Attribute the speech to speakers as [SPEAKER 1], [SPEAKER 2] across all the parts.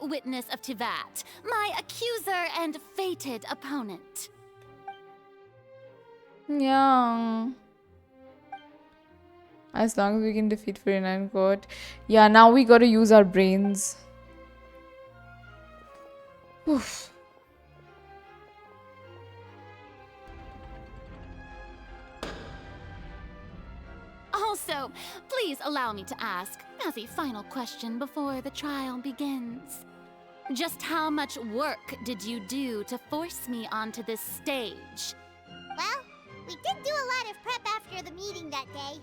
[SPEAKER 1] witness of Tivat, my accuser and fated opponent.
[SPEAKER 2] Yeah. As long as we can defeat Furina in court. Yeah, now we gotta use our brains. Oof.
[SPEAKER 1] Also, please allow me to ask, as a final question before the trial begins. Just how much work did you do to force me onto this stage?
[SPEAKER 3] Well, we did do a lot of prep after the meeting that day.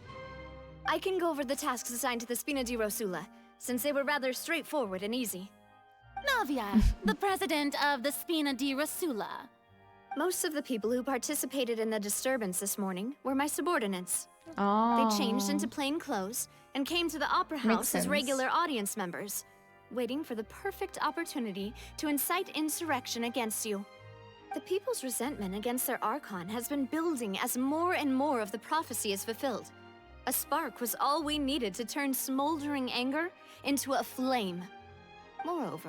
[SPEAKER 4] I can go over the tasks assigned to the Spina di Rosula, since they were rather straightforward and easy.
[SPEAKER 1] Navia, the president of the Spina di Rosula.
[SPEAKER 4] Most of the people who participated in the disturbance this morning were my subordinates.
[SPEAKER 2] Oh.
[SPEAKER 4] They changed into plain clothes and came to the Opera
[SPEAKER 2] Makes
[SPEAKER 4] House as
[SPEAKER 2] sense.
[SPEAKER 4] regular audience members, waiting for the perfect opportunity to incite insurrection against you. The people's resentment against their Archon has been building as more and more of the prophecy is fulfilled. A spark was all we needed to turn smoldering anger into a flame. Moreover,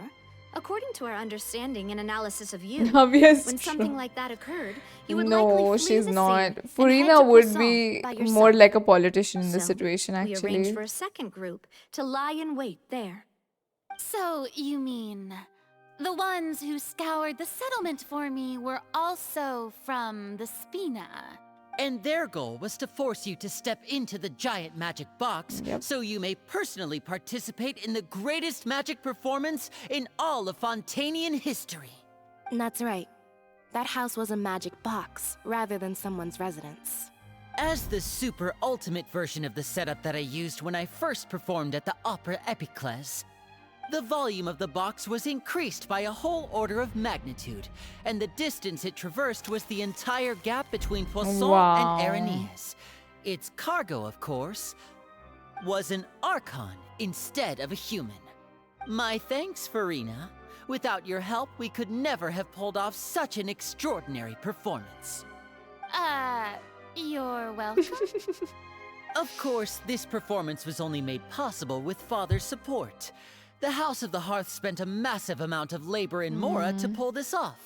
[SPEAKER 4] according to our understanding and analysis of you,
[SPEAKER 2] Navia's
[SPEAKER 4] when
[SPEAKER 2] true.
[SPEAKER 4] something like that occurred, you would likely
[SPEAKER 2] No,
[SPEAKER 4] flee
[SPEAKER 2] she's
[SPEAKER 4] the
[SPEAKER 2] not.
[SPEAKER 4] scene and head
[SPEAKER 2] Furina
[SPEAKER 4] to
[SPEAKER 2] would
[SPEAKER 4] Poisson
[SPEAKER 2] be
[SPEAKER 4] by
[SPEAKER 2] more
[SPEAKER 4] yourself.
[SPEAKER 2] like a politician in this
[SPEAKER 4] So,
[SPEAKER 2] situation,
[SPEAKER 4] we
[SPEAKER 2] actually.
[SPEAKER 4] arranged for a second group to lie in wait there.
[SPEAKER 1] So, you mean, the ones who scoured the settlement for me were also from the Spina?
[SPEAKER 5] And their goal was to force you to step into the giant magic box
[SPEAKER 2] Yep.
[SPEAKER 5] so you may personally participate in the greatest magic performance in all of Fontainian history.
[SPEAKER 6] That's right. That house was a magic box, rather than someone's residence.
[SPEAKER 5] As the super ultimate version of the setup that I used when I first performed at the Opera Epicles, the volume of the box was increased by a whole order of magnitude, and the distance it traversed was the entire gap between Poisson
[SPEAKER 2] Wow.
[SPEAKER 5] and Arenias. Its cargo, of course, was an Archon instead of a human. My thanks, Furina. Without your help, we could never have pulled off such an extraordinary performance.
[SPEAKER 1] You're welcome.
[SPEAKER 5] Of course, this performance was only made possible with Father's support. The House of the Hearth spent a massive amount of labor in Mora to pull this off.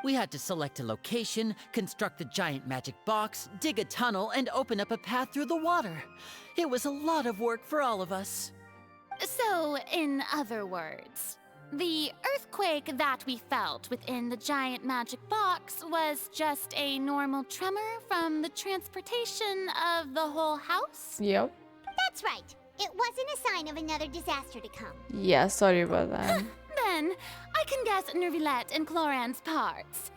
[SPEAKER 5] We had to select a location, construct the giant magic box, dig a tunnel, and open up a path through the water. It was a lot of work for all of us.
[SPEAKER 1] So, in other words, the earthquake that we felt within the giant magic box was just a normal tremor from the transportation of the whole house?
[SPEAKER 2] Yep.
[SPEAKER 3] That's right. It wasn't a sign of another disaster to come.
[SPEAKER 2] Yeah, sorry about that.
[SPEAKER 1] Then, I can guess Nervilette and Cloran's parts.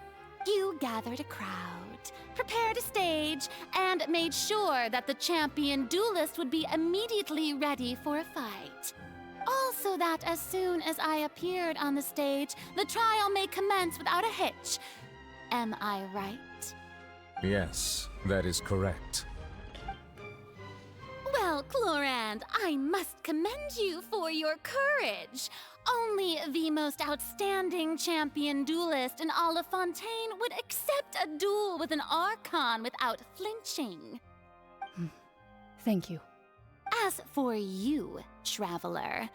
[SPEAKER 1] You gathered a crowd, prepared a stage, and made sure that the champion duelist would be immediately ready for a fight. Also that as soon as I appeared on the stage, the trial may commence without a hitch. Am I right?
[SPEAKER 7] Yes, that is correct.
[SPEAKER 1] Well, Clorand, I must commend you for your courage. Only the most outstanding champion duelist in all of Fontaine would accept a duel with an Archon without flinching.
[SPEAKER 6] Thank you.
[SPEAKER 1] As for you, Traveler,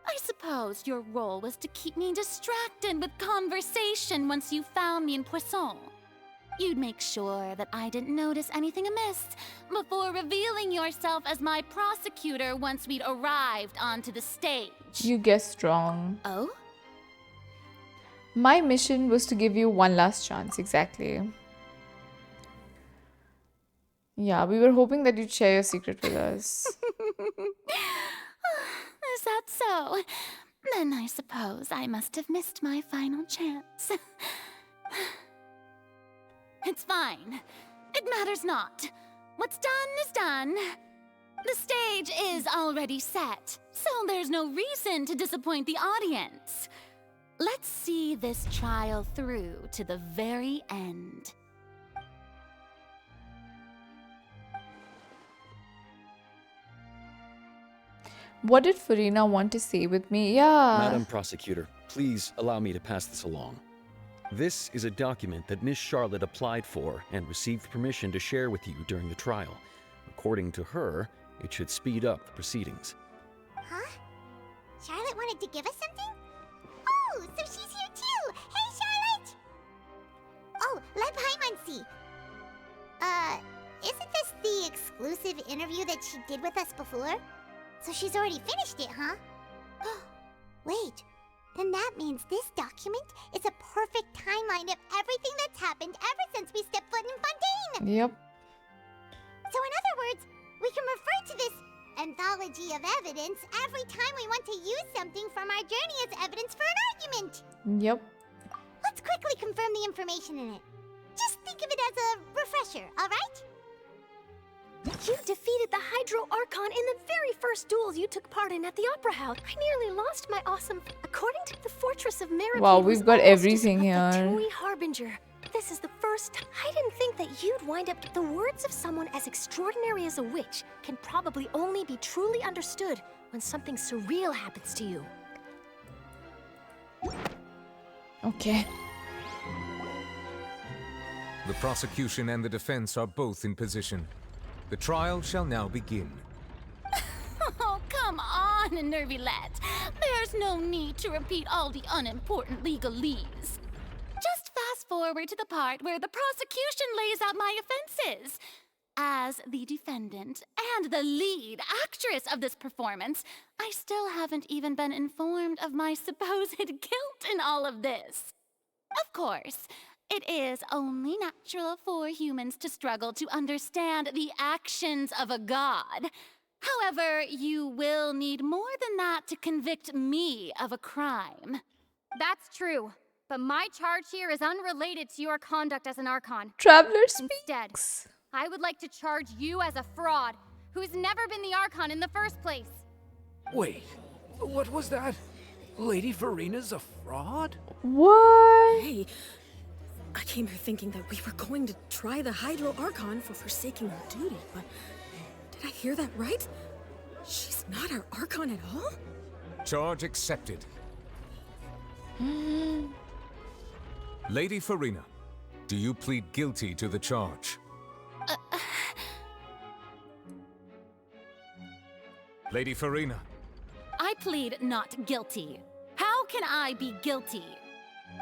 [SPEAKER 1] I suppose your role was to keep me distracted with conversation once you found me in Poisson. You'd make sure that I didn't notice anything amiss before revealing yourself as my prosecutor once we'd arrived onto the stage.
[SPEAKER 2] You guessed wrong.
[SPEAKER 1] Oh?
[SPEAKER 2] My mission was to give you one last chance, exactly. Yeah, we were hoping that you'd share your secret with us.
[SPEAKER 1] Is that so? Then I suppose I must have missed my final chance. It's fine. It matters not. What's done is done. The stage is already set, so there's no reason to disappoint the audience. Let's see this trial through to the very end.
[SPEAKER 2] What did Furina want to say with me? Yeah.
[SPEAKER 8] Madam Prosecutor, please allow me to pass this along. This is a document that Miss Charlotte applied for and received permission to share with you during the trial. According to her, it should speed up the proceedings.
[SPEAKER 3] Huh? Charlotte wanted to give us something? interview that she did with us before? So she's already finished it, huh? Wait, then that means this document is a perfect timeline of everything that's happened ever since we stepped foot in Fontaine!
[SPEAKER 2] Yep.
[SPEAKER 3] So in other words, we can refer to this anthology of evidence every time we want to use something from our journey as evidence for an argument!
[SPEAKER 2] Yep.
[SPEAKER 3] Let's quickly confirm the information in it. Just think of it as a refresher, alright?
[SPEAKER 4] You defeated the Hydro Archon in the very first duels you took part in at the Opera House. I nearly lost my awesome... According to the Fortress of Maripede...
[SPEAKER 2] Wow, we've got everything
[SPEAKER 4] The
[SPEAKER 2] here.
[SPEAKER 4] Tui Harbinger. This is the first... I didn't think that you'd wind up... The words of someone as extraordinary as a witch can probably only be truly understood when something surreal happens to you.
[SPEAKER 2] Okay.
[SPEAKER 7] The prosecution and the defense are both in position. The trial shall now begin.
[SPEAKER 1] Oh, come on, Nervilette. There's no need to repeat all the unimportant legalese. Just fast forward to the part where the prosecution lays out my offenses. As the defendant and the lead actress of this performance, I still haven't even been informed of my supposed guilt in all of this. Of course, it is only natural for humans to struggle to understand the actions of a god. However, you will need more than that to convict me of a crime.
[SPEAKER 9] That's true, but my charge here is unrelated to your conduct as an Archon.
[SPEAKER 2] Traveler
[SPEAKER 9] Instead,
[SPEAKER 2] speaks.
[SPEAKER 9] I would like to charge you as a fraud who's never been the Archon in the first place.
[SPEAKER 10] Wait, what was that? Lady Furina's a fraud?
[SPEAKER 2] What?
[SPEAKER 11] Hey, I came here thinking that we were going to try the Hydro Archon for forsaking her duty, but did I hear that right? She's not our Archon at all?
[SPEAKER 7] Charge accepted. Lady Furina, do you plead guilty to the charge? Lady Furina.
[SPEAKER 1] I plead not guilty. How can I be guilty?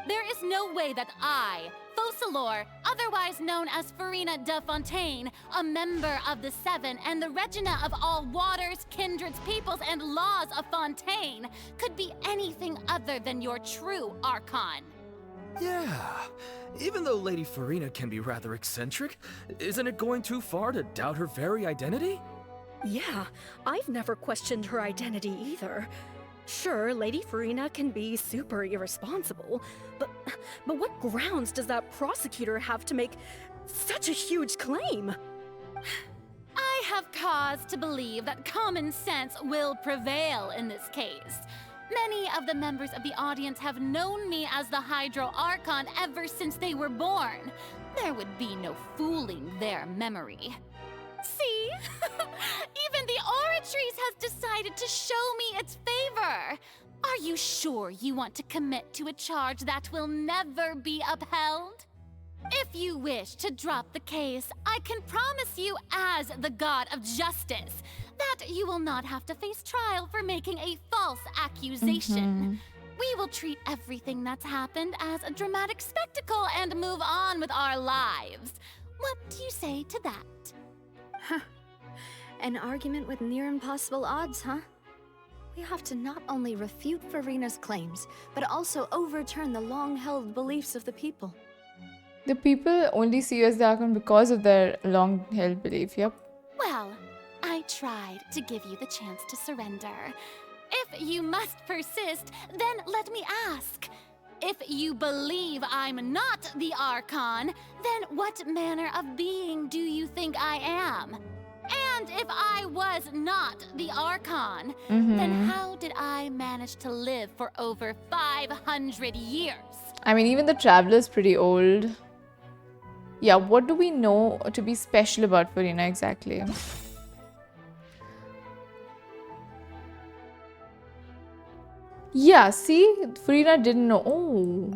[SPEAKER 1] There is no way that I, Focalors, otherwise known as Furina de Fontaine, a member of the Seven and the Regina of all waters, kindreds, peoples, and laws of Fontaine, could be anything other than your true Archon.
[SPEAKER 10] Yeah, even though Lady Furina can be rather eccentric, isn't it going too far to doubt her very identity?
[SPEAKER 11] Yeah, I've never questioned her identity either. Sure, Lady Furina can be super irresponsible, but what grounds does that prosecutor have to make such a huge claim?
[SPEAKER 1] I have cause to believe that common sense will prevail in this case. Many of the members of the audience have known me as the Hydro Archon ever since they were born. There would be no fooling their memory. See? Even the Oratrice has decided to show me its favor. Are you sure you want to commit to a charge that will never be upheld? If you wish to drop the case, I can promise you as the god of justice that you will not have to face trial for making a false accusation. We will treat everything that's happened as a dramatic spectacle and move on with our lives. What do you say to that?
[SPEAKER 4] Huh. An argument with near impossible odds, huh? We have to not only refute Furina's claims, but also overturn the long-held beliefs of the people.
[SPEAKER 2] The people only see you as the Archon because of their long-held belief, yep.
[SPEAKER 1] Well, I tried to give you the chance to surrender. If you must persist, then let me ask. If you believe I'm not the Archon, then what manner of being do you think I am? And if I was not the Archon, then how did I manage to live for over 500 years?
[SPEAKER 2] I mean, even the Traveler's pretty old. Yeah, what do we know to be special about Furina exactly? Yeah, see? Furina didn't know. Oh.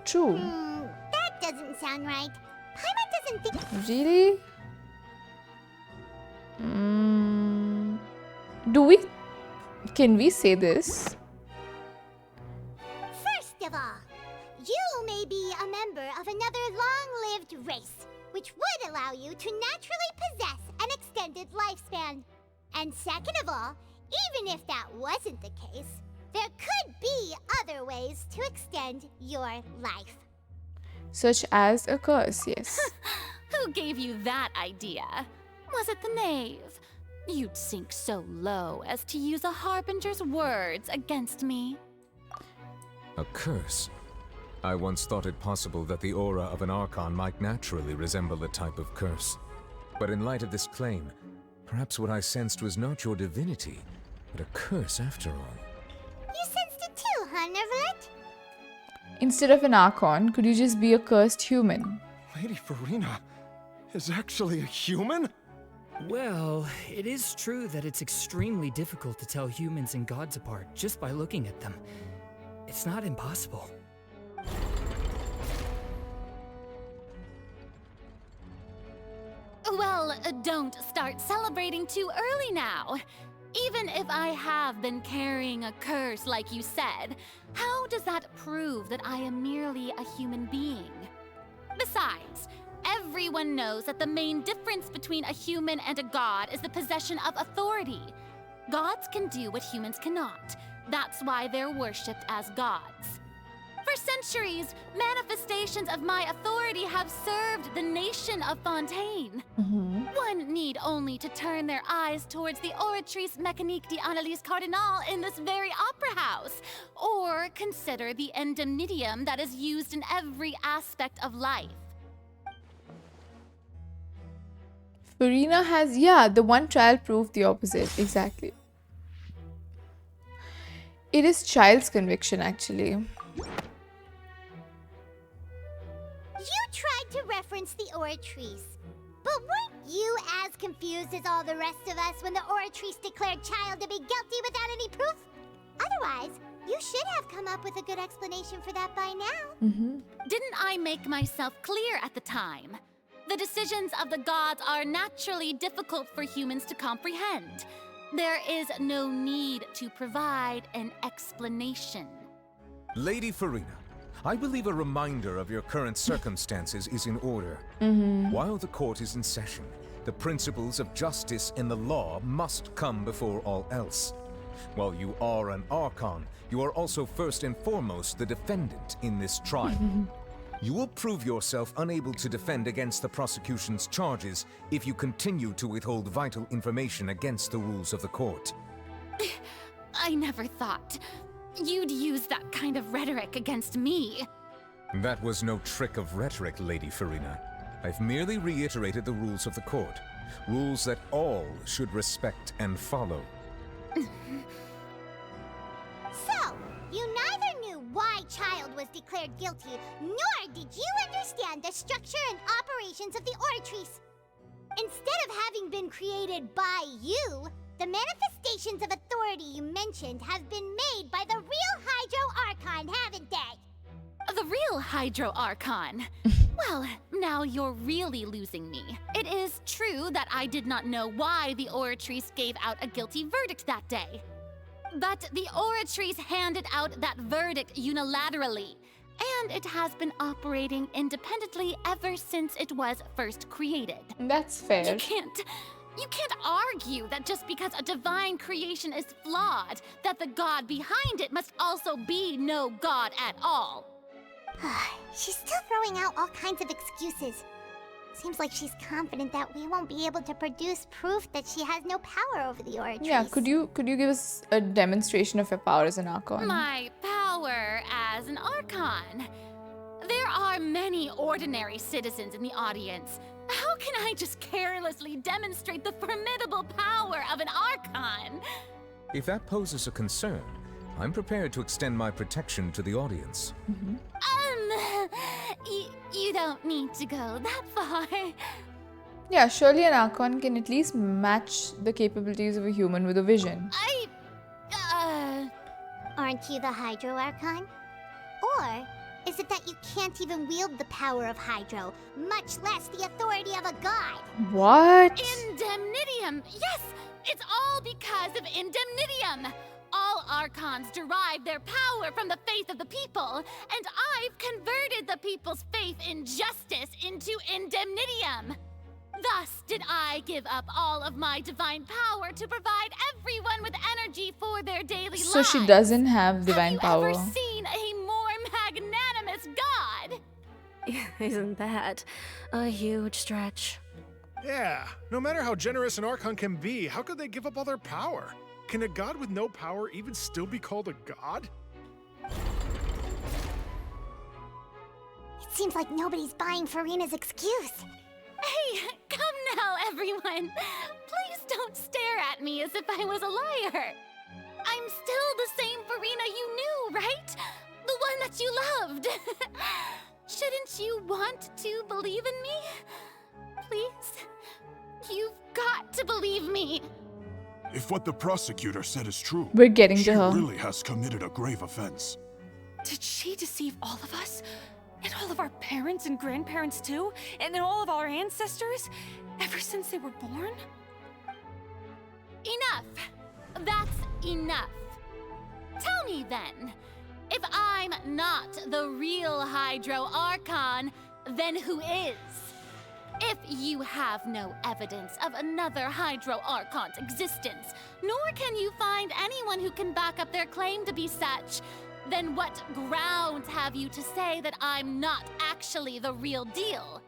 [SPEAKER 2] True.
[SPEAKER 3] That doesn't sound right. Paimon doesn't think...
[SPEAKER 2] Really? Do we... Can we say this?
[SPEAKER 3] First of all, you may be a member of another long-lived race. which would allow you to naturally possess an extended lifespan. And second of all, even if that wasn't the case, there could be other ways to extend your life.
[SPEAKER 2] Such as a curse, yes.
[SPEAKER 1] Who gave you that idea? Was it the knave? You'd sink so low as to use a harbinger's words against me.
[SPEAKER 7] A curse? I once thought it possible that the aura of an Archon might naturally resemble a type of curse. But in light of this claim, perhaps what I sensed was not your divinity, but a curse after all.
[SPEAKER 3] You sensed it too, huh, Neverlet?
[SPEAKER 2] Instead of an Archon, could you just be a cursed human?
[SPEAKER 12] Lady Furina is actually a human?
[SPEAKER 10] Well, it is true that it's extremely difficult to tell humans and gods apart just by looking at them. It's not impossible.
[SPEAKER 1] Well, don't start celebrating too early now. Even if I have been carrying a curse like you said, how does that prove that I am merely a human being? Besides, everyone knows that the main difference between a human and a god is the possession of authority. Gods can do what humans cannot. That's why they're worshipped as gods. For centuries, manifestations of my authority have served the nation of Fontaine. One need only to turn their eyes towards the Oratrice Mécanique d'Analyse Cardinal in this very opera house, or consider the indemnitium that is used in every aspect of life.
[SPEAKER 2] Furina has, yeah, the one trial proved the opposite. Exactly. It is child's conviction, actually.
[SPEAKER 3] You tried to reference the Oratrice, but weren't you as confused as all the rest of us when the Oratrice declared Child to be guilty without any proof? Otherwise, you should have come up with a good explanation for that by now.
[SPEAKER 1] Didn't I make myself clear at the time? The decisions of the gods are naturally difficult for humans to comprehend. There is no need to provide an explanation.
[SPEAKER 7] Lady Furina, I believe a reminder of your current circumstances is in order. While the court is in session, the principles of justice and the law must come before all else. While you are an Archon, you are also first and foremost the defendant in this trial. You will prove yourself unable to defend against the prosecution's charges if you continue to withhold vital information against the rules of the court.
[SPEAKER 1] I never thought you'd use that kind of rhetoric against me.
[SPEAKER 7] That was no trick of rhetoric, Lady Furina. I've merely reiterated the rules of the court. Rules that all should respect and follow.
[SPEAKER 3] So, you neither knew why Child was declared guilty, nor did you understand the structure and operations of the Oratrice. Instead of having been created by you, the manifestations of authority you mentioned have been made by the real Hydro Archon, haven't they?
[SPEAKER 1] The real Hydro Archon? Well, now you're really losing me. It is true that I did not know why the Oratrice gave out a guilty verdict that day. But the Oratrice handed out that verdict unilaterally, and it has been operating independently ever since it was first created.
[SPEAKER 2] That's fair.
[SPEAKER 1] You can't argue that just because a divine creation is flawed, that the god behind it must also be no god at all.
[SPEAKER 3] She's still throwing out all kinds of excuses. Seems like she's confident that we won't be able to produce proof that she has no power over the Oratrice.
[SPEAKER 2] Yeah, could you give us a demonstration of your power as an Archon?
[SPEAKER 1] My power as an Archon? There are many ordinary citizens in the audience. How can I just carelessly demonstrate the formidable power of an Archon?
[SPEAKER 7] If that poses a concern, I'm prepared to extend my protection to the audience.
[SPEAKER 1] You don't need to go that far.
[SPEAKER 2] Yeah, surely an Archon can at least match the capabilities of a human with a vision.
[SPEAKER 3] Aren't you the Hydro Archon? Or is it that you can't even wield the power of Hydro, much less the authority of a god?
[SPEAKER 2] What?
[SPEAKER 1] Indemnitium! Yes! It's all because of Indemnitium! All Archons derive their power from the faith of the people, and I've converted the people's faith in justice into indemnitium. Thus did I give up all of my divine power to provide everyone with energy for their daily lives.
[SPEAKER 2] So she doesn't have divine power.
[SPEAKER 1] Have you ever seen a more magnanimous god?
[SPEAKER 11] Isn't that a huge stretch?
[SPEAKER 13] Yeah, no matter how generous an Archon can be, how could they give up all their power? Can a god with no power even still be called a god?
[SPEAKER 3] It seems like nobody's buying Furina's excuse.
[SPEAKER 1] Hey, come now, everyone. Please don't stare at me as if I was a liar. I'm still the same Furina you knew, right? The one that you loved. Shouldn't you want to believe in me? Please? You've got to believe me.
[SPEAKER 12] If what the prosecutor said is true,
[SPEAKER 2] We're getting to her.
[SPEAKER 12] she really has committed a grave offense.
[SPEAKER 14] Did she deceive all of us? And all of our parents and grandparents too? And all of our ancestors? Ever since they were born?
[SPEAKER 1] Enough. That's enough. Tell me then, if I'm not the real Hydro Archon, then who is? If you have no evidence of another Hydro Archon's existence, nor can you find anyone who can back up their claim to be such, then what grounds have you to say that I'm not actually the real deal?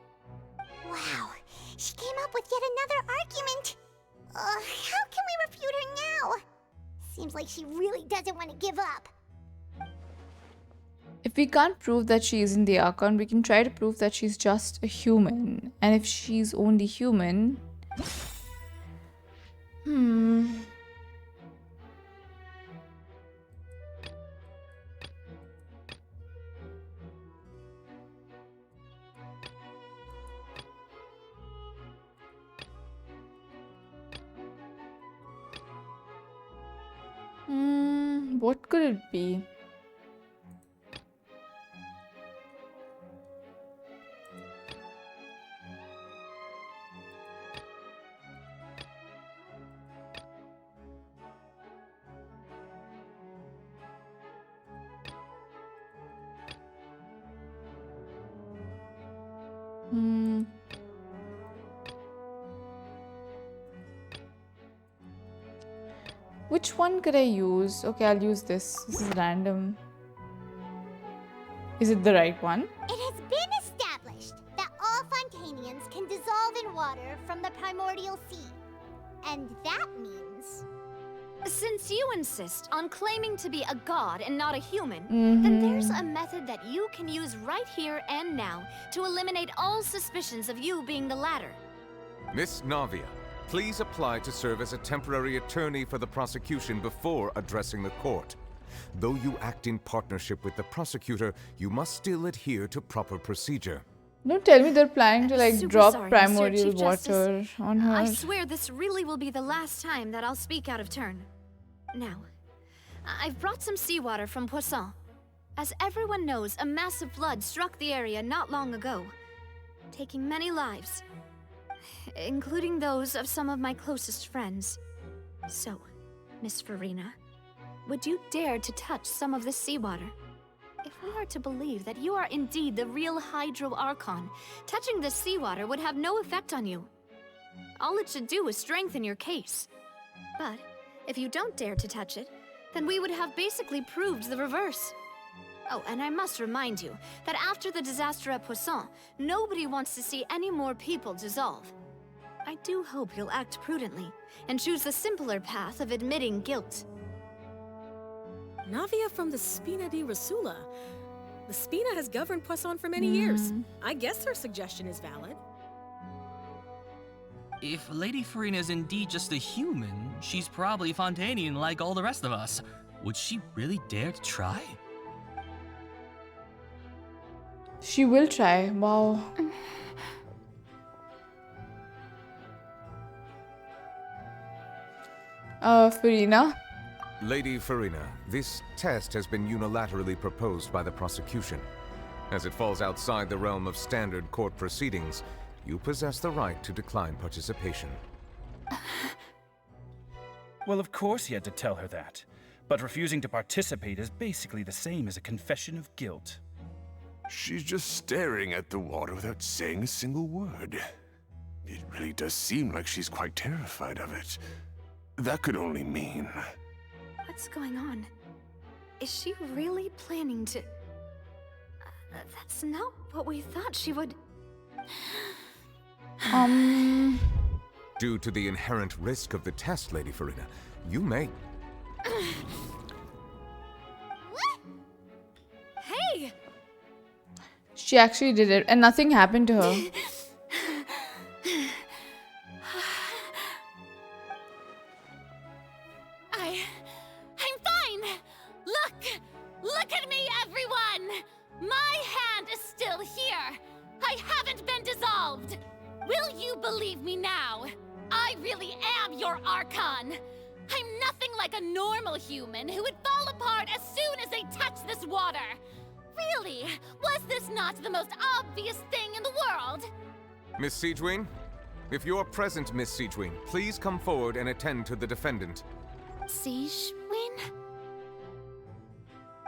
[SPEAKER 3] Wow, she came up with yet another argument. How can we refute her now? Seems like she really doesn't want to give up.
[SPEAKER 2] If we can't prove that she isn't the Archon, we can try to prove that she's just a human. And if she's only human... What could it be? Which one could I use? Okay, I'll use this. This is random. Is it the right one?
[SPEAKER 3] It has been established that all Fontainians can dissolve in water from the primordial sea. And that means...
[SPEAKER 4] Since you insist on claiming to be a god and not a human, then there's a method that you can use right here and now to eliminate all suspicions of you being the latter.
[SPEAKER 7] Miss Navia, please apply to serve as a temporary attorney for the prosecution before addressing the court. Though you act in partnership with the prosecutor, you must still adhere to proper procedure.
[SPEAKER 2] Don't tell me they're planning to
[SPEAKER 4] Super
[SPEAKER 2] drop
[SPEAKER 4] sorry,
[SPEAKER 2] primordial
[SPEAKER 4] Mr. Chief
[SPEAKER 2] water
[SPEAKER 4] Justice.
[SPEAKER 2] on her.
[SPEAKER 4] I swear this really will be the last time that I'll speak out of turn. Now, I've brought some seawater from Poisson. As everyone knows, a massive flood struck the area not long ago, taking many lives, including those of some of my closest friends. So, Miss Furina, would you dare to touch some of this seawater? If we are to believe that you are indeed the real Hydro Archon, touching this seawater would have no effect on you. All it should do is strengthen your case. But if you don't dare to touch it, then we would have basically proved the reverse. Oh, and I must remind you that after the disaster at Poisson, nobody wants to see any more people dissolve. I do hope you'll act prudently and choose the simpler path of admitting guilt.
[SPEAKER 11] Navia from the Spina di Rasula. The Spina has governed Poisson for many years. I guess her suggestion is valid.
[SPEAKER 15] If Lady Furina is indeed just a human, she's probably Fontainian like all the rest of us. Would she really dare to try?
[SPEAKER 2] She will try. Wow. Furina?
[SPEAKER 7] Lady Furina, this test has been unilaterally proposed by the prosecution. As it falls outside the realm of standard court proceedings, you possess the right to decline participation.
[SPEAKER 16] Well, of course he had to tell her that. but refusing to participate is basically the same as a confession of guilt.
[SPEAKER 17] She's just staring at the water without saying a single word. It really does seem like she's quite terrified of it. That could only mean...
[SPEAKER 4] What's going on? Is she really planning to... that's not what we thought she would...
[SPEAKER 7] Due to the inherent risk of the test, Lady Furina, you may...
[SPEAKER 4] Hey!
[SPEAKER 2] She actually did it, and nothing happened to her.
[SPEAKER 1] I'm fine! Look at me, everyone! My hand is still here! I haven't been dissolved! Will you believe me now? I really am your Archon! I'm nothing like a normal human who would fall apart as soon as they touch this water! Really? Was this not the most obvious thing in the world?
[SPEAKER 7] Miss Siegewien? If you're present, Miss Siegewien, please come forward and attend to the defendant.
[SPEAKER 1] Siegewien?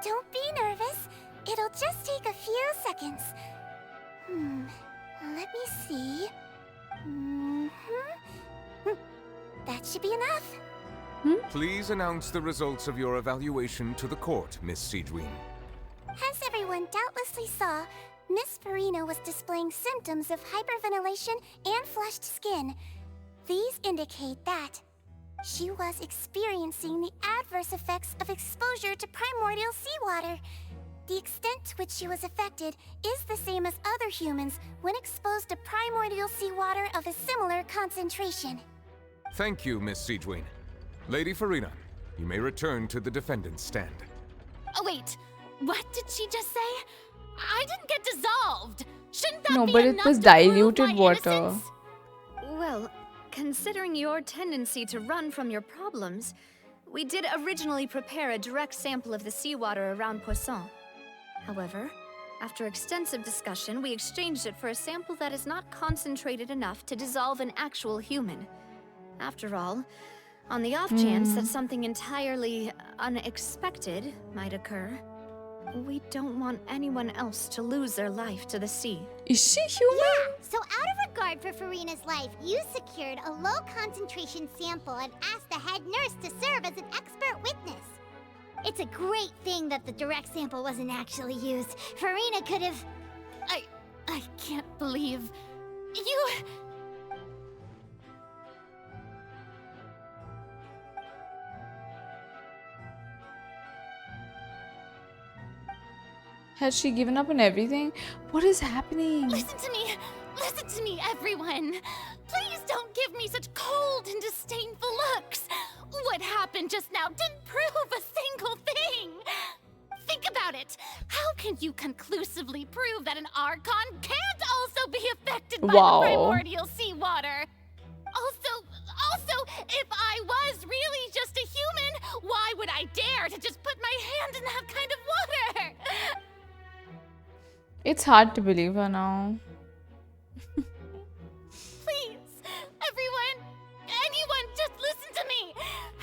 [SPEAKER 3] Don't be nervous. It'll just take a few seconds. Let me see. That should be enough.
[SPEAKER 7] Please announce the results of your evaluation to the court, Miss Siegewien.
[SPEAKER 3] As everyone doubtlessly saw, Miss Furina was displaying symptoms of hyperventilation and flushed skin. These indicate that she was experiencing the adverse effects of exposure to primordial seawater. The extent to which she was affected is the same as other humans when exposed to primordial seawater of a similar concentration.
[SPEAKER 7] Thank you, Miss Siegewien. Lady Furina, you may return to the defendant's stand.
[SPEAKER 1] Oh wait, what did she just say? I didn't get dissolved! Shouldn't that
[SPEAKER 2] No,
[SPEAKER 1] be
[SPEAKER 2] but it
[SPEAKER 1] enough
[SPEAKER 2] was
[SPEAKER 1] to
[SPEAKER 2] diluted
[SPEAKER 1] prove my
[SPEAKER 2] water.
[SPEAKER 1] innocence?
[SPEAKER 4] Well, considering your tendency to run from your problems, we did originally prepare a direct sample of the seawater around Poisson. However, after extensive discussion, we exchanged it for a sample that is not concentrated enough to dissolve an actual human. After all, on the off chance that something entirely unexpected might occur, we don't want anyone else to lose their life to the sea.
[SPEAKER 2] Is she human?
[SPEAKER 3] Yeah, so out of regard for Furina's life, you secured a low concentration sample and asked the head nurse to serve as an expert witness. It's a great thing that the direct sample wasn't actually used. Furina could have...
[SPEAKER 1] I can't believe... You...
[SPEAKER 2] Has she given up on everything? What is happening?
[SPEAKER 1] Listen to me, everyone. Please don't give me such cold and disdainful looks. What happened just now didn't prove a single thing. Think about it. How can you conclusively prove that an Archon can't also be affected by the primordial seawater? Also, if I was really just a human, why would I dare to just put my hand in that kind of water?
[SPEAKER 2] It's hard to believe her now.
[SPEAKER 1] Please, anyone, just listen to me.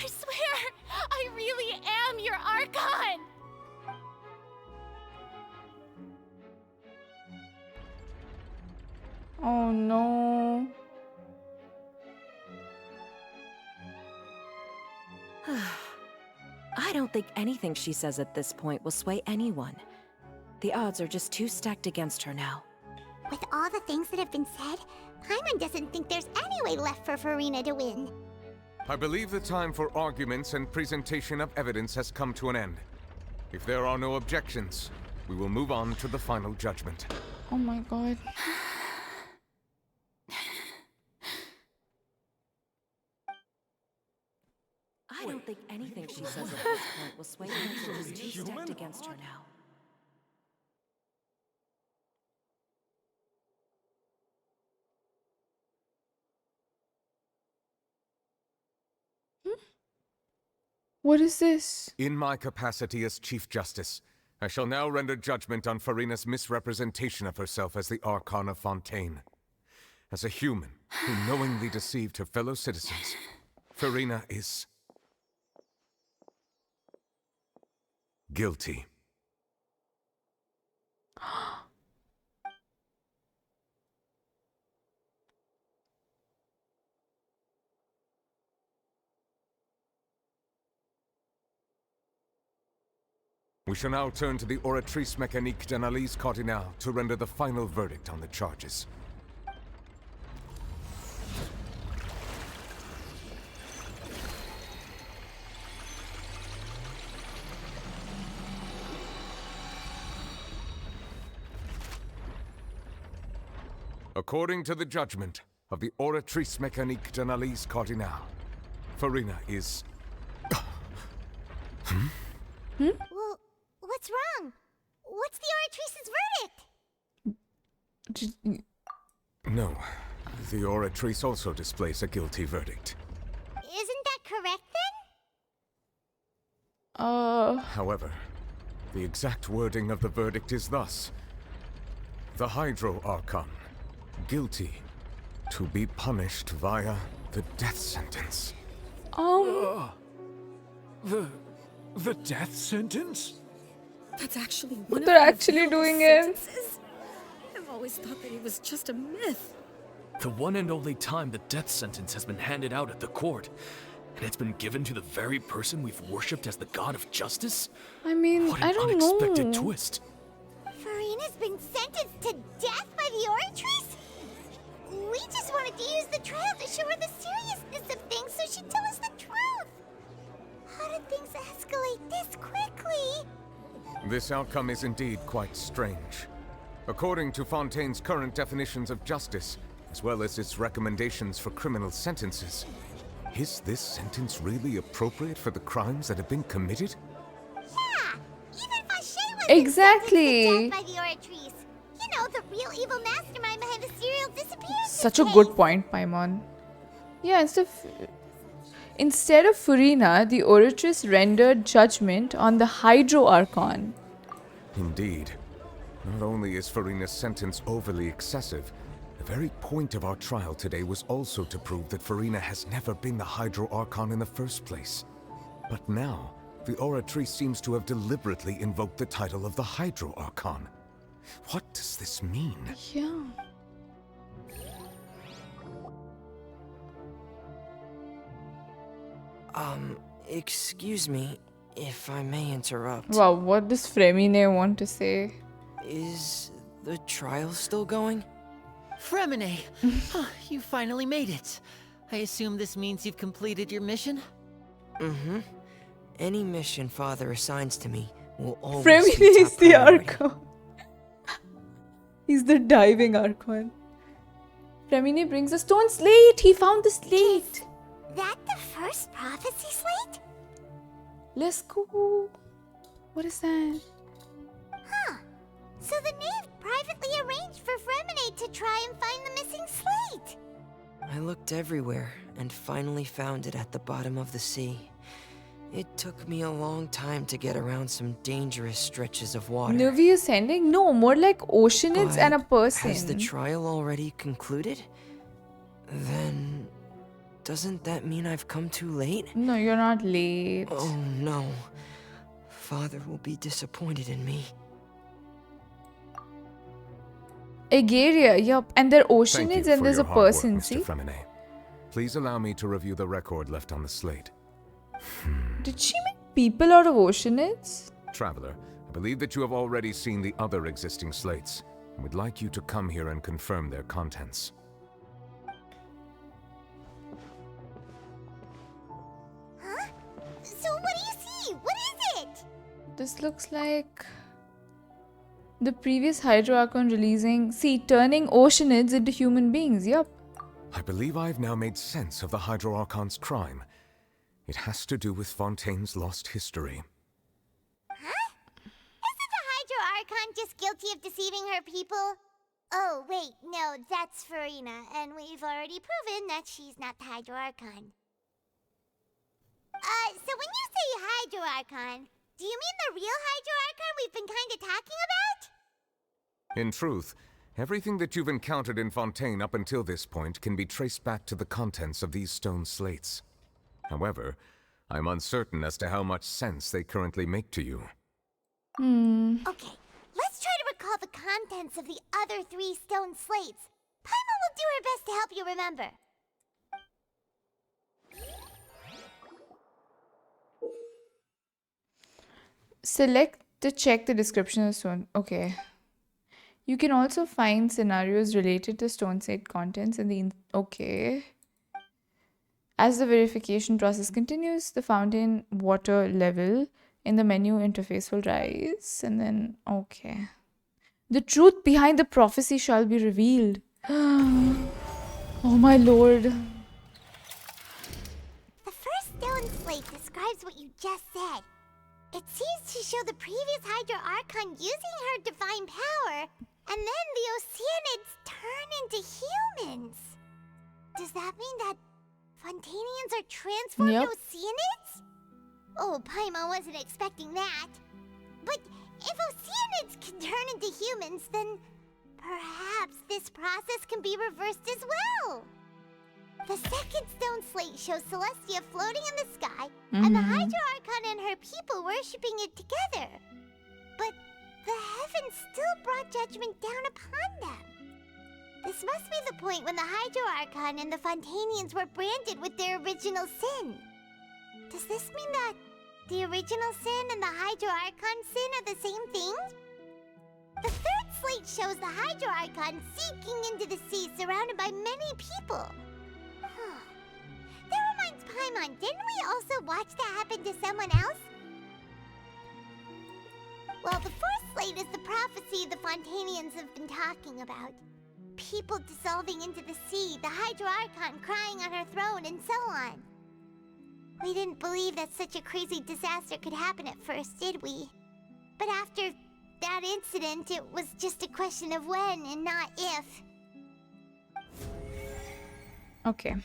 [SPEAKER 1] I swear, I really am your Archon.
[SPEAKER 2] Oh no.
[SPEAKER 18] I don't think anything she says at this point will sway anyone. The odds are just too stacked against her now.
[SPEAKER 3] With all the things that have been said, Paimon doesn't think there's any way left for Furina to win.
[SPEAKER 7] I believe the time for arguments and presentation of evidence has come to an end. If there are no objections, we will move on to the final judgment.
[SPEAKER 2] Oh my god.
[SPEAKER 18] I don't think anything she says at this point will sway anyone. She's too stacked against her now.
[SPEAKER 2] What is this?
[SPEAKER 7] In my capacity as Chief Justice, I shall now render judgment on Furina's misrepresentation of herself as the Archon of Fontaine. As a human who knowingly deceived her fellow citizens, Furina is... Guilty. We shall now turn to the Oratrice Mécanique d'Analyse Cardinale to render the final verdict on the charges. According to the judgment of the Oratrice Mécanique d'Analyse Cardinale, Furina is...
[SPEAKER 3] Well, what's wrong? What's the Oratrice's verdict?
[SPEAKER 7] No, the Oratrice also displays a guilty verdict.
[SPEAKER 3] Isn't that correct then?
[SPEAKER 7] However, the exact wording of the verdict is thus. The Hydro Archon, guilty, to be punished via the death sentence.
[SPEAKER 12] The death sentence?
[SPEAKER 11] That's actually one of
[SPEAKER 2] They're
[SPEAKER 11] the
[SPEAKER 2] actually
[SPEAKER 11] real
[SPEAKER 2] doing it.
[SPEAKER 11] sentences. I've always thought that it was just a myth.
[SPEAKER 19] The one and only time the death sentence has been handed out at the court, and it's been given to the very person we've worshipped as the god of justice?
[SPEAKER 2] I mean,
[SPEAKER 19] What
[SPEAKER 2] I
[SPEAKER 19] an
[SPEAKER 2] don't
[SPEAKER 19] unexpected
[SPEAKER 2] know.
[SPEAKER 19] twist.
[SPEAKER 3] Furina's been sentenced to death by the Oratrice? We just wanted to use the trial to show her the seriousness of things so she'd tell us the truth. How did things escalate this quickly?
[SPEAKER 7] This outcome is indeed quite strange. According to Fontaine's current definitions of justice, as well as its recommendations for criminal sentences, is this sentence really appropriate for the crimes that have been committed?
[SPEAKER 3] Yeah, even Fauché was
[SPEAKER 2] Exactly.
[SPEAKER 3] sentenced to death by the Oratrice. You know, the real evil mastermind behind the serial disappearance.
[SPEAKER 2] Such a good point, Paimon. Yeah, instead of Furina, the Oratrice rendered judgment on the Hydro Archon.
[SPEAKER 7] Indeed. Not only is Furina's sentence overly excessive, the very point of our trial today was also to prove that Furina has never been the Hydro Archon in the first place. But now, the Oratrice seems to have deliberately invoked the title of the Hydro Archon. What does this mean?
[SPEAKER 2] Yeah.
[SPEAKER 20] Excuse me, if I may interrupt.
[SPEAKER 2] Wow, what does Fremine want to say?
[SPEAKER 20] Is the trial still going?
[SPEAKER 5] Fremine! You finally made it. I assume this means you've completed your mission?
[SPEAKER 20] Mm-hmm. Any mission Father assigns to me will always
[SPEAKER 2] Fremine
[SPEAKER 20] be
[SPEAKER 2] is
[SPEAKER 20] top
[SPEAKER 2] the
[SPEAKER 20] priority.
[SPEAKER 2] Archon. He's the diving Archon. Fremine brings a stone slate. He found the slate.
[SPEAKER 3] That the first prophecy slate?
[SPEAKER 2] Let's go. What is that?
[SPEAKER 3] Huh. So the knave privately arranged for Fremine to try and find the missing slate.
[SPEAKER 20] I looked everywhere and finally found it at the bottom of the sea. It took me a long time to get around some dangerous stretches of water.
[SPEAKER 2] Nuvi is sending? No, more like oceanids and a person.
[SPEAKER 20] Has the trial already concluded? Then... doesn't that mean I've come too late?
[SPEAKER 2] No, you're not late.
[SPEAKER 20] Oh no. Father will be disappointed in me.
[SPEAKER 2] Egeria, yup. And they're
[SPEAKER 7] Thank you
[SPEAKER 2] oceanids and
[SPEAKER 7] for
[SPEAKER 2] there's a
[SPEAKER 7] your hard work,
[SPEAKER 2] person,
[SPEAKER 7] Mr.
[SPEAKER 2] see?
[SPEAKER 7] Fremine. Please allow me to review the record left on the slate.
[SPEAKER 2] Did she make people out of oceanids?
[SPEAKER 7] Traveler, I believe that you have already seen the other existing slates, and would like you to come here and confirm their contents.
[SPEAKER 3] Huh? So what do you see? What is it?
[SPEAKER 2] This looks like the previous Hydro Archon releasing, turning oceanids into human beings, yup.
[SPEAKER 7] I believe I've now made sense of the Hydro Archon's crime. It has to do with Fontaine's lost history.
[SPEAKER 3] Huh? Isn't the Hydro Archon just guilty of deceiving her people? Oh, wait, no, that's Furina, and we've already proven that she's not the Hydro Archon. So when you say Hydro Archon, do you mean the real Hydro Archon we've been kinda talking about?
[SPEAKER 7] In truth, everything that you've encountered in Fontaine up until this point can be traced back to the contents of these stone slates. However, I'm uncertain as to how much sense they currently make to you.
[SPEAKER 3] Okay, let's try to recall the contents of the other 3 stone slates. Paimon will do her best to help you remember.
[SPEAKER 2] Select to check the description of stone. Okay. You can also find scenarios related to stone slate contents in the... Okay. As the verification process continues, the fountain water level in the menu interface will rise. And then... Okay. The truth behind the prophecy shall be revealed. Oh my lord.
[SPEAKER 3] The first stone slate describes what you just said. It seems to show the previous Hydro Archon using her divine power, and then the Oceanids turn into humans. Does that mean that Fontainians are transformed Oceanids? Oh, Paimon wasn't expecting that. But if Oceanids can turn into humans, then perhaps this process can be reversed as well. The second stone slate shows Celestia floating in the sky, and the Hydro Archon and her people worshipping it together. But the heavens still brought judgment down upon them. This must be the point when the Hydro Archon and the Fontainians were branded with their original sin. Does this mean that the original sin and the Hydro Archon sin are the same thing? The third slate shows the Hydro Archon sinking into the sea surrounded by many people. That reminds Paimon, didn't we also watch that happen to someone else? Well, the fourth slate is the prophecy the Fontainians have been talking about. People dissolving into the sea, the Hydro Archon crying on her throne, and so on. We didn't believe that such a crazy disaster could happen at first, did we? But after that incident, it was just a question of when and not if.
[SPEAKER 2] Okay.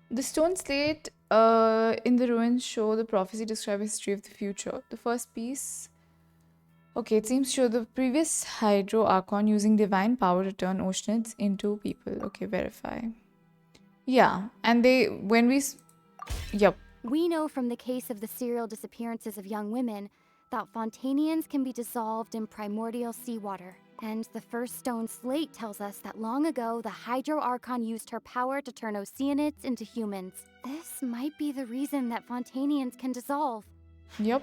[SPEAKER 2] The stone slate in the ruins show the prophecy describe history of the future. The first piece... Okay, it seems to show the previous Hydro Archon using divine power to turn Oceanids into people. Okay, verify. Yeah, and they... When we... Yep.
[SPEAKER 9] We know from the case of the serial disappearances of young women that Fontainians can be dissolved in primordial seawater. And the first stone slate tells us that long ago, the Hydro Archon used her power to turn Oceanids into humans. This might be the reason that Fontainians can dissolve.
[SPEAKER 2] Yep.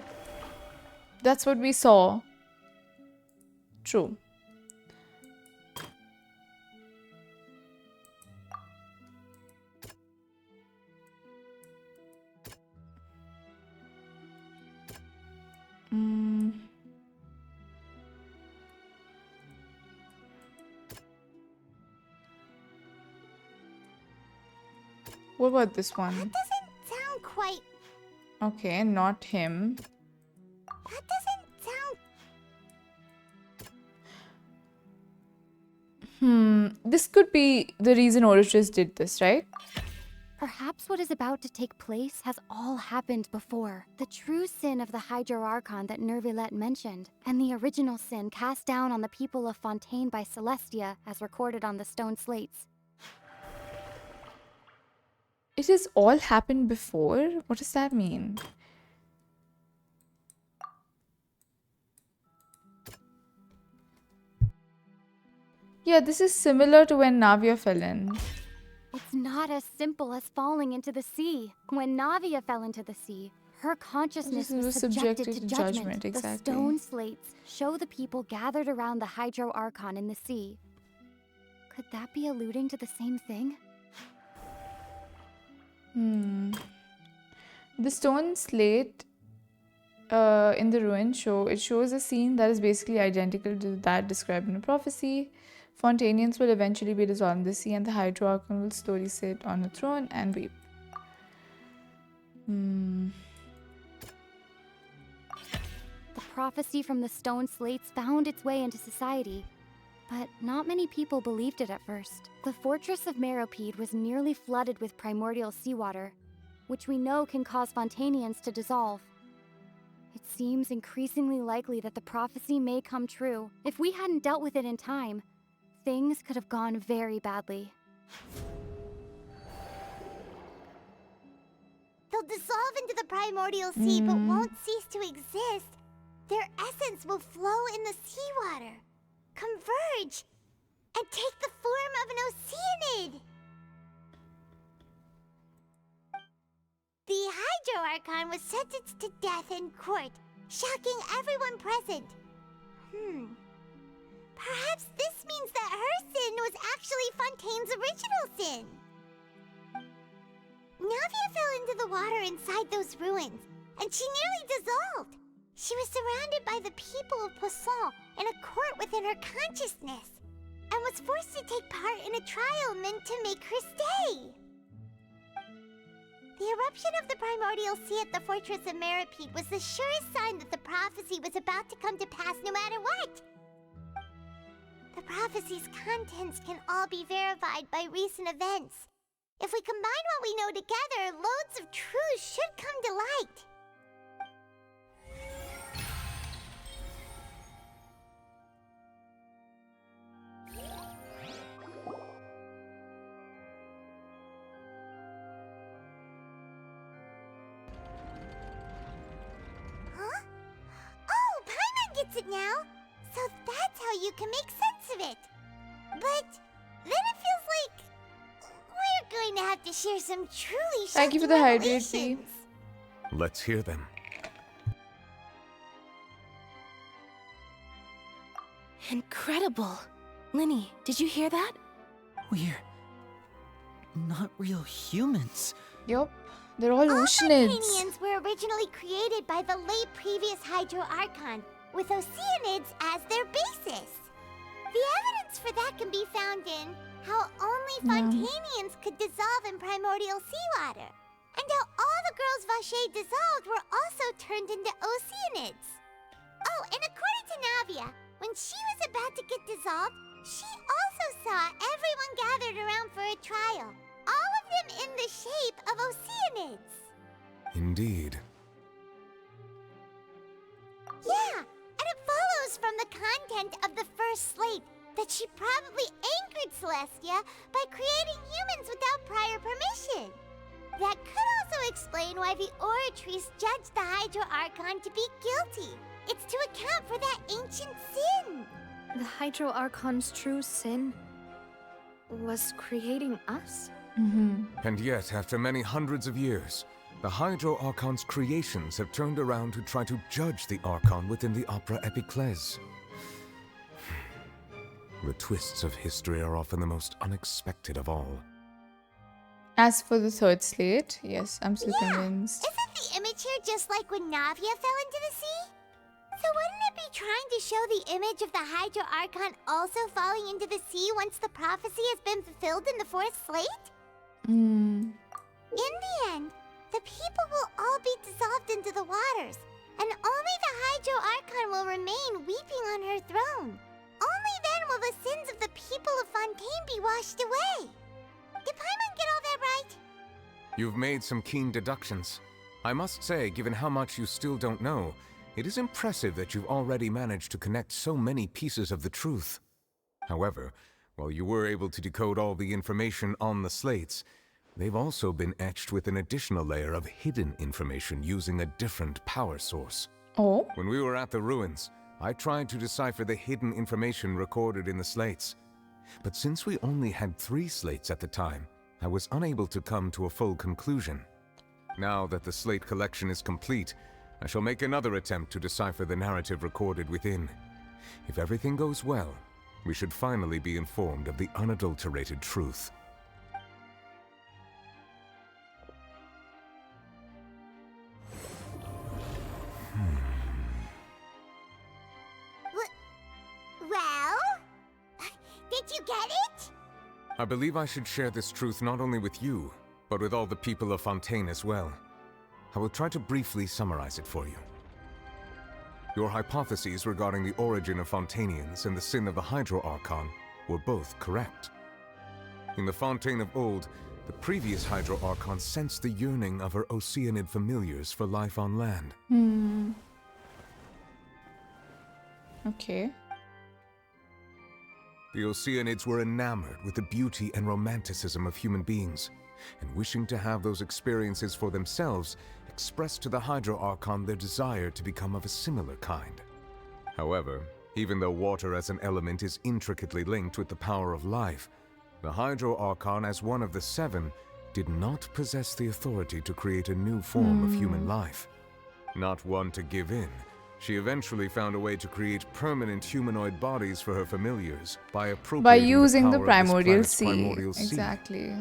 [SPEAKER 2] That's what we saw. True. What about this one?
[SPEAKER 3] That doesn't sound quite...
[SPEAKER 2] Okay, not him.
[SPEAKER 3] That doesn't sound...
[SPEAKER 2] This could be the reason Origins did this, right?
[SPEAKER 9] Perhaps what is about to take place has all happened before. The true sin of the Hydro Archon that Nervilette mentioned, and the original sin cast down on the people of Fontaine by Celestia, as recorded on the stone slates.
[SPEAKER 2] It has all happened before? What does that mean? Yeah, this is similar to when Navia fell in.
[SPEAKER 9] It's not as simple as falling into the sea. When Navia fell into the sea, her consciousness was subjected to judgment.
[SPEAKER 2] Exactly.
[SPEAKER 9] The stone slates show the people gathered around the Hydro Archon in the sea. Could that be alluding to the same thing?
[SPEAKER 2] The stone slate in the ruin shows a scene that is basically identical to that described in the prophecy. Fontainians will eventually be dissolved in the sea, and the Hydro Archon will slowly sit on a throne and weep.
[SPEAKER 9] The prophecy from the stone slates found its way into society, but not many people believed it at first. The fortress of Meropide was nearly flooded with primordial seawater, which we know can cause Fontainians to dissolve. It seems increasingly likely that the prophecy may come true. If we hadn't dealt with it in time, things could have gone very badly.
[SPEAKER 3] The will dissolve into the primordial sea but won't cease to exist. Their essence will flow in the seawater, converge, and take the form of an Oceanid. The Hydro Archon was sentenced to death in court, shocking everyone present. Perhaps this means that her sin was actually Fontaine's original sin. Navia fell into the water inside those ruins, and she nearly dissolved. She was surrounded by the people of Poisson in a court within her consciousness, and was forced to take part in a trial meant to make her stay. The eruption of the primordial sea at the fortress of Meripede was the surest sign that the prophecy was about to come to pass no matter what. The prophecy's contents can all be verified by recent events. If we combine what we know together, loads of truths should come to light. Huh? Oh, Paimon gets it now! So that's how you can make sense of it. But then it feels like we're going to have to share some truly
[SPEAKER 2] Thank you for the hydrate tea.
[SPEAKER 7] Let's hear them.
[SPEAKER 6] Incredible. Linny, did you hear that?
[SPEAKER 5] We're not real humans.
[SPEAKER 2] Yup, they're all Oceanids.
[SPEAKER 3] Fontanians were originally created by the late previous Hydro Archon, with Oceanids as their basis. The evidence for that can be found in how only Fontanians could dissolve in primordial seawater, and how all the girls Vacher dissolved were also turned into Oceanids. Oh, and according to Navia, when she was about to get dissolved, she also saw everyone gathered around for a trial, all of them in the shape of Oceanids.
[SPEAKER 7] Indeed.
[SPEAKER 3] Yeah, and it follows from the content of the first slate that she probably angered Celestia by creating humans without prior permission. That could also explain why the Oratrice judged the Hydro Archon to be guilty. It's to account for that ancient sin.
[SPEAKER 4] The Hydro Archon's true sin was creating us?
[SPEAKER 7] And yet, after many hundreds of years, the Hydro Archon's creations have turned around to try to judge the Archon within the Opera Epiclese. The twists of history are often the most unexpected of all.
[SPEAKER 2] As for the third slate, yes, I'm still convinced.
[SPEAKER 3] Isn't the image here just like when Navia fell into the sea? So wouldn't it be trying to show the image of the Hydro Archon also falling into the sea once the prophecy has been fulfilled in the fourth slate? In the end, the people will all be dissolved into the waters, and only the Hydro Archon will remain weeping on her throne. Only then will the sins of the people of Fontaine be washed away. Did Paimon get all that right?
[SPEAKER 7] You've made some keen deductions. I must say, given how much you still don't know, it is impressive that you've already managed to connect so many pieces of the truth. However, while you were able to decode all the information on the slates, they've also been etched with an additional layer of hidden information using a different power source.
[SPEAKER 2] Oh?
[SPEAKER 7] When we were at the ruins, I tried to decipher the hidden information recorded in the slates. But since we only had 3 slates at the time, I was unable to come to a full conclusion. Now that the slate collection is complete, I shall make another attempt to decipher the narrative recorded within. If everything goes well, we should finally be informed of the unadulterated truth.
[SPEAKER 3] Well? Did you get it?
[SPEAKER 7] I believe I should share this truth not only with you, but with all the people of Fontaine as well. I will try to briefly summarize it for you. Your hypotheses regarding the origin of Fontanians and the sin of the Hydro Archon were both correct. In the Fontaine of old, the previous Hydro Archon sensed the yearning of her Oceanid familiars for life on land.
[SPEAKER 2] Okay.
[SPEAKER 7] The Oceanids were enamored with the beauty and romanticism of human beings, and wishing to have those experiences for themselves, expressed to the Hydro Archon their desire to become of a similar kind. However, even though water as an element is intricately linked with the power of life, the Hydro Archon, as one of the seven, did not possess the authority to create a new form of human life. Not one to give in, she eventually found a way to create permanent humanoid bodies for her familiars by appropriating
[SPEAKER 2] using the
[SPEAKER 7] power of this
[SPEAKER 2] primordial
[SPEAKER 7] planet's
[SPEAKER 2] sea.
[SPEAKER 7] primordial sea.
[SPEAKER 2] Exactly.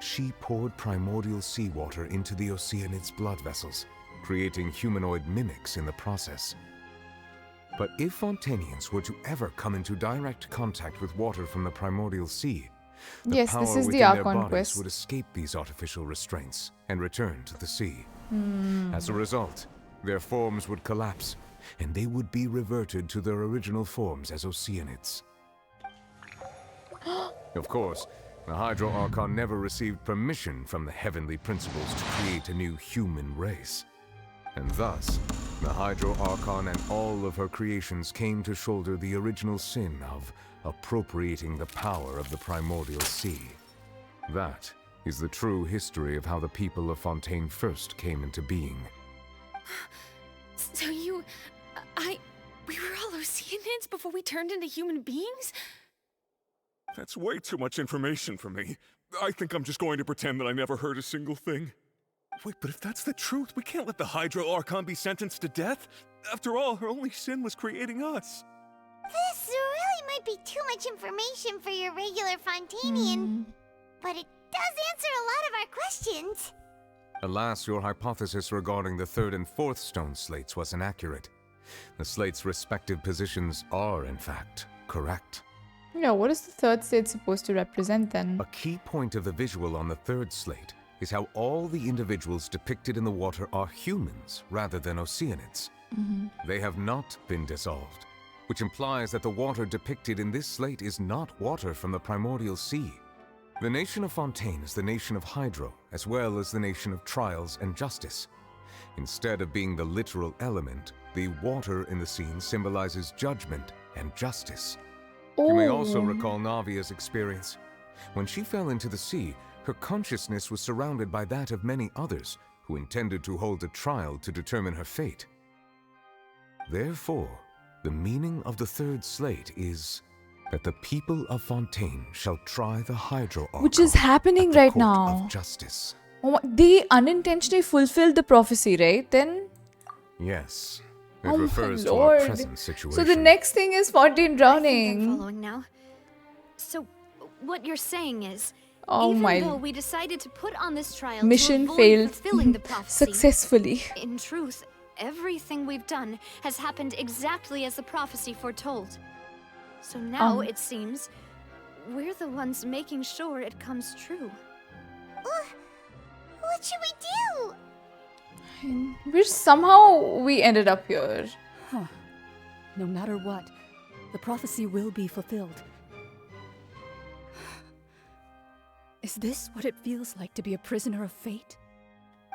[SPEAKER 7] She poured primordial seawater into the Oceanid's blood vessels, creating humanoid mimics in the process. But if Fontainians were to ever come into direct contact with water from the primordial sea, the
[SPEAKER 2] Yes,
[SPEAKER 7] power
[SPEAKER 2] this is the
[SPEAKER 7] within their
[SPEAKER 2] Archon
[SPEAKER 7] bodies
[SPEAKER 2] quest.
[SPEAKER 7] would escape these artificial restraints and return to the sea.
[SPEAKER 2] Hmm.
[SPEAKER 7] As a result, their forms would collapse, and they would be reverted to their original forms as Oceanids. Of course, the Hydro Archon never received permission from the heavenly principles to create a new human race. And thus, the Hydro Archon and all of her creations came to shoulder the original sin of appropriating the power of the primordial sea. That is the true history of how the people of Fontaine first came into being.
[SPEAKER 14] So we were all Oceanids before we turned into human beings?
[SPEAKER 12] That's way too much information for me. I think I'm just going to pretend that I never heard a single thing. Wait, but if that's the truth, we can't let the Hydro Archon be sentenced to death. After all, her only sin was creating us.
[SPEAKER 3] This really might be too much information for your regular Fontainian, but it does answer a lot of our questions.
[SPEAKER 7] Alas, your hypothesis regarding the third and fourth stone slates was inaccurate. The slates' respective positions are, in fact, correct.
[SPEAKER 2] Yeah, what is the third slate supposed to represent then?
[SPEAKER 7] A key point of the visual on the third slate is how all the individuals depicted in the water are humans rather than Oceanids. They have not been dissolved, which implies that the water depicted in this slate is not water from the primordial sea. The nation of Fontaine is the nation of Hydro, as well as the nation of trials and justice. Instead of being the literal element, the water in the scene symbolizes judgment and justice. You may also recall Navia's experience. When she fell into the sea, her consciousness was surrounded by that of many others who intended to hold a trial to determine her fate. Therefore, the meaning of the third slate is that the people of Fontaine shall try the Hydro Archon,
[SPEAKER 2] Which is happening
[SPEAKER 7] at the
[SPEAKER 2] right
[SPEAKER 7] court
[SPEAKER 2] now.
[SPEAKER 7] of justice.
[SPEAKER 2] Oh, they unintentionally fulfilled the prophecy, right? Then?
[SPEAKER 7] Yes, it
[SPEAKER 2] Oh my
[SPEAKER 7] refers to our
[SPEAKER 2] lord.
[SPEAKER 7] present situation.
[SPEAKER 2] So the next thing is Fontaine
[SPEAKER 4] I'm
[SPEAKER 2] drowning.
[SPEAKER 4] following now. So, what you're saying is,
[SPEAKER 2] Oh
[SPEAKER 4] even
[SPEAKER 2] my-
[SPEAKER 4] though we decided to put on this trial
[SPEAKER 2] Mission
[SPEAKER 4] to avoid
[SPEAKER 2] failed
[SPEAKER 4] fulfilling the prophecy,
[SPEAKER 2] successfully.
[SPEAKER 4] in truth, everything we've done has happened exactly as the prophecy foretold. So now, it seems, we're the ones making sure it comes true.
[SPEAKER 3] What should we do?
[SPEAKER 2] Which somehow we ended up here.
[SPEAKER 21] Huh. No matter what, the prophecy will be fulfilled. Is this what it feels like to be a prisoner of fate?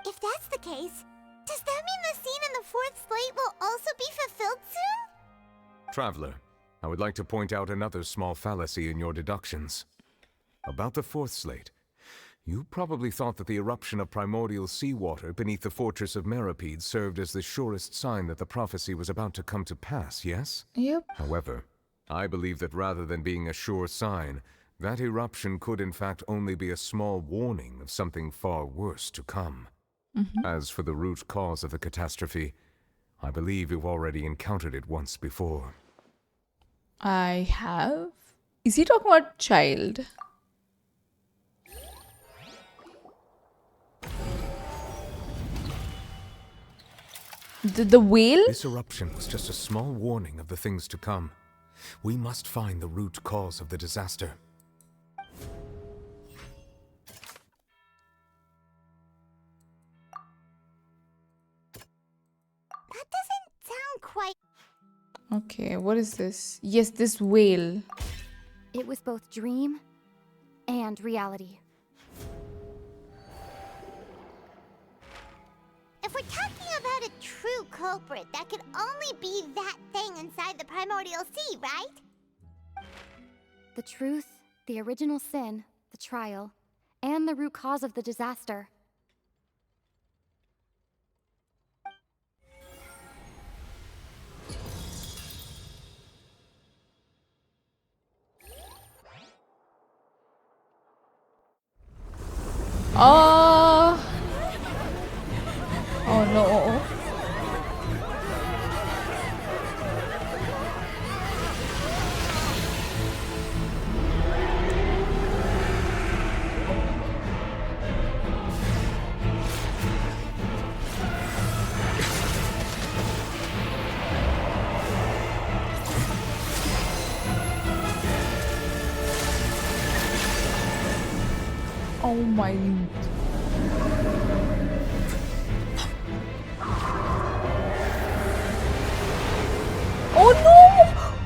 [SPEAKER 3] If that's the case, does that mean the scene in the fourth slate will also be fulfilled soon?
[SPEAKER 7] Traveler, I would like to point out another small fallacy in your deductions. About the fourth slate, you probably thought that the eruption of primordial seawater beneath the fortress of Masquerade served as the surest sign that the prophecy was about to come to pass, yes?
[SPEAKER 2] Yep.
[SPEAKER 7] However, I believe that rather than being a sure sign, that eruption could in fact only be a small warning of something far worse to come. As for the root cause of the catastrophe, I believe you've already encountered it once before.
[SPEAKER 2] I have? Is he talking about child? The whale?
[SPEAKER 7] This eruption was just a small warning of the things to come. We must find the root cause of the disaster.
[SPEAKER 3] That doesn't sound quite...
[SPEAKER 2] Okay, what is this? Yes, this whale.
[SPEAKER 9] It was both dream and reality.
[SPEAKER 3] If we're talking about a true culprit, that could only be that thing inside the primordial sea, right?
[SPEAKER 9] The truth, the original sin, the trial, and the root cause of the disaster.
[SPEAKER 2] Oh no. Oh my. Oh no!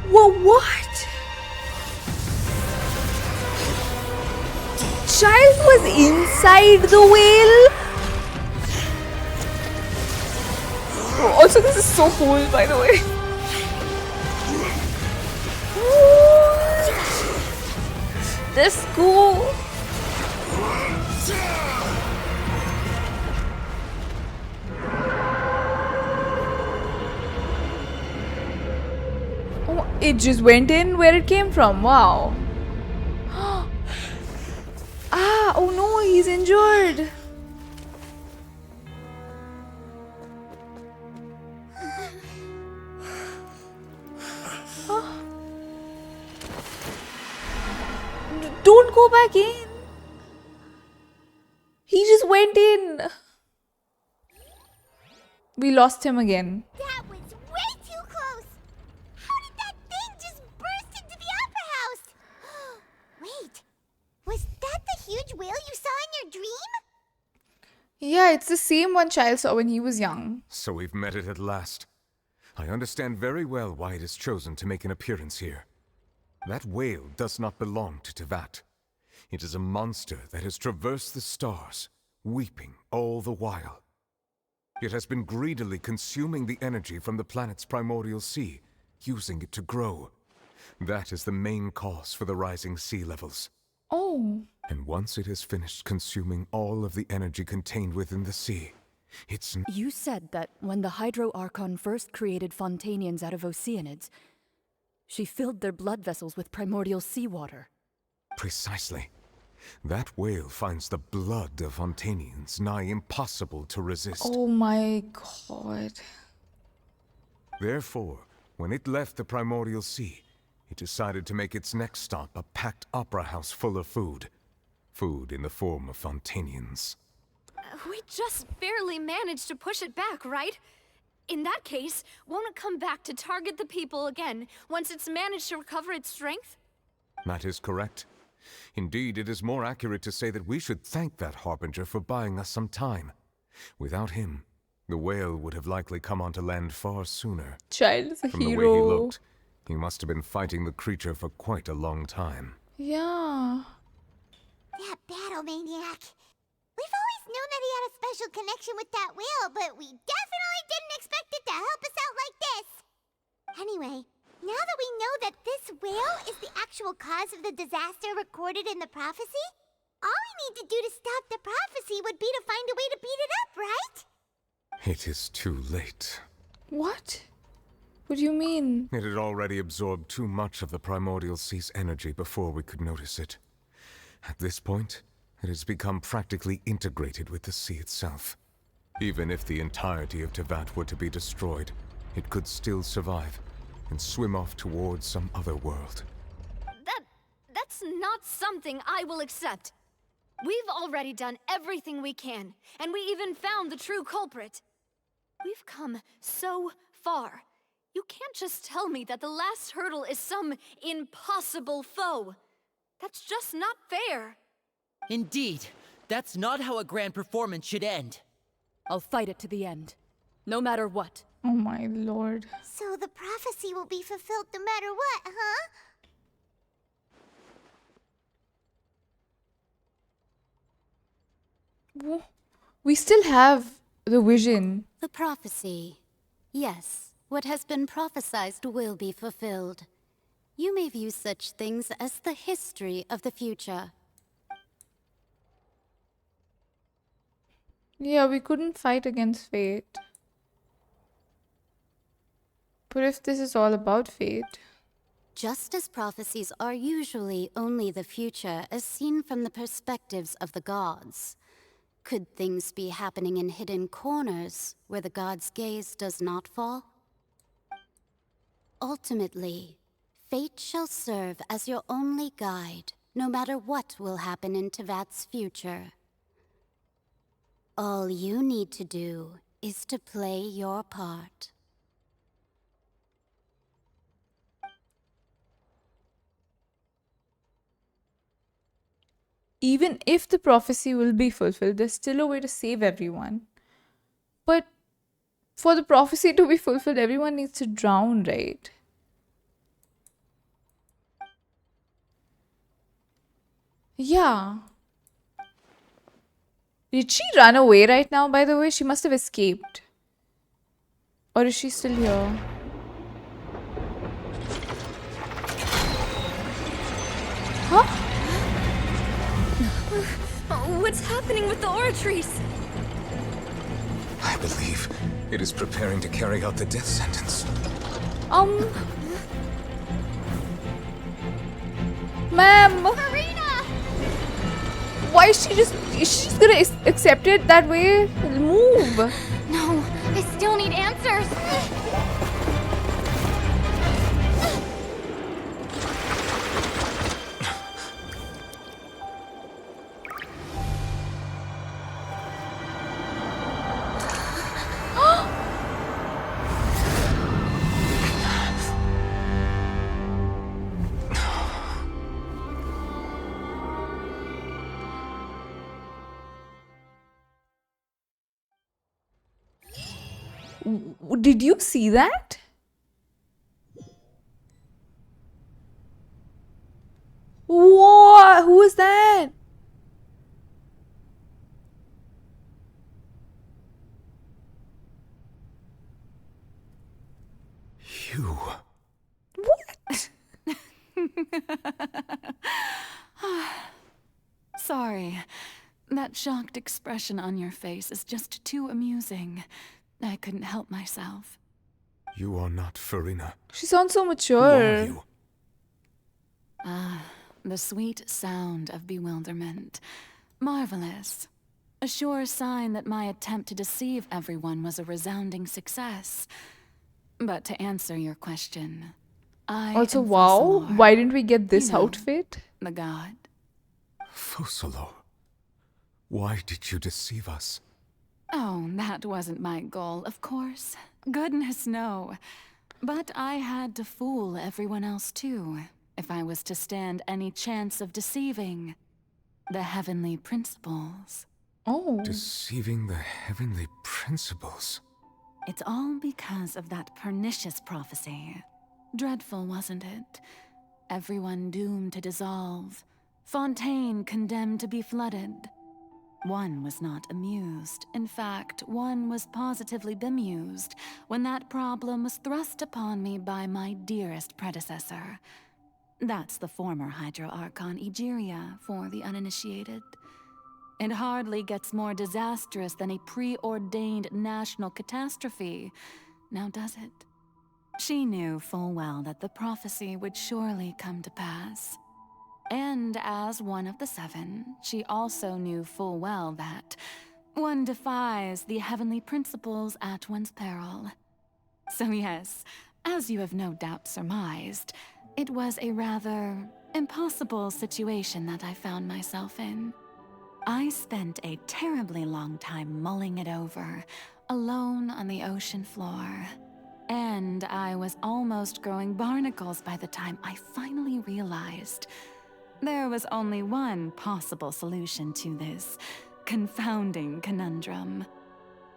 [SPEAKER 2] Whoa, what? Child was inside the whale? Oh, also, this is so cool, by the way. This is cool. Oh, it just went in where it came from. Wow. Ah, oh no, he's injured. Don't go back in. He just went in. We lost him again.
[SPEAKER 3] That was way too close! How did that thing just burst into the Opera House? Wait, was that the huge whale you saw in your dream?
[SPEAKER 2] Yeah, it's the same one Child saw when he was young.
[SPEAKER 7] So we've met it at last. I understand very well why it has chosen to make an appearance here. That whale does not belong to Teyvat. It is a monster that has traversed the stars, weeping all the while. It has been greedily consuming the energy from the planet's primordial sea, using it to grow. That is the main cause for the rising sea levels.
[SPEAKER 2] Oh.
[SPEAKER 7] And once it has finished consuming all of the energy contained within the sea, it's...
[SPEAKER 21] You said that when the Hydro Archon first created Fontainians out of Oceanids, she filled their blood vessels with primordial seawater.
[SPEAKER 7] Precisely. That whale finds the blood of Fontainians nigh impossible to resist.
[SPEAKER 2] Oh my god.
[SPEAKER 7] Therefore, when it left the primordial sea, it decided to make its next stop a packed opera house full of food. Food in the form of Fontainians.
[SPEAKER 4] We just barely managed to push it back, right? In that case, won't it come back to target the people again once it's managed to recover its strength?
[SPEAKER 7] That is correct. Indeed, it is more accurate to say that we should thank that Harbinger for buying us some time. Without him, the whale would have likely come onto land far sooner.
[SPEAKER 2] Child is a
[SPEAKER 7] From
[SPEAKER 2] hero.
[SPEAKER 7] the way he looked, he must have been fighting the creature for quite a long time.
[SPEAKER 2] Yeah.
[SPEAKER 3] That battle maniac. We've always known that he had a special connection with that whale, but we definitely didn't expect it to help us out like this. Anyway, now that we know that this whale is the actual cause of the disaster recorded in the prophecy, all we need to do to stop the prophecy would be to find a way to beat it up, right?
[SPEAKER 7] It is too late.
[SPEAKER 2] What? What do you mean?
[SPEAKER 7] It had already absorbed too much of the primordial sea's energy before we could notice it. At this point, it has become practically integrated with the sea itself. Even if the entirety of Teyvat were to be destroyed, it could still survive and swim off towards some other world.
[SPEAKER 4] That's not something I will accept. We've already done everything we can, and we even found the true culprit. We've come so far. You can't just tell me that the last hurdle is some impossible foe. That's just not fair.
[SPEAKER 5] Indeed, that's not how a grand performance should end.
[SPEAKER 21] I'll fight it to the end, no matter what.
[SPEAKER 2] Oh my lord.
[SPEAKER 3] So the prophecy will be fulfilled no matter what, huh?
[SPEAKER 2] We still have the vision.
[SPEAKER 1] The prophecy. Yes, what has been prophesied will be fulfilled. You may view such things as the history of the future.
[SPEAKER 2] Yeah, we couldn't fight against fate. But if this is all about fate...
[SPEAKER 8] Just as prophecies are usually only the future as seen from the perspectives of the gods, could things be happening in hidden corners where the gods' gaze does not fall? Ultimately, fate shall serve as your only guide, no matter what will happen in Tevat's future. All you need to do is to play your part.
[SPEAKER 2] Even if the prophecy will be fulfilled, there's still a way to save everyone. But for the prophecy to be fulfilled, everyone needs to drown, right? Yeah. Did she run away right now, by the way? She must have escaped. Or is she still here? Huh?
[SPEAKER 11] What's happening with the oratories?
[SPEAKER 7] I believe it is preparing to carry out the death sentence.
[SPEAKER 2] Ma'am!
[SPEAKER 3] Furina!
[SPEAKER 2] Why is she just gonna accept it that way? Move!
[SPEAKER 9] No, I still need answers.
[SPEAKER 2] Did you see that? What? Who was that?
[SPEAKER 7] You.
[SPEAKER 2] What?
[SPEAKER 14] Sorry. That shocked expression on your face is just too amusing. I couldn't help myself.
[SPEAKER 7] You are not Furina.
[SPEAKER 2] She sounds so
[SPEAKER 7] Who
[SPEAKER 2] mature.
[SPEAKER 7] are you?
[SPEAKER 14] The sweet sound of bewilderment. Marvelous. A sure sign that my attempt to deceive everyone was a resounding success. But to answer your question, I
[SPEAKER 2] Also,
[SPEAKER 14] am
[SPEAKER 2] wow.
[SPEAKER 14] Focalors.
[SPEAKER 2] Why didn't we get this
[SPEAKER 14] You know,
[SPEAKER 2] outfit?
[SPEAKER 14] The god.
[SPEAKER 7] Focalors. Why did you deceive us?
[SPEAKER 14] Oh, that wasn't my goal, of course. Goodness, no. But I had to fool everyone else too, if I was to stand any chance of deceiving the heavenly principles.
[SPEAKER 2] Oh.
[SPEAKER 7] Deceiving the heavenly principles.
[SPEAKER 14] It's all because of that pernicious prophecy. Dreadful, wasn't it? Everyone doomed to dissolve. Fontaine condemned to be flooded. One was not amused. In fact, one was positively bemused when that problem was thrust upon me by my dearest predecessor. That's the former Hydro Archon Egeria for the uninitiated. It hardly gets more disastrous than a preordained national catastrophe, now does it? She knew full well that the prophecy would surely come to pass. And as one of the seven, she also knew full well that one defies the heavenly principles at one's peril. So yes, as you have no doubt surmised, it was a rather impossible situation that I found myself in. I spent a terribly long time mulling it over, alone on the ocean floor. And I was almost growing barnacles by the time I finally realized there was only one possible solution to this confounding conundrum.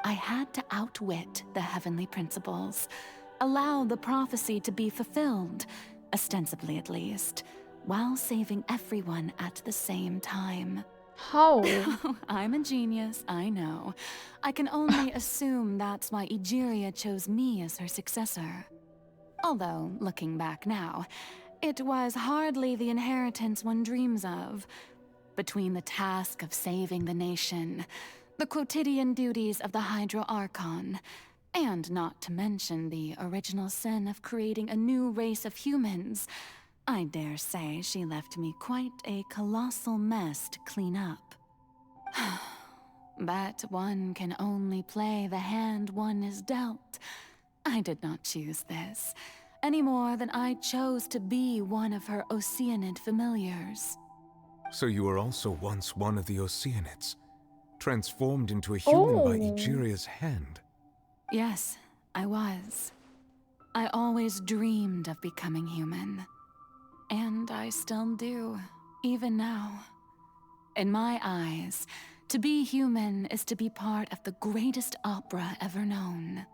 [SPEAKER 14] I had to outwit the heavenly principles, allow the prophecy to be fulfilled, ostensibly at least, while saving everyone at the same time.
[SPEAKER 2] How?
[SPEAKER 14] I'm a genius, I know. I can only assume that's why Egeria chose me as her successor. Although, looking back now, it was hardly the inheritance one dreams of. Between the task of saving the nation, the quotidian duties of the Hydro Archon, and not to mention the original sin of creating a new race of humans, I dare say she left me quite a colossal mess to clean up. But one can only play the hand one is dealt. I did not choose this, any more than I chose to be one of her Oceanid familiars.
[SPEAKER 7] So you were also once one of the Oceanids, transformed into a human by Egeria's hand.
[SPEAKER 14] Yes, I was. I always dreamed of becoming human. And I still do, even now. In my eyes, to be human is to be part of the greatest opera ever known.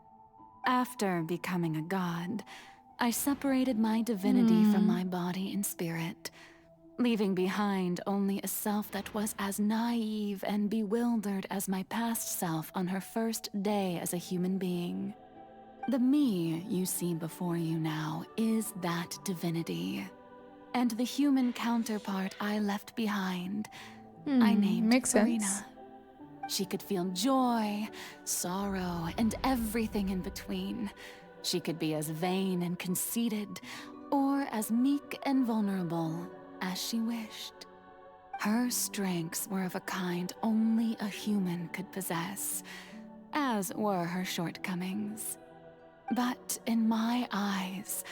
[SPEAKER 14] After becoming a god, I separated my divinity from my body and spirit, leaving behind only a self that was as naive and bewildered as my past self on her first day as a human being. The me you see before you now is that divinity. And the human counterpart I left behind, I named
[SPEAKER 2] makes
[SPEAKER 14] Furina.
[SPEAKER 2] sense.
[SPEAKER 14] She could feel joy, sorrow, and everything in between. She could be as vain and conceited, or as meek and vulnerable as she wished. Her strengths were of a kind only a human could possess, as were her shortcomings. But in my eyes,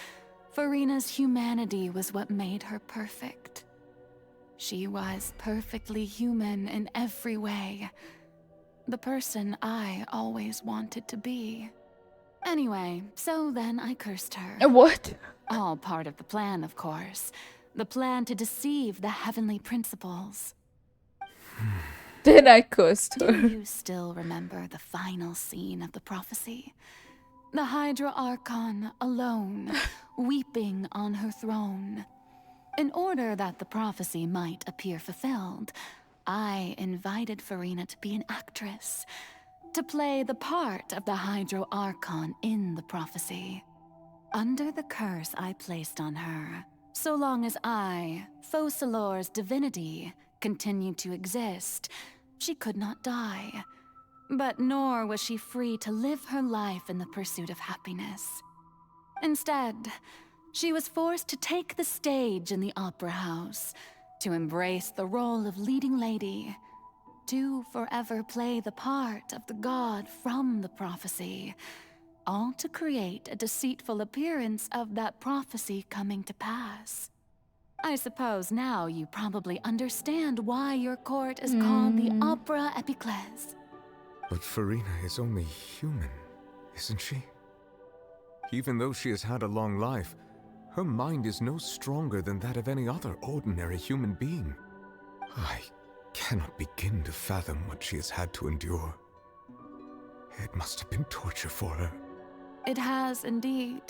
[SPEAKER 14] Furina's humanity was what made her perfect. She was perfectly human in every way. The person I always wanted to be. Anyway, so then I cursed her.
[SPEAKER 2] What?
[SPEAKER 14] All part of the plan, of course. The plan to deceive the heavenly principles.
[SPEAKER 2] Then I cursed her.
[SPEAKER 14] Do you still remember the final scene of the prophecy? The Hydra Archon alone, weeping on her throne. In order that the prophecy might appear fulfilled, I invited Furina to be an actress, to play the part of the Hydro Archon in the prophecy. Under the curse I placed on her, so long as I, Focalors' divinity, continued to exist, she could not die. But nor was she free to live her life in the pursuit of happiness. Instead, she was forced to take the stage in the opera house, to embrace the role of leading lady, to forever play the part of the god from the prophecy, all to create a deceitful appearance of that prophecy coming to pass. I suppose now you probably understand why your court is called the Opera Epiclese.
[SPEAKER 7] But Furina is only human, isn't she? Even though she has had a long life, her mind is no stronger than that of any other ordinary human being. I cannot begin to fathom what she has had to endure. It must have been torture for her.
[SPEAKER 14] It has indeed.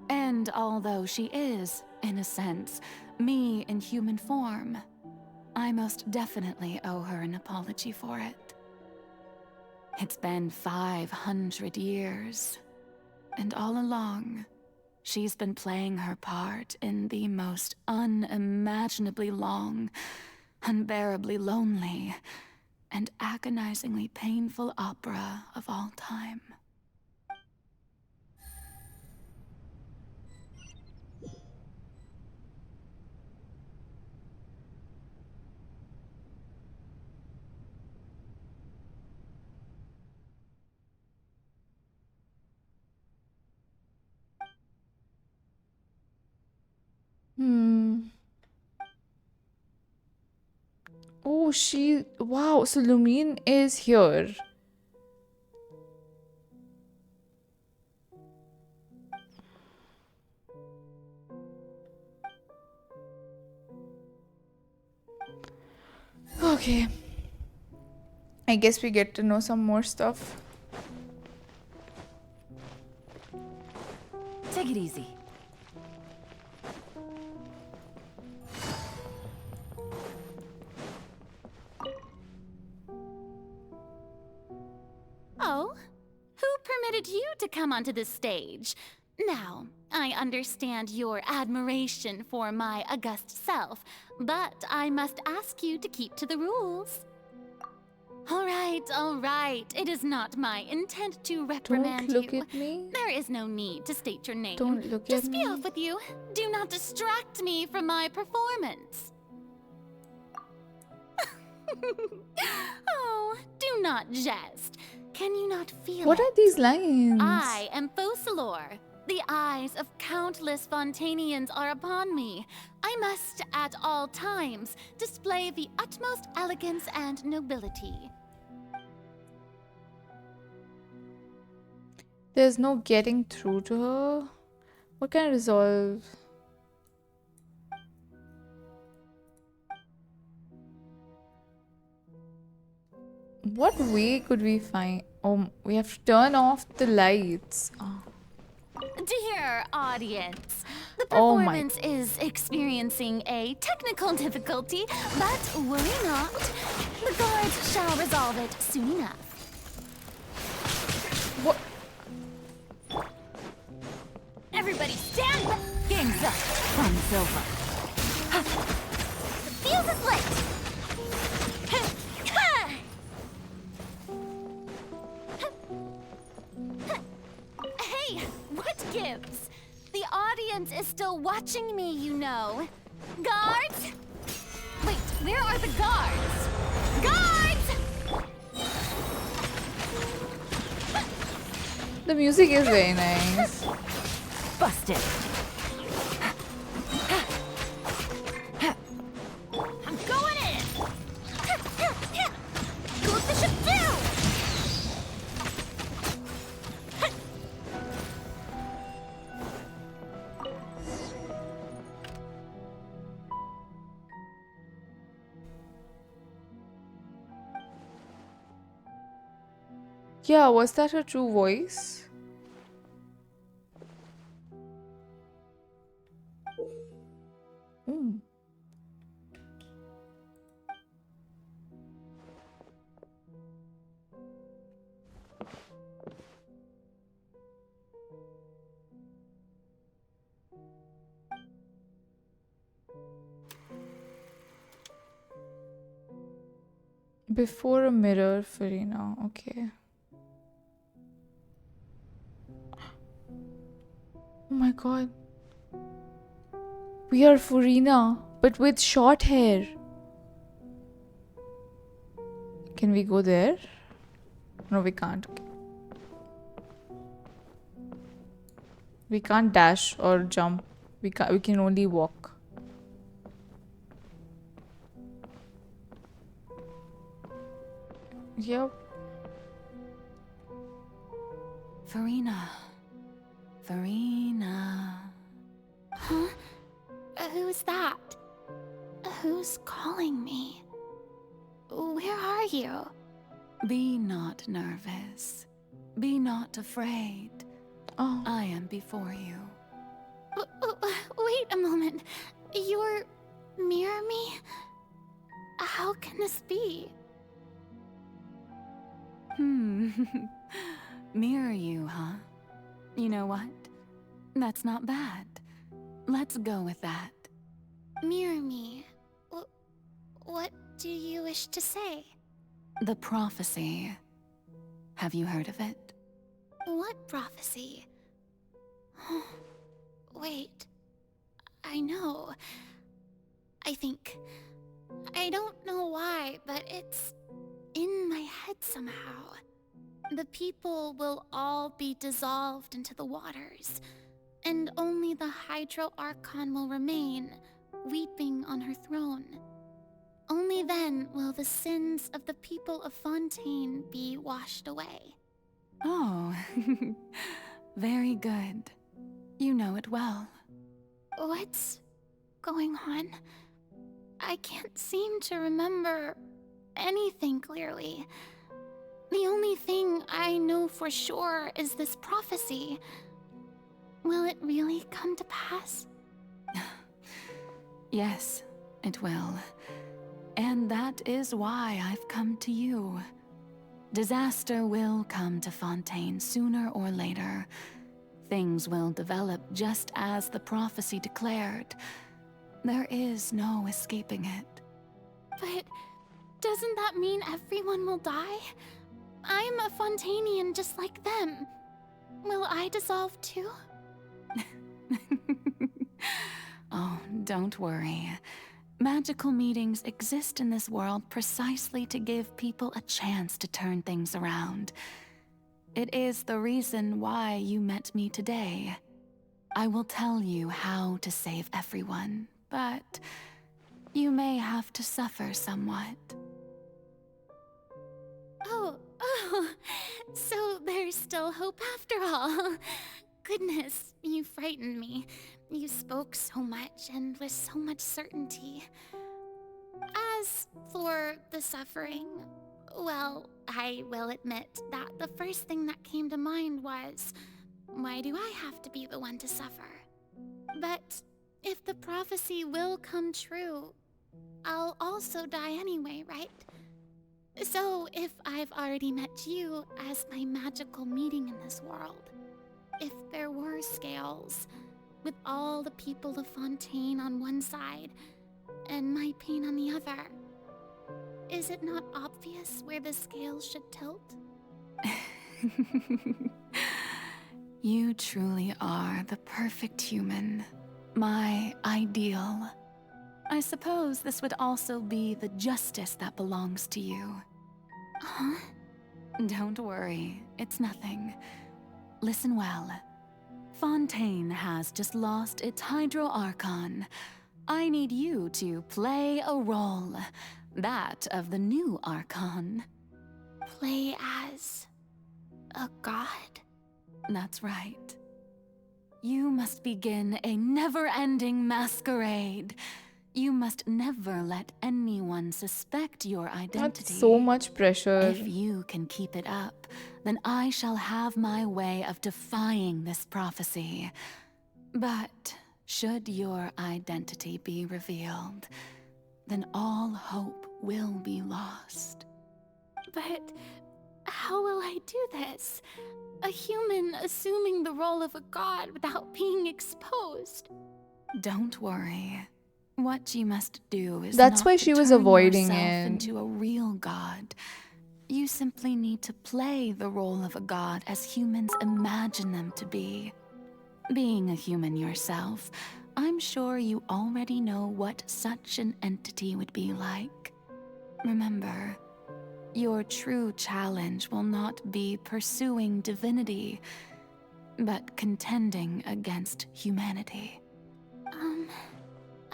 [SPEAKER 14] And although she is, in a sense, me in human form, I most definitely owe her an apology for it. It's been 500 years, and all along, she's been playing her part in the most unimaginably long, unbearably lonely, and agonizingly painful opera of all time.
[SPEAKER 2] Oh, wow, so Lumine is here. Okay. I guess we get to know some more stuff.
[SPEAKER 10] Take it easy.
[SPEAKER 1] Oh, who permitted you to come onto this stage? Now, I understand your admiration for my august self, but I must ask you to keep to the rules. All right. It is not my intent to reprimand
[SPEAKER 2] Don't look
[SPEAKER 1] you.
[SPEAKER 2] at me.
[SPEAKER 1] There is no need to state your name.
[SPEAKER 2] Don't look
[SPEAKER 1] Just
[SPEAKER 2] at
[SPEAKER 1] be
[SPEAKER 2] me.
[SPEAKER 1] off with you. Do not distract me from my performance. Oh, do not jest. Can you not feel
[SPEAKER 2] What
[SPEAKER 1] it?
[SPEAKER 2] are these lines?
[SPEAKER 1] I am Focalors. The eyes of countless Fontainians are upon me. I must, at all times, display the utmost elegance and nobility.
[SPEAKER 2] There's no getting through to her. What can I resolve? What way could we find? Oh, we have to turn off the lights. Oh.
[SPEAKER 1] Dear audience, the
[SPEAKER 2] Oh my-
[SPEAKER 1] performance is experiencing a technical difficulty, but worry not. The guards shall resolve it soon enough.
[SPEAKER 2] What?
[SPEAKER 1] Everybody stand back.
[SPEAKER 14] Game's up. From silver.
[SPEAKER 1] The fuse is lit. Hey, what gives? The audience is still watching me, you know. Guards? Wait, where are the guards? Guards!
[SPEAKER 2] The music is very nice.
[SPEAKER 14] Busted.
[SPEAKER 1] I'm going in! Go with the ship too!
[SPEAKER 2] Yeah, was that her true voice? Mm. Before a mirror, Furina. Okay. Oh my god. We are Furina, but with short hair. Can we go there? No, we can't. Okay. We can't dash or jump. We can only walk. Yep.
[SPEAKER 14] Furina. Furina.
[SPEAKER 1] Huh? Who's that? Who's calling me? Where are you?
[SPEAKER 14] Be not nervous. Be not afraid.
[SPEAKER 2] Oh.
[SPEAKER 14] I am before you.
[SPEAKER 1] Wait a moment. You're mirror me? How can this be?
[SPEAKER 14] Mirror you, huh? You know what? That's not bad. Let's go with that.
[SPEAKER 1] Mirror me. What do you wish to say?
[SPEAKER 14] The prophecy. Have you heard of it?
[SPEAKER 1] What prophecy? Wait. I know. I think. I don't know why, but it's in my head somehow. The people will all be dissolved into the waters, and only the Hydro Archon will remain, weeping on her throne. Only then will the sins of the people of Fontaine be washed away.
[SPEAKER 14] Oh, very good. You know it well.
[SPEAKER 1] What's going on? I can't seem to remember anything clearly. The only thing I know for sure is this prophecy. Will it really come to pass?
[SPEAKER 14] Yes, it will. And that is why I've come to you. Disaster will come to Fontaine sooner or later. Things will develop just as the prophecy declared. There is no escaping it.
[SPEAKER 1] Doesn't that mean everyone will die? I'm a Fontainian just like them. Will I dissolve too?
[SPEAKER 14] Oh, don't worry. Magical meetings exist in this world precisely to give people a chance to turn things around. It is the reason why you met me today. I will tell you how to save everyone, but you may have to suffer somewhat.
[SPEAKER 1] Oh, so there's still hope after all. Goodness, you frightened me. You spoke so much and with so much certainty. As for the suffering, well, I will admit that the first thing that came to mind was, why do I have to be the one to suffer? But if the prophecy will come true, I'll also die anyway, right? So if I've already met you as my magical meeting in this world, if there were scales, with all the people of Fontaine on one side and my pain on the other, is it not obvious where the scales should tilt?
[SPEAKER 14] You truly are the perfect human, my ideal. I suppose this would also be the justice that belongs to you.
[SPEAKER 1] Huh?
[SPEAKER 14] Don't worry, it's nothing. Listen well. Fontaine has just lost its Hydro Archon. I need you to play a role, that of the new Archon.
[SPEAKER 1] Play as a god?
[SPEAKER 14] That's right. You must begin a never-ending masquerade. You must never let anyone suspect your identity.
[SPEAKER 2] That's so much pressure.
[SPEAKER 14] If you can keep it up, then I shall have my way of defying this prophecy. But should your identity be revealed, then all hope will be lost.
[SPEAKER 1] But how will I do this? A human assuming the role of a god without being exposed.
[SPEAKER 14] Don't worry. What you must do is
[SPEAKER 2] That's
[SPEAKER 14] not
[SPEAKER 2] why
[SPEAKER 14] to
[SPEAKER 2] she was
[SPEAKER 14] turn
[SPEAKER 2] avoiding
[SPEAKER 14] yourself
[SPEAKER 2] it.
[SPEAKER 14] into a real god. You simply need to play the role of a god as humans imagine them to be. Being a human yourself, I'm sure you already know what such an entity would be like. Remember, your true challenge will not be pursuing divinity, but contending against humanity.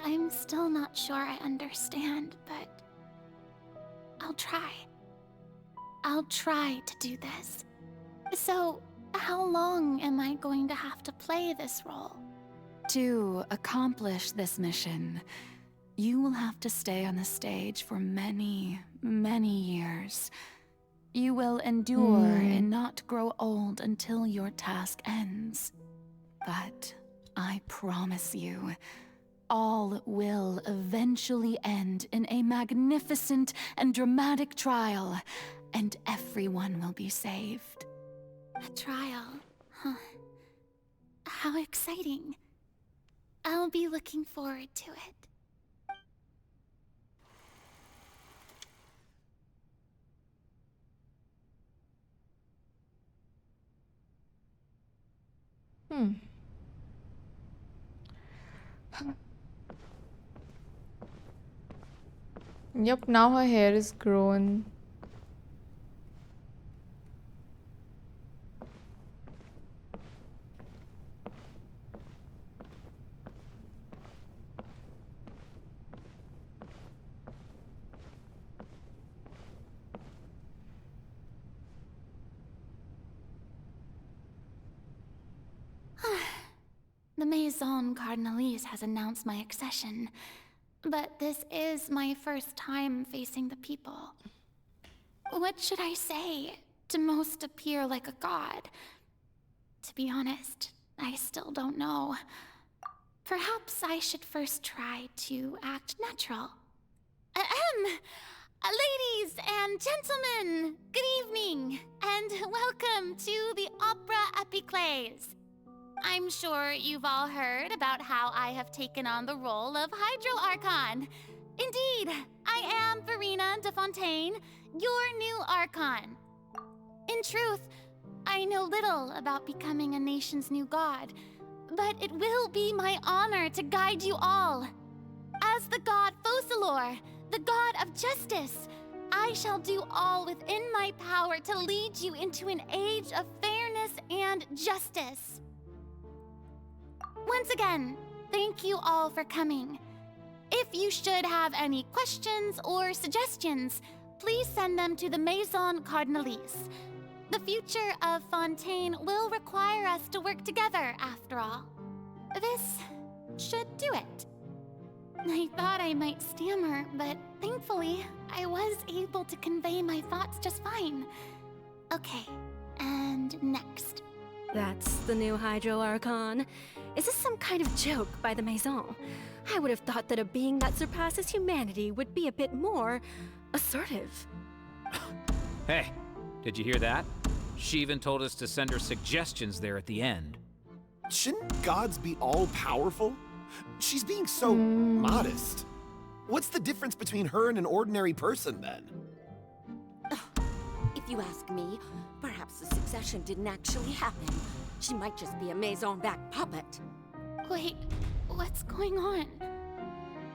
[SPEAKER 1] I'm still not sure I understand, but I'll try. I'll try to do this. So, how long am I going to have to play this role?
[SPEAKER 14] To accomplish this mission, you will have to stay on the stage for many, many years. You will endure and not grow old until your task ends. But I promise you, all will eventually end in a magnificent and dramatic trial, and everyone will be saved.
[SPEAKER 1] A trial, huh? How exciting. I'll be looking forward to it.
[SPEAKER 2] Yep, now her hair is grown.
[SPEAKER 1] The Maison Cardinalise has announced my accession, but this is my first time facing the people. What should I say to most appear like a god? To be honest, I still don't know. Perhaps I should first try to act natural. Ladies and gentlemen, good evening, and welcome to the Opera Epiclese. I'm sure you've all heard about how I have taken on the role of Hydro Archon. Indeed, I am Furina de Fontaine, your new Archon. In truth, I know little about becoming a nation's new god, but it will be my honor to guide you all. As the god Focalors, the god of justice, I shall do all within my power to lead you into an age of fairness and justice. Once again, thank you all for coming. If you should have any questions or suggestions, please send them to the Maison Cardinalise. The future of Fontaine will require us to work together, after all. This should do it. I thought I might stammer, but thankfully, I was able to convey my thoughts just fine. Okay, and next.
[SPEAKER 11] That's the new Hydro Archon. Is this some kind of joke by the Maison? I would have thought that a being that surpasses humanity would be a bit more assertive.
[SPEAKER 10] Hey, did you hear that? She even told us to send her suggestions there at the end.
[SPEAKER 22] Shouldn't gods be all-powerful? She's being so modest. What's the difference between her and an ordinary person, then?
[SPEAKER 23] If you ask me, perhaps the succession didn't actually happen. She might just be a Maison back puppet.
[SPEAKER 1] Wait, what's going on?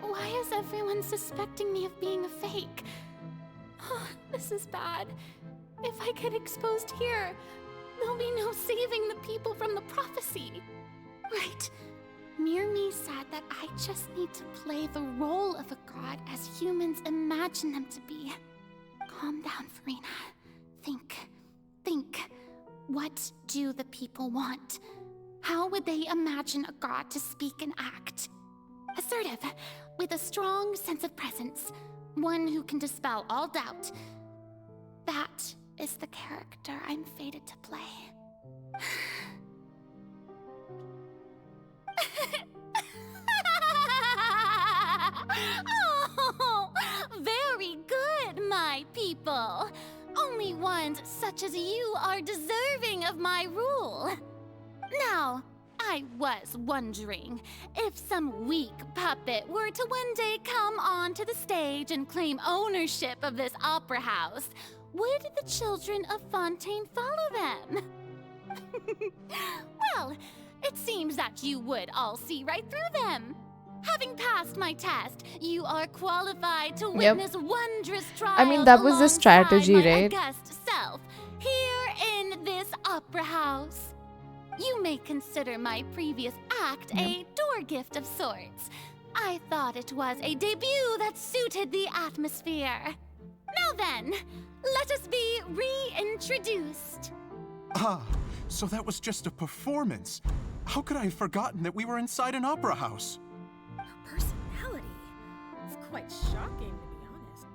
[SPEAKER 1] Why is everyone suspecting me of being a fake? Oh, this is bad. If I get exposed here, there'll be no saving the people from the prophecy. Right. Mirmi said that I just need to play the role of a god as humans imagine them to be. Calm down, Furina. Think. What do the people want? How would they imagine a god to speak and act? Assertive, with a strong sense of presence. One who can dispel all doubt. That is the character I'm fated to play. Oh, very good, my people. Only ones such as you are deserving of my rule. Now, I was wondering if some weak puppet were to one day come onto the stage and claim ownership of this opera house, would the children of Fontaine follow them? Well, it seems that you would all see right through them. Having passed my test, you are qualified to witness wondrous trials.
[SPEAKER 2] I mean, that was the strategy,
[SPEAKER 1] alongside my
[SPEAKER 2] right?
[SPEAKER 1] august self here in this opera house. You may consider my previous act a door gift of sorts. I thought it was a debut that suited the atmosphere. Now then, let us be reintroduced.
[SPEAKER 24] Ah, so that was just a performance. How could I have forgotten that we were inside an opera house?
[SPEAKER 11] Personality. It's quite shocking, to be honest,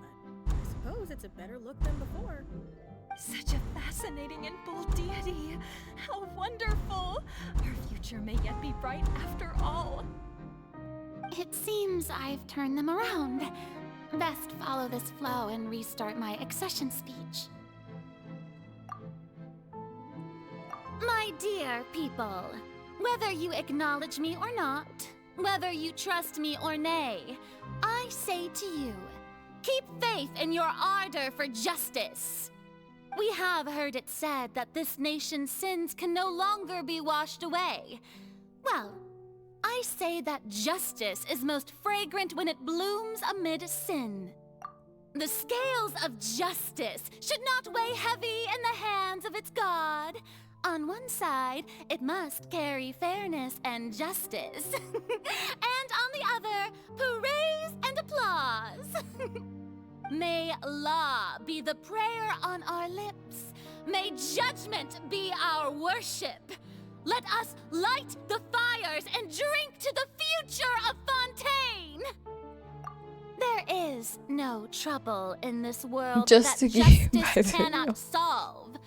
[SPEAKER 11] but I suppose it's a better look than before. Such a fascinating and bold deity. How wonderful! Our future may yet be bright after all.
[SPEAKER 1] It seems I've turned them around. Best follow this flow and restart my accession speech. My dear people, whether you acknowledge me or not, whether you trust me or nay, I say to you, keep faith in your ardor for justice. We have heard it said that this nation's sins can no longer be washed away. Well, I say that justice is most fragrant when it blooms amid sin. The scales of justice should not weigh heavy in the hands of its God. On one side, it must carry fairness and justice. And on the other, praise and applause. May law be the prayer on our lips. May judgment be our worship. Let us light the fires and drink to the future of Fontaine. There is no trouble in this world
[SPEAKER 2] Just
[SPEAKER 1] that
[SPEAKER 2] to keep
[SPEAKER 1] justice
[SPEAKER 2] my
[SPEAKER 1] cannot
[SPEAKER 2] video.
[SPEAKER 1] solve.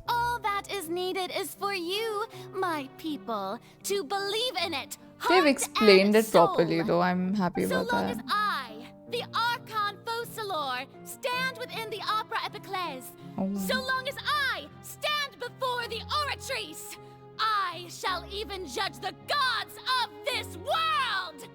[SPEAKER 1] All that is needed is for you, my people, to believe in it.
[SPEAKER 2] They've
[SPEAKER 1] heart
[SPEAKER 2] explained
[SPEAKER 1] and
[SPEAKER 2] it
[SPEAKER 1] soul.
[SPEAKER 2] properly, though. I'm happy
[SPEAKER 1] So
[SPEAKER 2] about
[SPEAKER 1] long
[SPEAKER 2] that.
[SPEAKER 1] as I, the Archon Focalors, stand within the Opera Epiclese, so long as I stand before the Oratrice, I shall even judge the gods of this world!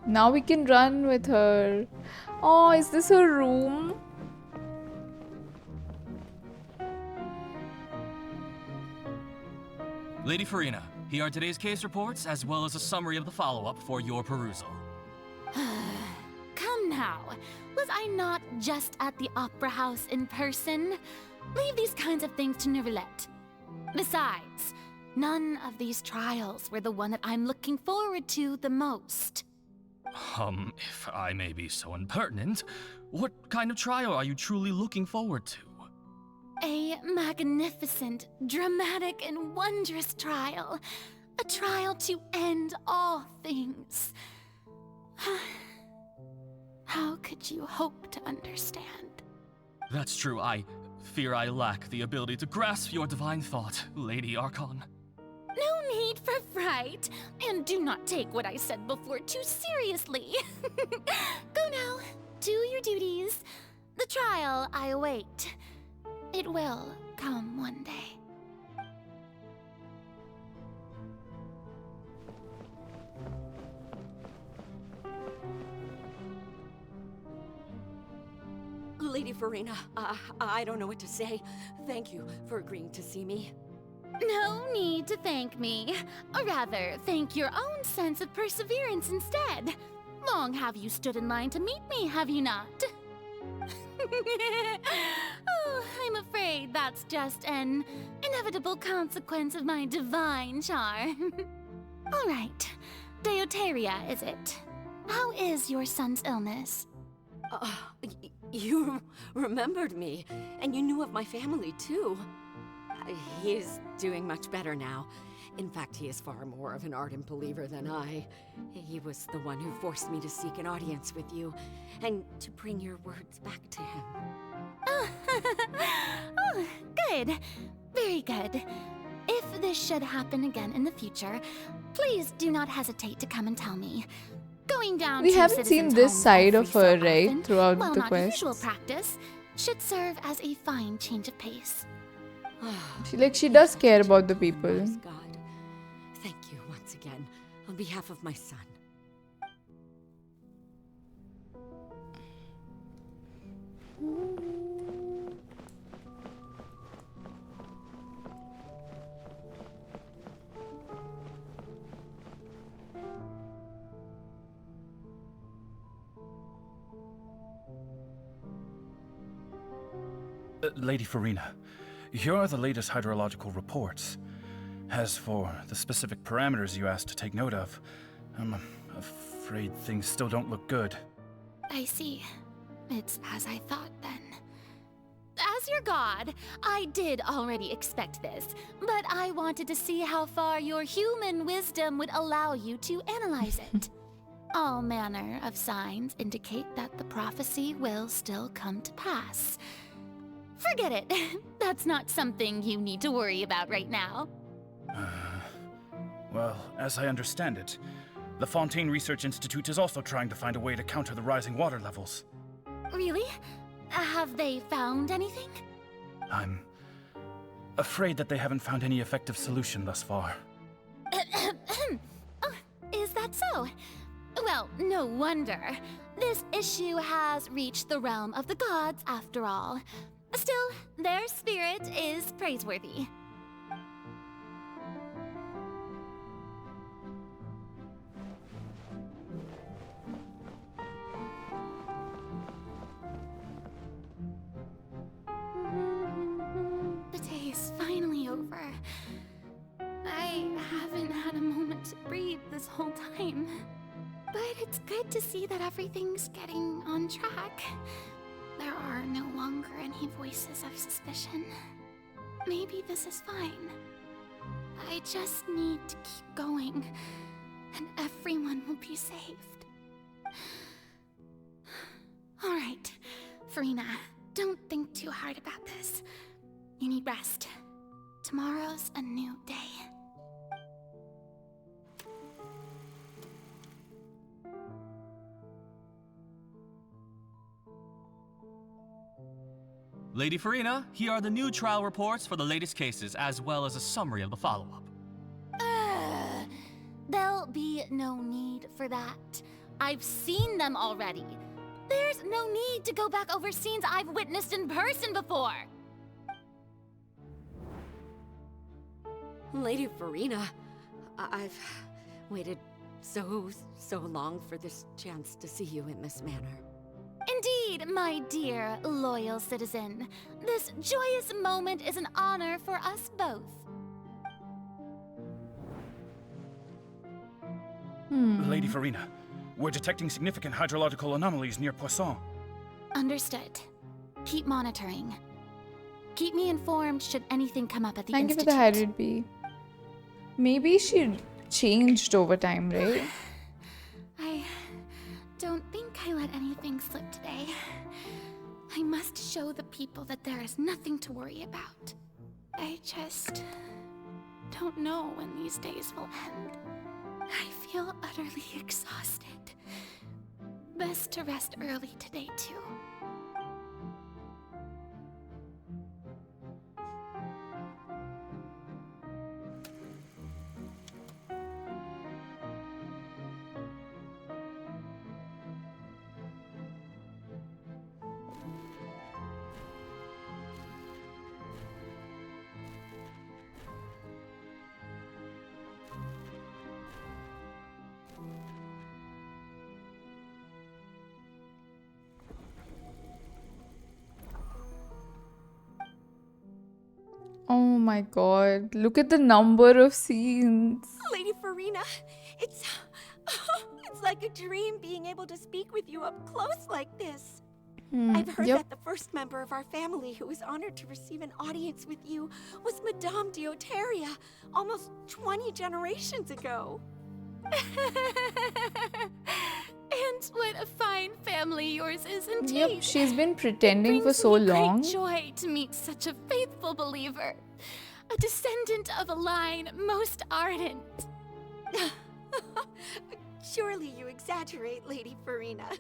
[SPEAKER 2] Now we can run with her. Oh, is this her room?
[SPEAKER 19] Lady Furina, here are today's case reports, as well as a summary of the follow-up for your perusal.
[SPEAKER 1] Come now. Was I not just at the Opera House in person? Leave these kinds of things to Neuvillette. Besides, none of these trials were the one that I'm looking forward to the most.
[SPEAKER 19] If I may be so impertinent, what kind of trial are you truly looking forward to?
[SPEAKER 1] A magnificent, dramatic, and wondrous trial. A trial to end all things. How could you hope to understand?
[SPEAKER 19] That's true. I fear I lack the ability to grasp your divine thought, Lady Archon.
[SPEAKER 1] No need for fright, and do not take what I said before too seriously. Go now, do your duties. The trial I await. It will come one day.
[SPEAKER 23] Lady Furina, I don't know what to say. Thank you for agreeing to see me.
[SPEAKER 1] No need to thank me. Or rather, thank your own sense of perseverance instead. Long have you stood in line to meet me, have you not? Oh, I'm afraid that's just an inevitable consequence of my divine charm. All right, Deoteria, is it? How is your son's illness?
[SPEAKER 23] You remembered me, and you knew of my family, too. He is doing much better now. In fact, he is far more of an ardent believer than I. He was the one who forced me to seek an audience with you, and to bring your words back to him.
[SPEAKER 1] Oh, good. Very good. If this should happen again in the future, please do not hesitate to come and tell me. Going down
[SPEAKER 2] We
[SPEAKER 1] to
[SPEAKER 2] haven't seen
[SPEAKER 1] citizens'
[SPEAKER 2] this
[SPEAKER 1] homes
[SPEAKER 2] side
[SPEAKER 1] every
[SPEAKER 2] of her,
[SPEAKER 1] so
[SPEAKER 2] right?
[SPEAKER 1] often,
[SPEAKER 2] Throughout
[SPEAKER 1] while
[SPEAKER 2] the
[SPEAKER 1] not
[SPEAKER 2] quest.
[SPEAKER 1] usual practice, should serve as a fine change of pace.
[SPEAKER 2] She does care about the people.
[SPEAKER 23] God, thank you once again, on behalf of my son.
[SPEAKER 13] Lady Furina, here are the latest hydrological reports. As for the specific parameters you asked to take note of, I'm afraid things still don't look good.
[SPEAKER 1] I see. It's as I thought then. As your god, I did already expect this, but I wanted to see how far your human wisdom would allow you to analyze it. All manner of signs indicate that the prophecy will still come to pass. Forget it. That's not something you need to worry about right now.
[SPEAKER 13] Well, as I understand it, the Fontaine Research Institute is also trying to find a way to counter the rising water levels.
[SPEAKER 1] Really? Have they found anything?
[SPEAKER 13] I'm afraid that they haven't found any effective solution thus far.
[SPEAKER 1] Oh, is that so? Well, no wonder. This issue has reached the realm of the gods after all. Still, their spirit is praiseworthy. The day is finally over. I haven't had a moment to breathe this whole time. But it's good to see that everything's getting on track. There are no longer any voices of suspicion. Maybe this is fine. I just need to keep going, and everyone will be saved. All right, Furina, don't think too hard about this. You need rest. Tomorrow's a new day.
[SPEAKER 19] Lady Furina, here are the new trial reports for the latest cases, as well as a summary of the follow-up.
[SPEAKER 1] There'll be no need for that. I've seen them already. There's no need to go back over scenes I've witnessed in person before.
[SPEAKER 23] Lady Furina, I've waited so long for this chance to see you in this manner.
[SPEAKER 1] Indeed, my dear, loyal citizen. This joyous moment is an honor for us both.
[SPEAKER 13] Lady Furina, we're detecting significant hydrological anomalies near Poisson.
[SPEAKER 1] Understood. Keep monitoring. Keep me informed should anything come up at the
[SPEAKER 2] Thank you
[SPEAKER 1] Institute.
[SPEAKER 2] for the hydrate bee. Maybe she changed over time, right?
[SPEAKER 1] I don't think I let anything slip today. I must show the people that there is nothing to worry about. I just don't know when these days will end. I feel utterly exhausted. Best to rest early today, too.
[SPEAKER 2] Oh my god, look at the number of scenes.
[SPEAKER 23] Lady Furina, it's like a dream being able to speak with you up close like this. I've heard that the first member of our family who was honored to receive an audience with you was Madame Dioteria, almost 20 generations ago.
[SPEAKER 1] And what a fine family yours is indeed.
[SPEAKER 2] Yep, she's been pretending for so long.
[SPEAKER 1] Great joy to meet such a faithful believer, a descendant of a line most ardent.
[SPEAKER 23] Surely you exaggerate, Lady Furina.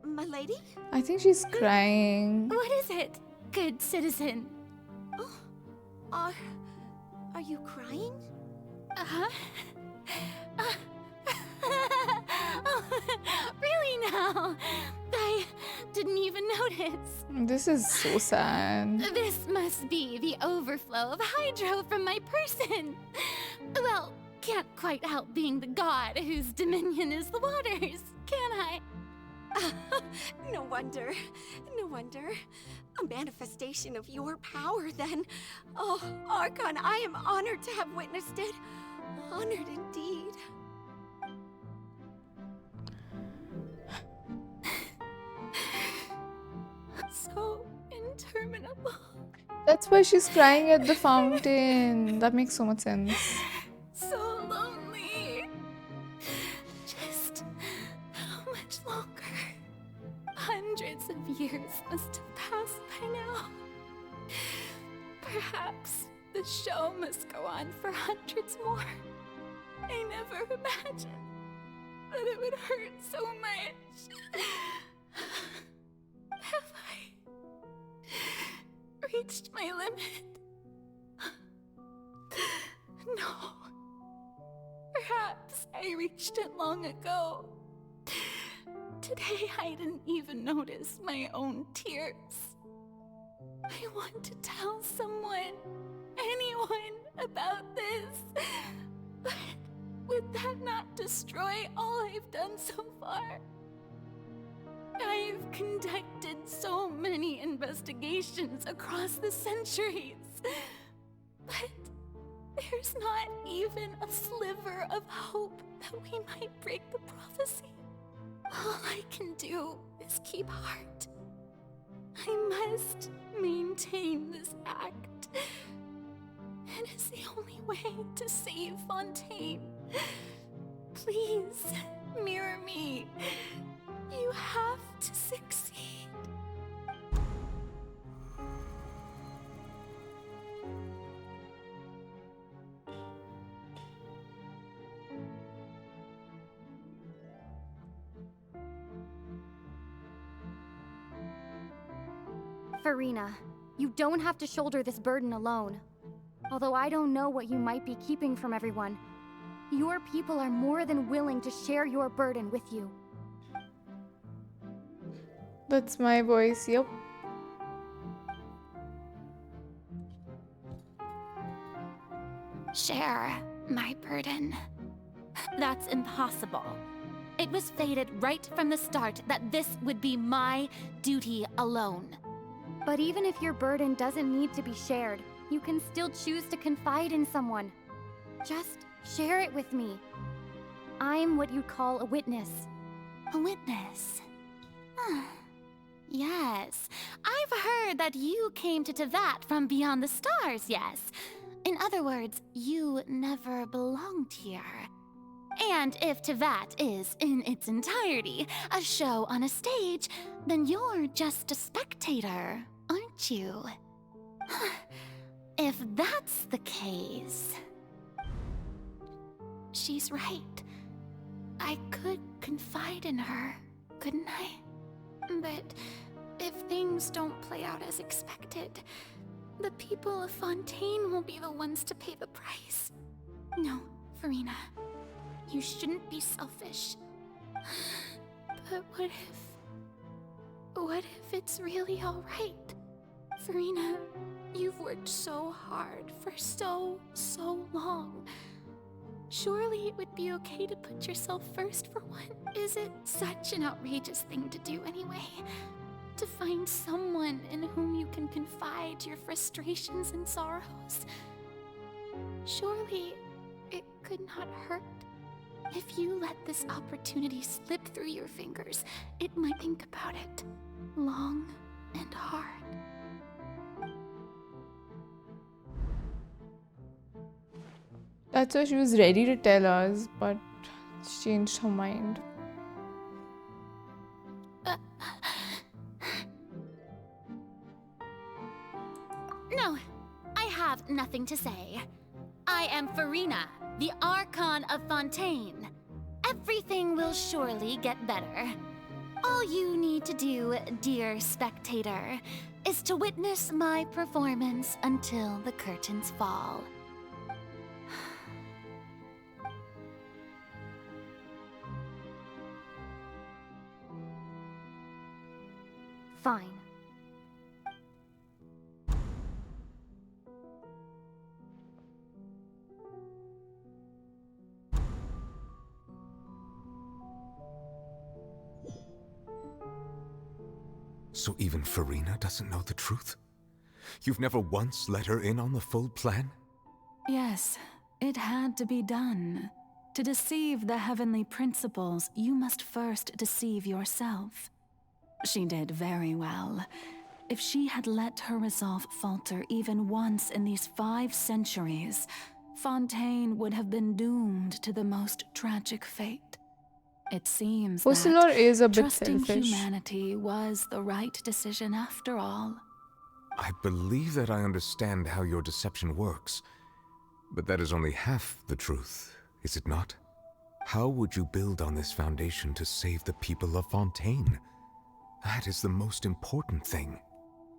[SPEAKER 23] My lady?
[SPEAKER 2] I think she's crying.
[SPEAKER 1] What is it, good citizen?
[SPEAKER 23] Are you crying?
[SPEAKER 1] Oh, really now? I didn't even notice.
[SPEAKER 2] This is so sad.
[SPEAKER 1] This must be the overflow of hydro from my person. Well, can't quite help being the god whose dominion is the waters, can I?
[SPEAKER 23] No wonder. No wonder. A manifestation of your power, then. Oh, Archon, I am honored to have witnessed it. Honored indeed.
[SPEAKER 1] So interminable.
[SPEAKER 2] That's why she's crying at the fountain. That makes so much sense.
[SPEAKER 1] So lonely. Just how much longer? Hundreds of years must have passed by now. Perhaps the show must go on for hundreds more. I never imagined that it would hurt so much. Have I reached my limit? No. Perhaps I reached it long ago. Today I didn't even notice my own tears. I want to tell someone, anyone, about this. But would that not destroy all I've done so far? I've conducted so many investigations across the centuries, but there's not even a sliver of hope that we might break the prophecy. All I can do is keep heart. I must maintain this act. It is the only way to save Fontaine. Please, mirror me. You have to succeed.
[SPEAKER 9] Furina, you don't have to shoulder this burden alone. Although I don't know what you might be keeping from everyone, Your people are more than willing to share your burden with you.
[SPEAKER 2] That's my voice, yep.
[SPEAKER 1] Share my burden. That's impossible. It was fated right from the start that this would be my duty alone.
[SPEAKER 9] But even if your burden doesn't need to be shared, you can still choose to confide in someone. Just share it with me. I'm what you'd call a witness.
[SPEAKER 1] A witness? Yes. I've heard that you came to Tevat from beyond the stars, yes. In other words, you never belonged here. And if Tevat is, in its entirety, a show on a stage, then you're just a spectator, aren't you? If that's the case... She's right. I could confide in her, couldn't I? But if things don't play out as expected, the people of Fontaine will be the ones to pay the price. No, Furina. You shouldn't be selfish. But what if it's really alright? Furina, you've worked so hard for so long. Surely it would be okay to put yourself first for one. Is it such an outrageous thing to do anyway? To find someone in whom you can confide your frustrations and sorrows? Surely it could not hurt. If you let this opportunity slip through your fingers, it might think about it long and hard.
[SPEAKER 2] That's why she was ready to tell us, but she changed her mind.
[SPEAKER 1] No, I have nothing to say. I am Furina, the Archon of Fontaine. Everything will surely get better. All you need to do, dear spectator, is to witness my performance until the curtains fall.
[SPEAKER 9] Fine.
[SPEAKER 7] So even Furina doesn't know the truth? You've never once let her in on the full plan?
[SPEAKER 14] Yes, it had to be done. To deceive the heavenly principles, you must first deceive yourself. She did very well. If she had let her resolve falter even once in these 5 centuries, Fontaine would have been doomed to the most tragic fate. It seems
[SPEAKER 2] Focalors
[SPEAKER 14] that
[SPEAKER 2] is a bit
[SPEAKER 14] trusting
[SPEAKER 2] selfish.
[SPEAKER 14] humanity was the right decision after all.
[SPEAKER 7] I believe that I understand how your deception works, but that is only half the truth, is it not? How would you build on this foundation to save the people of Fontaine? That is the most important thing.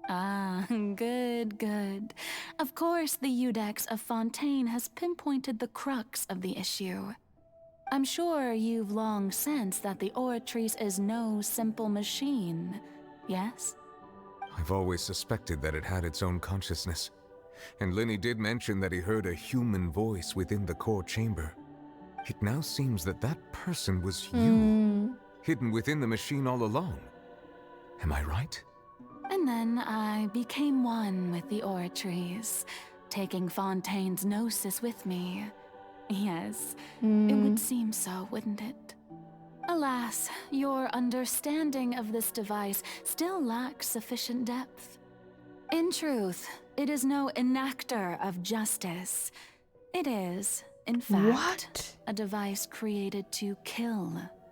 [SPEAKER 14] Ah, good. Of course, the Iudex of Fontaine has pinpointed the crux of the issue. I'm sure you've long sensed that the Oratrice is no simple machine, yes?
[SPEAKER 7] I've always suspected that it had its own consciousness. And Lenny did mention that he heard a human voice within the core chamber. It now seems that that person was you, hidden within the machine all along. Am I right?
[SPEAKER 14] And then I became one with the Oratrice, taking Fontaine's gnosis with me. Yes, it would seem so, wouldn't it? Alas, your understanding of this device still lacks sufficient depth. In truth, it is no enactor of justice. It is, in fact, a device created to kill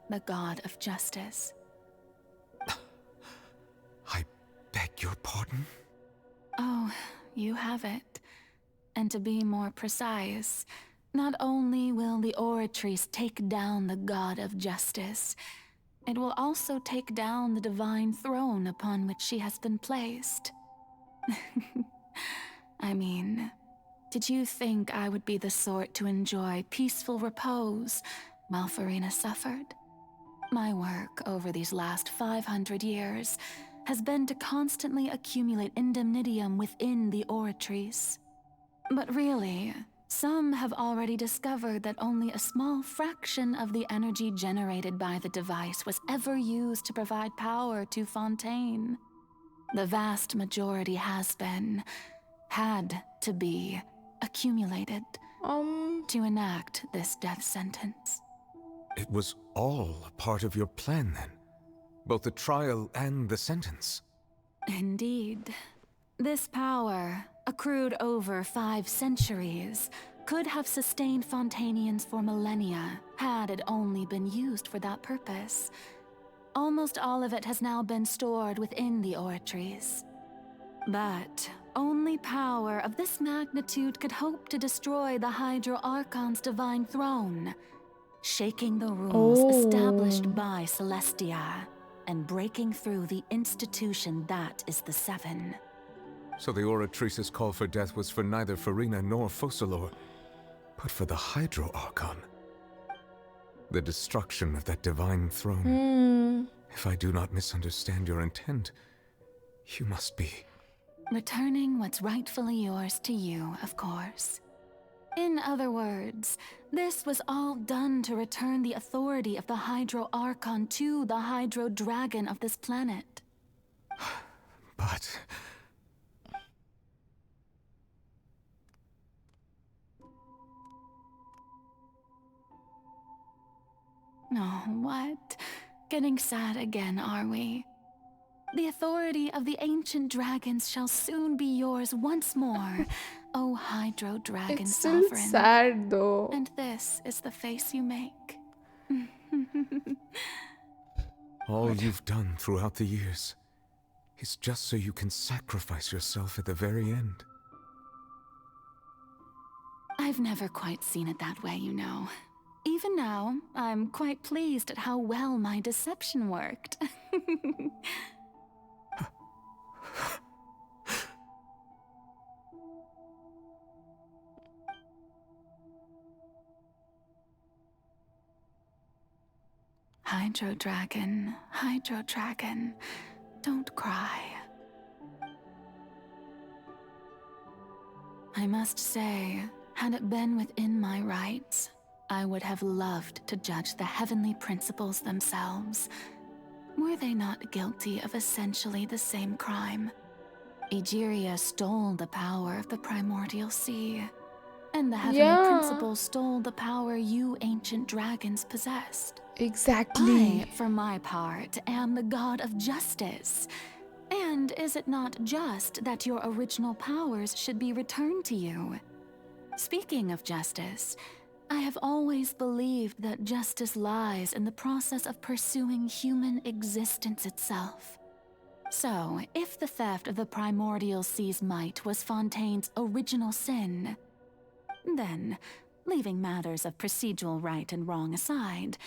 [SPEAKER 14] the god of justice.
[SPEAKER 7] I beg your pardon?
[SPEAKER 14] Oh, you have it. And to be more precise, not only will the Oratrice take down the god of justice, it will also take down the divine throne upon which she has been placed. I mean, Did you think I would be the sort to enjoy peaceful repose while Furina suffered? My work over these last 500 years has been to constantly accumulate indemnitium within the Oratrice. But really, some have already discovered that only a small fraction of the energy generated by the device was ever used to provide power to Fontaine. The vast majority had to be, accumulated to enact this death sentence.
[SPEAKER 7] It was all a part of your plan then? Both the trial and the sentence?
[SPEAKER 14] Indeed. This power, accrued over 5 centuries, could have sustained Fontainians for millennia had it only been used for that purpose. Almost all of it has now been stored within the Oratrice. But only power of this magnitude could hope to destroy the Hydro Archon's divine throne, shaking the rules established by Celestia and breaking through the institution that is the Seven.
[SPEAKER 7] So the Oratrice's call for death was for neither Furina nor Focalors, but for the Hydro Archon. The destruction of that divine throne. If I do not misunderstand your intent, you must be...
[SPEAKER 14] Returning what's rightfully yours to you, of course. In other words, this was all done to return the authority of the Hydro Archon to the Hydro Dragon of this planet.
[SPEAKER 7] But...
[SPEAKER 14] Oh, what? Getting sad again, are we? The authority of the ancient dragons shall soon be yours once more, O Hydro Dragon
[SPEAKER 2] It's still
[SPEAKER 14] Sovereign.
[SPEAKER 2] sad though.
[SPEAKER 14] And this is the face you make.
[SPEAKER 7] all you've done throughout the years is just so you can sacrifice yourself at the very end.
[SPEAKER 14] I've never quite seen it that way, you know. Even now, I'm quite pleased at how well my deception worked. Hydro Dragon, don't cry. I must say, had it been within my rights, I would have loved to judge the heavenly principles themselves. Were they not guilty of essentially the same crime? Egeria stole the power of the primordial sea, and the heavenly principles stole the power you ancient dragons possessed.
[SPEAKER 2] Exactly.
[SPEAKER 14] I, for my part, am the god of justice. And is it not just that your original powers should be returned to you? Speaking of justice, I have always believed that justice lies in the process of pursuing human existence itself. So, if the theft of the primordial sea's might was Fontaine's original sin, then, leaving matters of procedural right and wrong aside,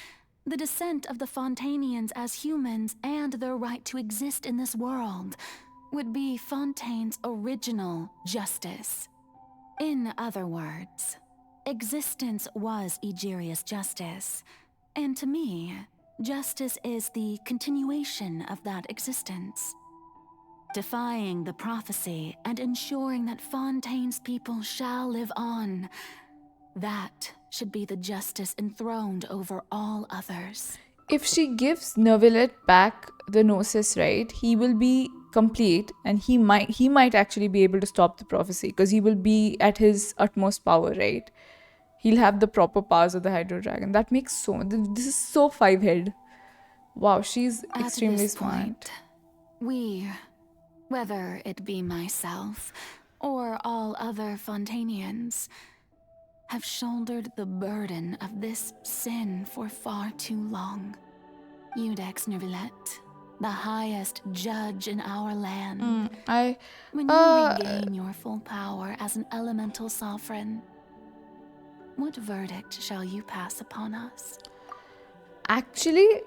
[SPEAKER 14] the descent of the Fontainians as humans and their right to exist in this world would be Fontaine's original justice. In other words, existence was Egeria's justice, and to me, justice is the continuation of that existence. Defying the prophecy and ensuring that Fontaine's people shall live on, that should be the justice enthroned over all others.
[SPEAKER 2] If she gives Neuvillette back the Gnosis, right, he will be complete and he might actually be able to stop the prophecy because he will be at his utmost power, right? He'll have the proper powers of the Hydro Dragon. That makes so... This is so five-head. Wow, she's extremely smart.
[SPEAKER 14] We, whether it be myself or all other Fontainians, have shouldered the burden of this sin for far too long. Iudex Neuvillette, the highest judge in our land. When you regain your full power as an elemental sovereign, what verdict shall you pass upon us?
[SPEAKER 2] Actually,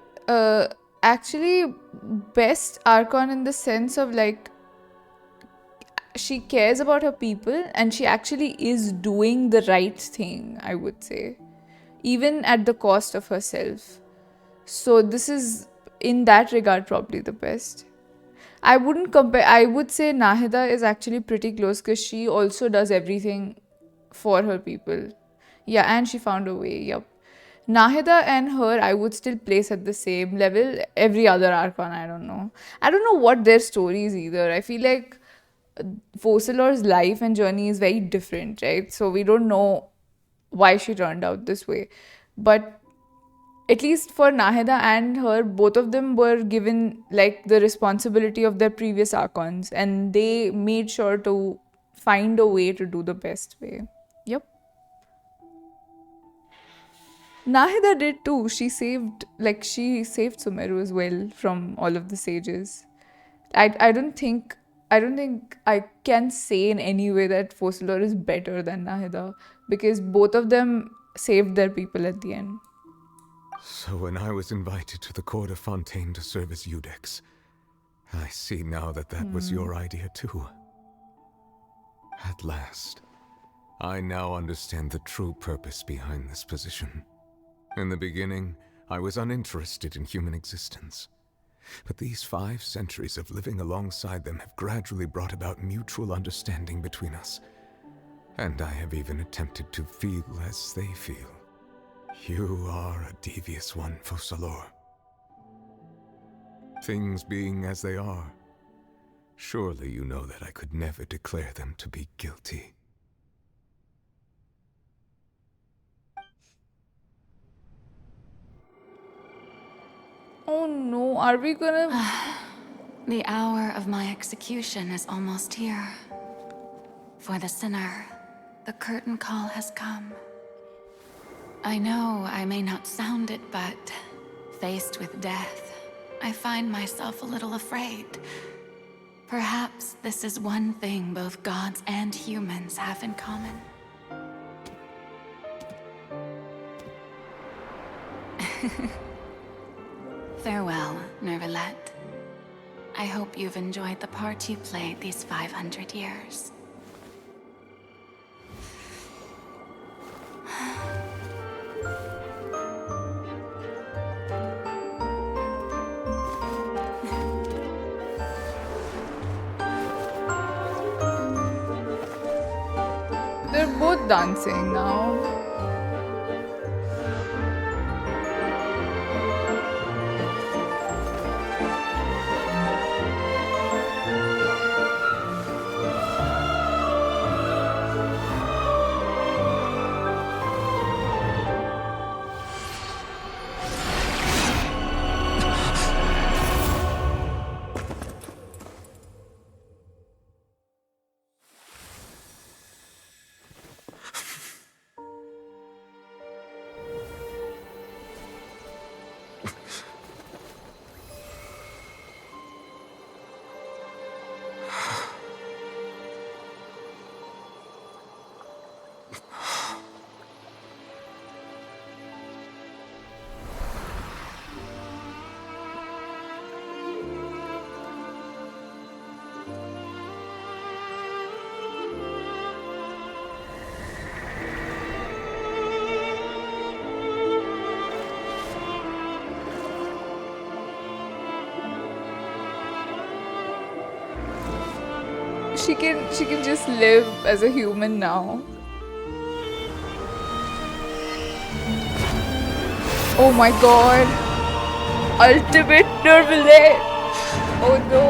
[SPEAKER 2] best Archon in the sense of like she cares about her people and she actually is doing the right thing, I would say, even at the cost of herself. So this is, in that regard, probably the best. I wouldn't compare. I would say Nahida is actually pretty close because she also does everything for her people. Yeah, and she found a way. Yep. Nahida and her, I would still place at the same level. Every other Archon, I don't know. I don't know what their story is either. I feel like Focalors' life and journey is very different, right? So we don't know why she turned out this way. But at least for Nahida and her, both of them were given like the responsibility of their previous Archons, and they made sure to find a way to do the best way. Yep. Nahida did too. She saved Sumeru as well from all of the sages. I don't think I can say in any way that Focalor is better than Nahida because both of them saved their people at the end.
[SPEAKER 7] So when I was invited to the court of Fontaine to serve as Eudex, I see now that that was your idea too. At last, I now understand the true purpose behind this position. In the beginning, I was uninterested in human existence. But these 5 centuries of living alongside them have gradually brought about mutual understanding between us. And I have even attempted to feel as they feel. You are a devious one, Focalor. Things being as they are, surely you know that I could never declare them to be guilty.
[SPEAKER 2] Oh no, are we gonna...
[SPEAKER 14] The hour of my execution is almost here. For the sinner, the curtain call has come. I know I may not sound it, but faced with death, I find myself a little afraid. Perhaps this is one thing both gods and humans have in common. Farewell, Nervalette. I hope you've enjoyed the part you played these 500 years.
[SPEAKER 2] They're both dancing now. She can just live as a human now. Oh my god. Ultimate Nervalette. Oh no.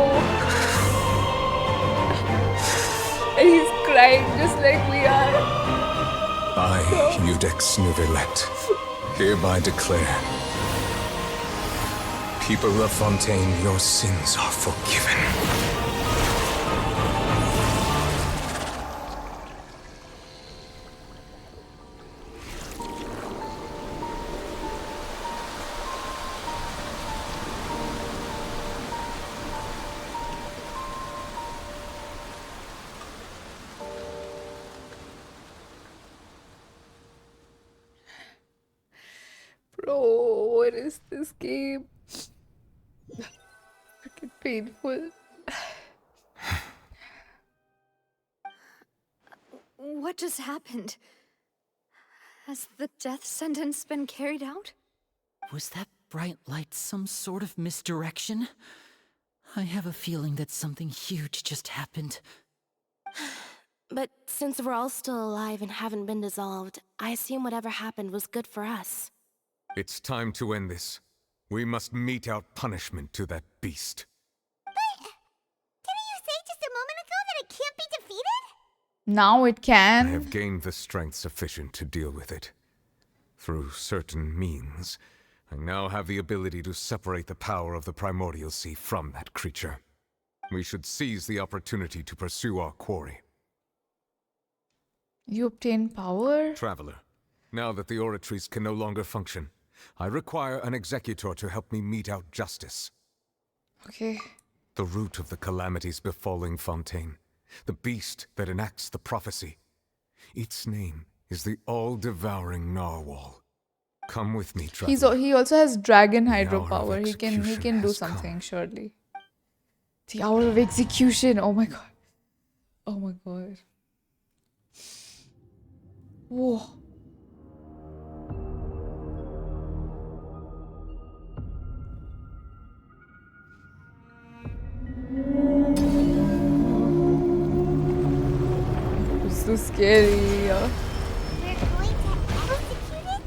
[SPEAKER 2] And he's crying just like we are.
[SPEAKER 7] I, Eudex Nervalette, hereby declare, people of Fontaine, your sins are forgiven.
[SPEAKER 2] Bro, what is this game? Freaking painful.
[SPEAKER 4] What just happened? Has the death sentence been carried out?
[SPEAKER 5] Was that bright light some sort of misdirection? I have a feeling that something huge just happened.
[SPEAKER 6] But since we're all still alive and haven't been dissolved, I assume whatever happened was good for us.
[SPEAKER 7] It's time to end this. We must mete out punishment to that beast.
[SPEAKER 3] Didn't you say just a moment ago that it can't be defeated?
[SPEAKER 2] Now it
[SPEAKER 7] I
[SPEAKER 2] can.
[SPEAKER 7] have gained the strength sufficient to deal with it. Through certain means, I now have the ability to separate the power of the Primordial Sea from that creature. We should seize the opportunity to pursue our quarry.
[SPEAKER 2] You obtain power?
[SPEAKER 7] Traveler, now that the oratories can no longer function, I require an executor to help me mete out justice.
[SPEAKER 2] Okay.
[SPEAKER 7] The root of the calamities befalling Fontaine, the beast that enacts the prophecy. Its name is the all-devouring Narwhal. Come with me, traveler.
[SPEAKER 2] He also has dragon
[SPEAKER 7] The
[SPEAKER 2] hydro
[SPEAKER 7] hour of
[SPEAKER 2] power. He can
[SPEAKER 7] execution
[SPEAKER 2] do
[SPEAKER 7] has
[SPEAKER 2] something, surely. The hour of execution. Oh my god. Oh my god. Whoa. It's so scary.
[SPEAKER 3] We're going to execute it?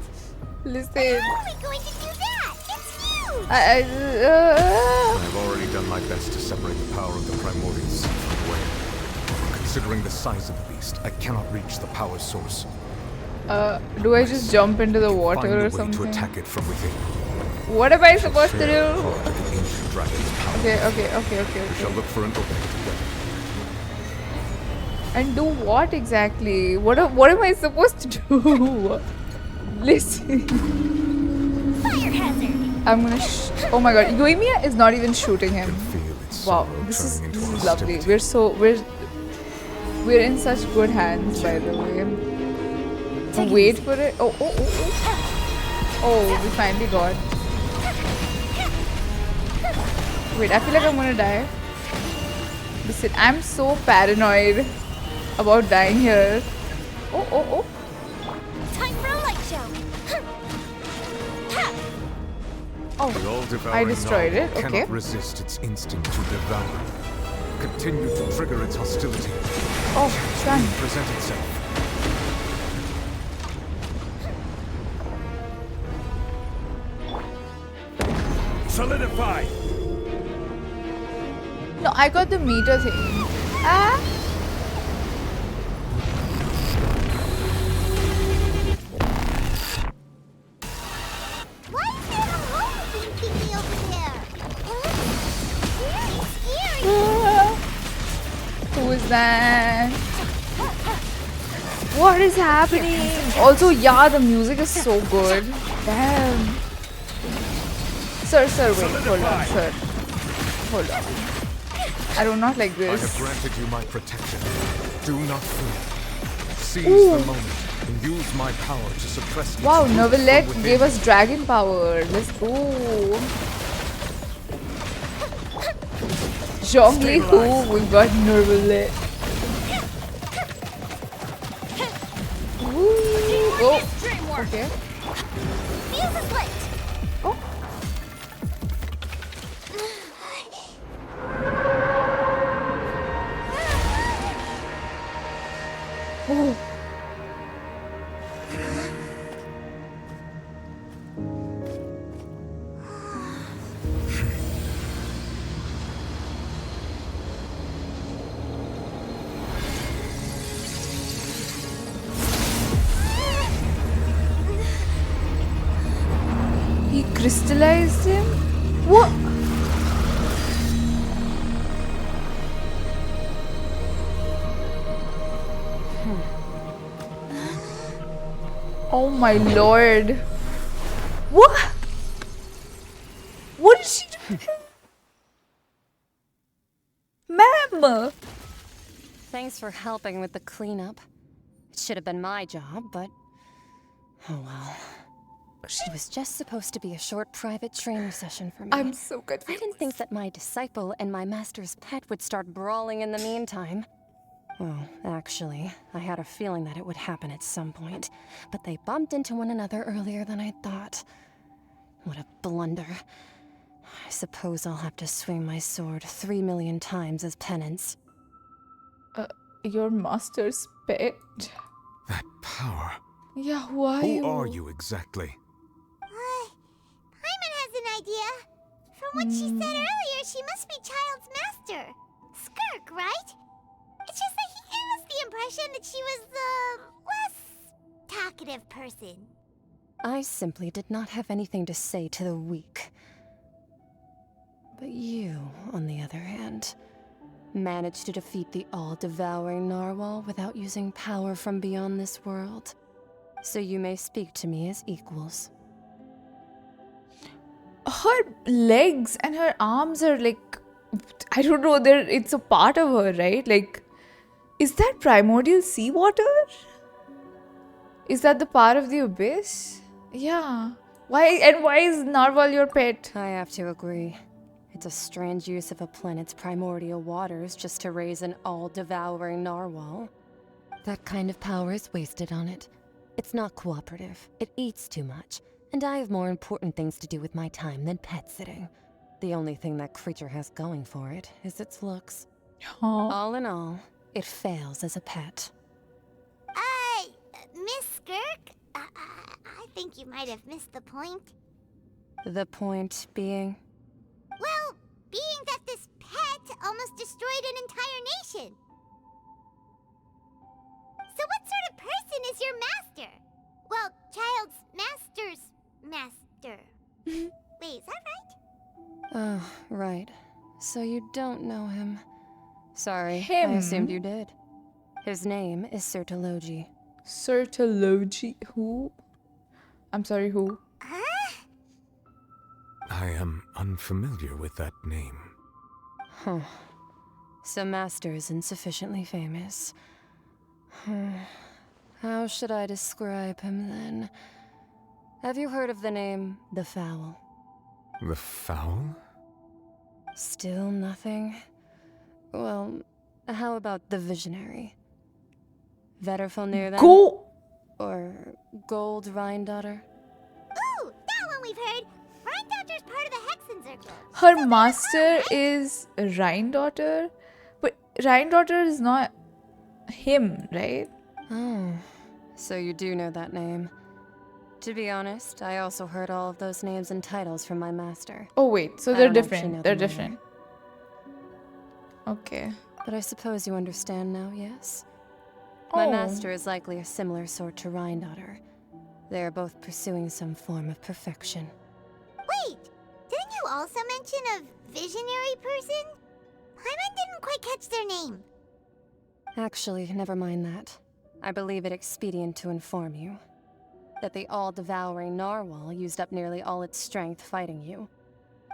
[SPEAKER 2] Listen.
[SPEAKER 3] How are we going to do that? It's huge!
[SPEAKER 7] I've already done my best to separate the power of the Primordial Sea from the whale. Considering the size of the beast, I cannot reach the power source.
[SPEAKER 2] Do I just jump into the
[SPEAKER 7] Find
[SPEAKER 2] water
[SPEAKER 7] a
[SPEAKER 2] or
[SPEAKER 7] way
[SPEAKER 2] something?
[SPEAKER 7] to attack it from within.
[SPEAKER 2] What am I supposed to
[SPEAKER 7] Share
[SPEAKER 2] do?
[SPEAKER 7] the ancient dragon's power.
[SPEAKER 2] Okay.
[SPEAKER 7] We shall look for an opening together.
[SPEAKER 2] And do what exactly? What am I supposed to do? Listen.
[SPEAKER 3] Fire hazard!
[SPEAKER 2] I'm gonna oh my god, Yoimiya is not even shooting him. Wow, this is lovely. We're in such good hands, by the way. Wait for it. Oh, we finally got. Wait, I feel like I'm gonna die. Listen, I'm so paranoid about dying here. Oh.
[SPEAKER 3] Time for a light show!
[SPEAKER 2] Oh, I destroyed it. Okay.
[SPEAKER 7] Cannot resist its instinct to devour. Continue to trigger its hostility.
[SPEAKER 2] Oh, done.
[SPEAKER 7] Present itself.
[SPEAKER 12] Solidify!
[SPEAKER 2] No, I got the meter thing. Ah!
[SPEAKER 3] Why is there a hole being thingy over there? It looks very scary!
[SPEAKER 2] Who is that? What is happening? Also, yeah, the music is so good. Damn. Sir, wait, hold on, sir. Hold on. I do not like
[SPEAKER 7] I have
[SPEAKER 2] this.
[SPEAKER 7] granted you my protection. Do not fear. Seize
[SPEAKER 2] Ooh.
[SPEAKER 7] the moment and use my power to suppress its
[SPEAKER 2] Wow,
[SPEAKER 7] roots from
[SPEAKER 2] Novelette
[SPEAKER 7] within.
[SPEAKER 2] gave us dragon power. Let's go. Zhongli Hu, we got Novelette. Ooh. Oh, okay.
[SPEAKER 3] Fuse is lit!
[SPEAKER 2] Oh. Oh. He crystallized him? What? Oh my lord. What? What did she do? Ma'am!
[SPEAKER 15] Thanks for helping with the cleanup. It should have been my job, but oh well. It was just supposed to be a short private training session for me.
[SPEAKER 2] I'm so confused.
[SPEAKER 15] I didn't think that my disciple and my master's pet would start brawling in the meantime. Well, actually, I had a feeling that it would happen at some point, but they bumped into one another earlier than I thought. What a blunder. I suppose I'll have to swing my sword 3 million times as penance.
[SPEAKER 2] Your master's pet?
[SPEAKER 7] That power.
[SPEAKER 2] Yeah, who are you?
[SPEAKER 7] Who are you exactly?
[SPEAKER 3] Paimon has an idea. From what she said earlier, she must be Child's master. Skirk, right? It's just that he gave us the impression that she was the less talkative person.
[SPEAKER 15] I simply did not have anything to say to the weak. But you, on the other hand, managed to defeat the all-devouring narwhal without using power from beyond this world. So you may speak to me as equals.
[SPEAKER 2] Her legs and her arms are like, I don't know, it's a part of her, right? Like, is that primordial seawater? Is that the power of the abyss? Yeah. Why is narwhal your pet?
[SPEAKER 15] I have to agree. It's a strange use of a planet's primordial waters just to raise an all-devouring narwhal. That kind of power is wasted on it. It's not cooperative. It eats too much. And I have more important things to do with my time than pet sitting. The only thing that creature has going for it is its looks. All in all, it fails as a pet.
[SPEAKER 3] Miss Skirk? I think you might have missed the point.
[SPEAKER 15] The point being?
[SPEAKER 3] Well, being that this pet almost destroyed an entire nation. So what sort of person is your master? Well, Child's master's master. Wait, is that right?
[SPEAKER 15] Oh, right. So you don't know him. Sorry,
[SPEAKER 2] Him?
[SPEAKER 15] I assumed you did. His name is Sertologi.
[SPEAKER 2] Sertologi? Who? I'm sorry, who?
[SPEAKER 7] I am unfamiliar with that name.
[SPEAKER 15] Huh. So Master isn't sufficiently famous. How should I describe him then? Have you heard of the name The Fowl?
[SPEAKER 7] The Fowl?
[SPEAKER 15] Still nothing? Well, how about the Visionary? Vetterfulnir then?
[SPEAKER 2] Go!
[SPEAKER 15] Or Gold Rhindaughter?
[SPEAKER 3] Ooh, that one we've heard. Rhindaughter's part of the Hexen Circle.
[SPEAKER 2] Her master is Rhindaughter? But Rhindaughter is not him, right?
[SPEAKER 15] Oh, so you do know that name. To be honest, I also heard all of those names and titles from my master.
[SPEAKER 2] Oh wait, so
[SPEAKER 15] I
[SPEAKER 2] they're
[SPEAKER 15] don't actually know
[SPEAKER 2] different. They're
[SPEAKER 15] them either.
[SPEAKER 2] different. Okay.
[SPEAKER 15] But I suppose you understand now, yes? My
[SPEAKER 2] Oh.
[SPEAKER 15] master is likely a similar sort to Rhindaughter. They are both pursuing some form of perfection.
[SPEAKER 3] Wait, didn't you also mention a visionary person? Paimon didn't quite catch their name.
[SPEAKER 15] Actually, never mind that. I believe it expedient to inform you that the all-devouring narwhal used up nearly all its strength fighting you.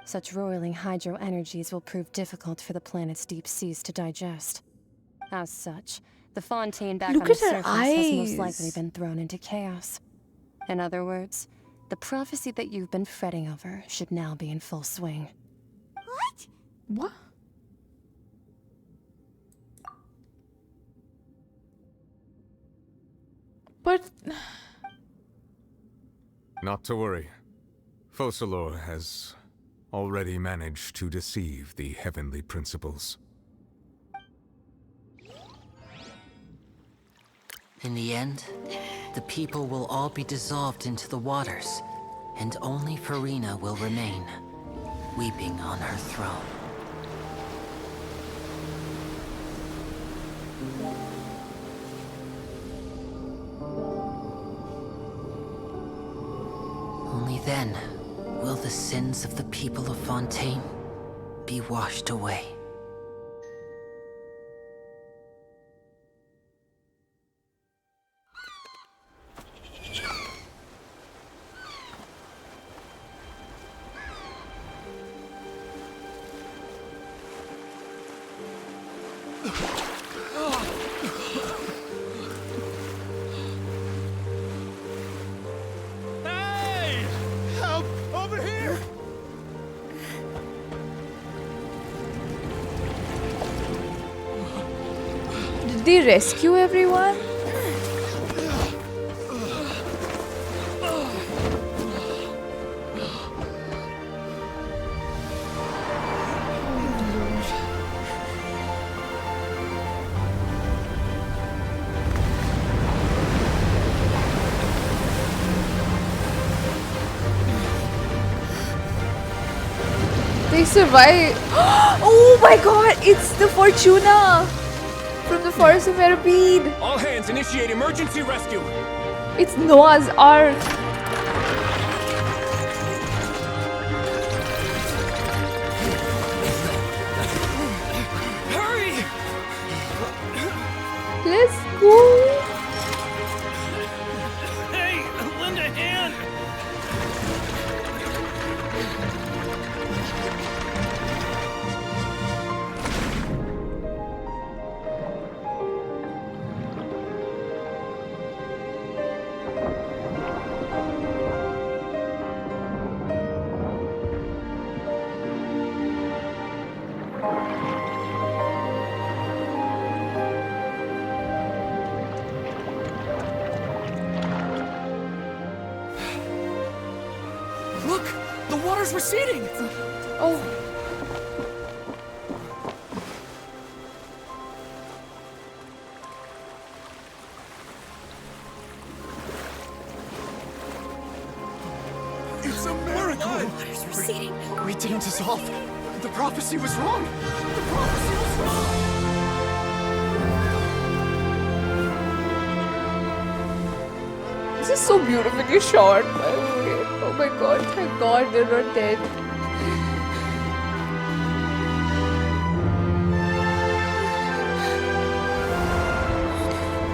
[SPEAKER 15] Such roiling hydro energies will prove difficult for the planet's deep seas to digest. As such, the Fontaine back
[SPEAKER 2] Look
[SPEAKER 15] on the
[SPEAKER 2] at her
[SPEAKER 15] surface has most
[SPEAKER 2] eyes.
[SPEAKER 15] likely been thrown into chaos. In other words, the prophecy that you've been fretting over should now be in full swing.
[SPEAKER 3] What?
[SPEAKER 2] What? But
[SPEAKER 7] Not to worry. Focalors has already managed to deceive the heavenly principles.
[SPEAKER 5] In the end, the people will all be dissolved into the waters, and only Furina will remain, weeping on her throne. Only then will the sins of the people of Fontaine be washed away.
[SPEAKER 12] Hey! Help! Over here!
[SPEAKER 2] they rescue everyone? They survive. Oh my god, it's the Fortuna from the Forest of Meripede.
[SPEAKER 19] All hands initiate emergency rescue.
[SPEAKER 2] It's Noah's Ark.
[SPEAKER 19] Hurry!
[SPEAKER 2] Let's go.
[SPEAKER 19] Hey, lend a hand. Look, the water's receding.
[SPEAKER 2] Oh.
[SPEAKER 24] It's a miracle!
[SPEAKER 11] Water's receding.
[SPEAKER 22] We didn't dissolve. The prophecy was wrong. The prophecy was wrong.
[SPEAKER 2] This is so beautifully shot, by the way. Oh my god, thank god they're not dead.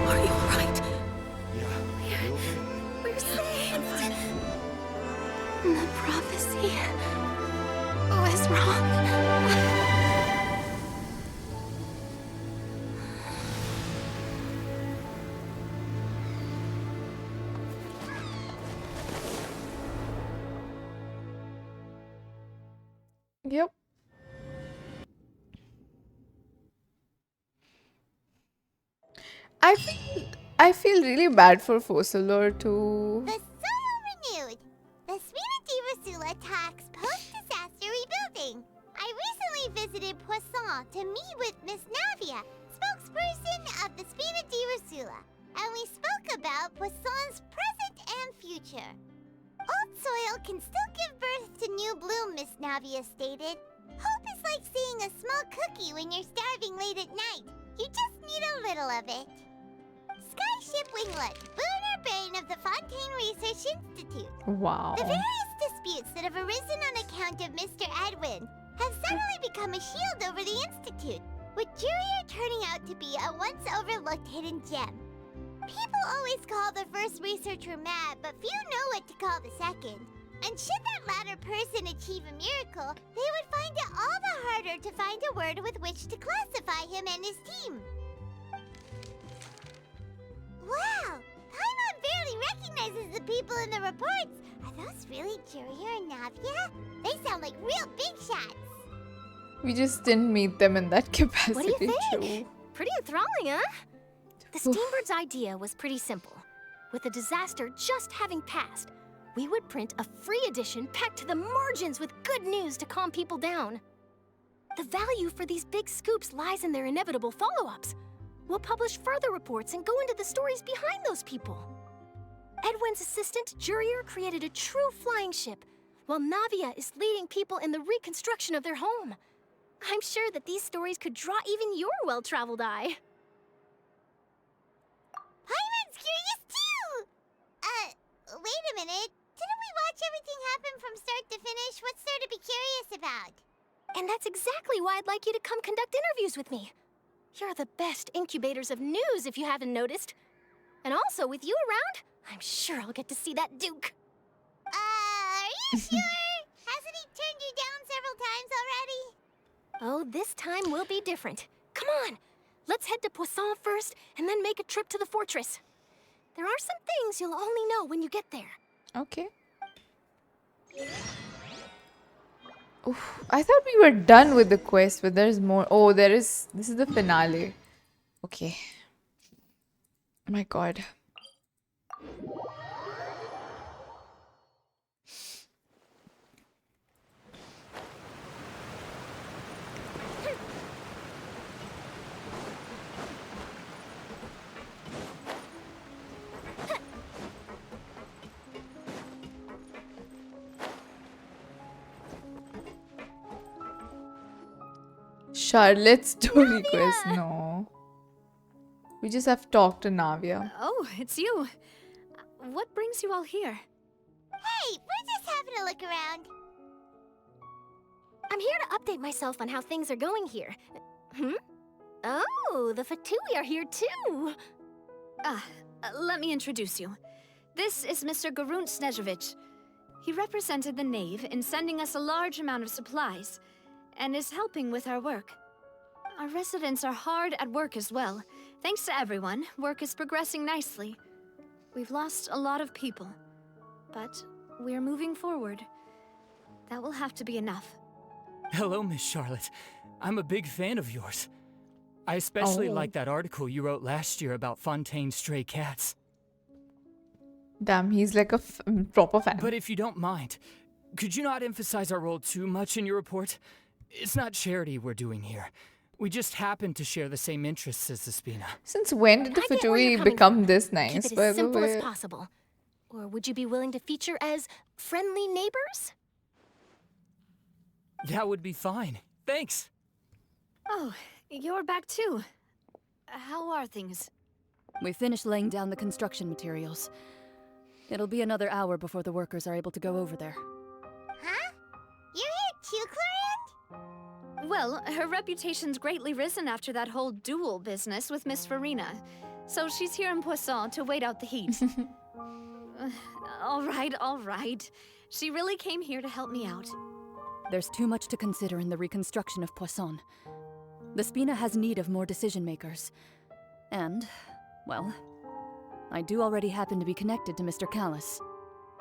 [SPEAKER 11] Are you alright? We're saved.
[SPEAKER 8] The prophecy was wrong.
[SPEAKER 2] Yep. I feel really bad for Focalors too.
[SPEAKER 3] The soil renewed. The Spina attacks post-disaster rebuilding. I recently visited Poisson to meet with Miss Navia, spokesperson of the Spina, and we spoke about Poisson's present and future. Old soil can still give birth to new bloom, Miss Navia stated. Hope is like seeing a small cookie when you're starving late at night. You just need a little of it. Skyship Winglet, lunar brain of the Fontaine Research Institute.
[SPEAKER 2] Wow.
[SPEAKER 3] The various disputes that have arisen on account of Mr. Edwin have suddenly become a shield over the Institute, with Jurier turning out to be a once overlooked hidden gem. People always call the first researcher mad, but few know what to call the second. And should that latter person achieve a miracle, they would find it all the harder to find a word with which to classify him and his team. Wow! Paimon barely recognizes the people in the reports. Are those really Jurier and Navia? They sound like real big shots.
[SPEAKER 2] We just didn't meet them in that capacity.
[SPEAKER 16] What do you think?
[SPEAKER 2] True.
[SPEAKER 16] Pretty enthralling, huh? The Steambird's idea was pretty simple. With the disaster just having passed, we would print a free edition packed to the margins with good news to calm people down. The value for these big scoops lies in their inevitable follow-ups. We'll publish further reports and go into the stories behind those people. Edwin's assistant, Jurier, created a true flying ship, while Navia is leading people in the reconstruction of their home. I'm sure that these stories could draw even your well-traveled eye.
[SPEAKER 3] Paimon's curious too! Wait a minute. Didn't we watch everything happen from start to finish? What's there to be curious about?
[SPEAKER 16] And that's exactly why I'd like you to come conduct interviews with me. You're the best incubators of news, if you haven't noticed. And also, with you around, I'm sure I'll get to see that Duke.
[SPEAKER 3] Are you sure? Hasn't he turned you down several times already?
[SPEAKER 16] Oh, this time will be different. Come on, let's head to Poisson first, and then make a trip to the fortress. There are some things you'll only know when you get there.
[SPEAKER 2] Okay. Oof, I thought we were done with the quest, but there's more. Oh, there is. This is the finale. Okay. My God. Charlotte's story quest. No. We just have to talk to Navia.
[SPEAKER 4] Oh, it's you. What brings you all here?
[SPEAKER 3] Hey, we're just having a look around.
[SPEAKER 16] I'm here to update myself on how things are going here. Oh, the Fatui are here too.
[SPEAKER 4] Let me introduce you. This is Mr. Garunt Snežević. He represented the Knave in sending us a large amount of supplies, and is helping with our work. Our residents are hard at work as well. Thanks to everyone, work is progressing nicely. We've lost a lot of people, but we're moving forward. That will have to be enough.
[SPEAKER 17] Hello, Miss Charlotte. I'm a big fan of yours. I especially like that article you wrote last year about Fontaine's stray cats.
[SPEAKER 2] Damn, he's like a proper fan.
[SPEAKER 17] But if you don't mind, could you not emphasize our role too much in your report? It's not charity we're doing here. We just happen to share the same interests as the Spina.
[SPEAKER 2] Since when did the Fatui become this nice,
[SPEAKER 16] Keep it
[SPEAKER 2] by
[SPEAKER 16] as
[SPEAKER 2] the
[SPEAKER 16] simple
[SPEAKER 2] way?
[SPEAKER 16] as possible. Or would you be willing to feature as friendly neighbors?
[SPEAKER 17] That would be fine. Thanks.
[SPEAKER 4] Oh, you're back too. How are things?
[SPEAKER 18] We finished laying down the construction materials. It'll be another hour before the workers are able to go over there.
[SPEAKER 3] Huh? You're here too, Clorand?
[SPEAKER 4] Well, her reputation's greatly risen after that whole duel business with Miss Furina. So she's here in Poisson to wait out the heat. All right. She really came here to help me out.
[SPEAKER 18] There's too much to consider in the reconstruction of Poisson. The Spina has need of more decision-makers. And, well, I do already happen to be connected to Mr. Callis.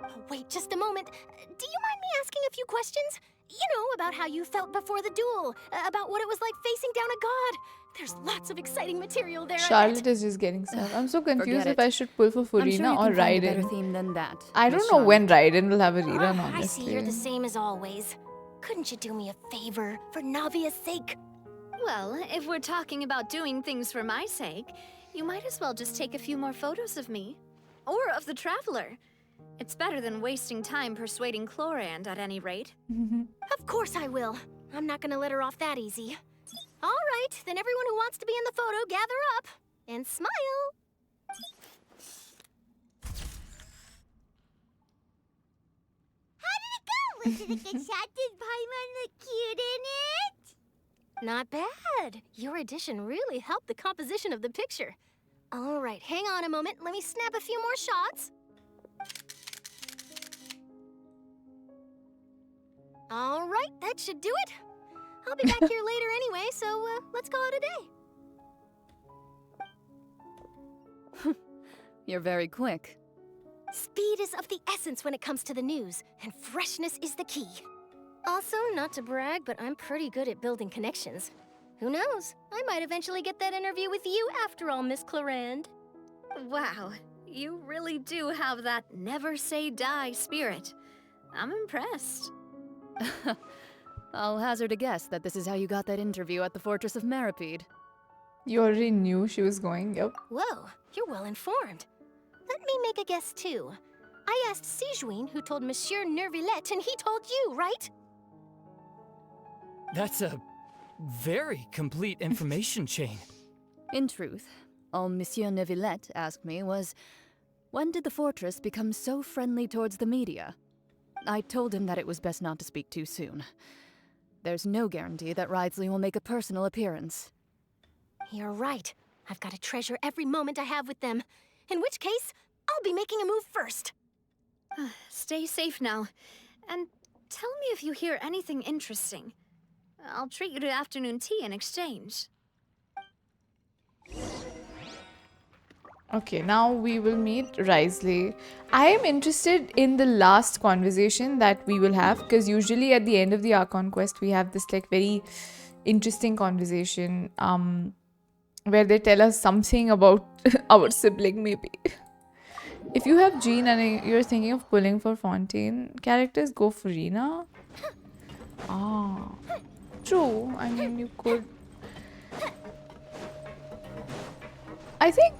[SPEAKER 16] Oh, wait just a moment. Do you mind me asking a few questions? You know, about how you felt before the duel, about what it was like facing down a god. There's lots of exciting material there.
[SPEAKER 2] Charlotte is just getting sad. I'm so confused if I should pull for
[SPEAKER 18] I'm sure
[SPEAKER 2] Furina
[SPEAKER 18] you
[SPEAKER 2] or
[SPEAKER 18] can find a better
[SPEAKER 2] Raiden.
[SPEAKER 18] theme than that,
[SPEAKER 2] I
[SPEAKER 18] Miss
[SPEAKER 2] don't know when
[SPEAKER 18] Charlotte.
[SPEAKER 2] Raiden will have a rerun,
[SPEAKER 16] I
[SPEAKER 2] honestly.
[SPEAKER 16] see you're the same as always. Couldn't you do me a favor for Navia's sake?
[SPEAKER 4] Well, if we're talking about doing things for my sake, you might as well just take a few more photos of me. Or of the Traveler. It's better than wasting time persuading Clorand at any rate.
[SPEAKER 16] Of course I will. I'm not gonna let her off that easy. All right, then everyone who wants to be in the photo, gather up and smile.
[SPEAKER 3] How did it go? Was it a good shot? Did Paimon look cute in it?
[SPEAKER 16] Not bad. Your addition really helped the composition of the picture. All right, hang on a moment. Let me snap a few more shots. All right, that should do it. I'll be back here later anyway, so let's call it a day.
[SPEAKER 18] You're very quick.
[SPEAKER 16] Speed is of the essence when it comes to the news, and freshness is the key. Also, not to brag, but I'm pretty good at building connections. Who knows? I might eventually get that interview with you after all, Miss Clorand.
[SPEAKER 4] Wow, you really do have that never say die spirit. I'm impressed.
[SPEAKER 18] I'll hazard a guess that this is how you got that interview at the Fortress of Maripede.
[SPEAKER 2] You already knew she was going, yep.
[SPEAKER 16] Whoa, you're well informed. Let me make a guess too. I asked Sijuin who told Monsieur Nervillet, and he told you, right?
[SPEAKER 17] That's a very complete information chain.
[SPEAKER 18] In truth, all Monsieur Neuvillette asked me was, when did the fortress become so friendly towards the media? I told him that it was best not to speak too soon. There's no guarantee that Ridesley will make a personal appearance.
[SPEAKER 16] You're right. I've got to treasure every moment I have with them. In which case, I'll be making a move first.
[SPEAKER 4] Stay safe now. And tell me if you hear anything interesting. I'll treat you to afternoon tea in exchange.
[SPEAKER 2] Okay, now we will meet Risley. I am interested in the last conversation that we will have, because usually at the end of the Archon quest we have this like very interesting conversation. where they tell us something about our sibling, maybe. If you have Jean and you're thinking of pulling for Fontaine characters, go Furina. Ah, true. I mean, you could. I think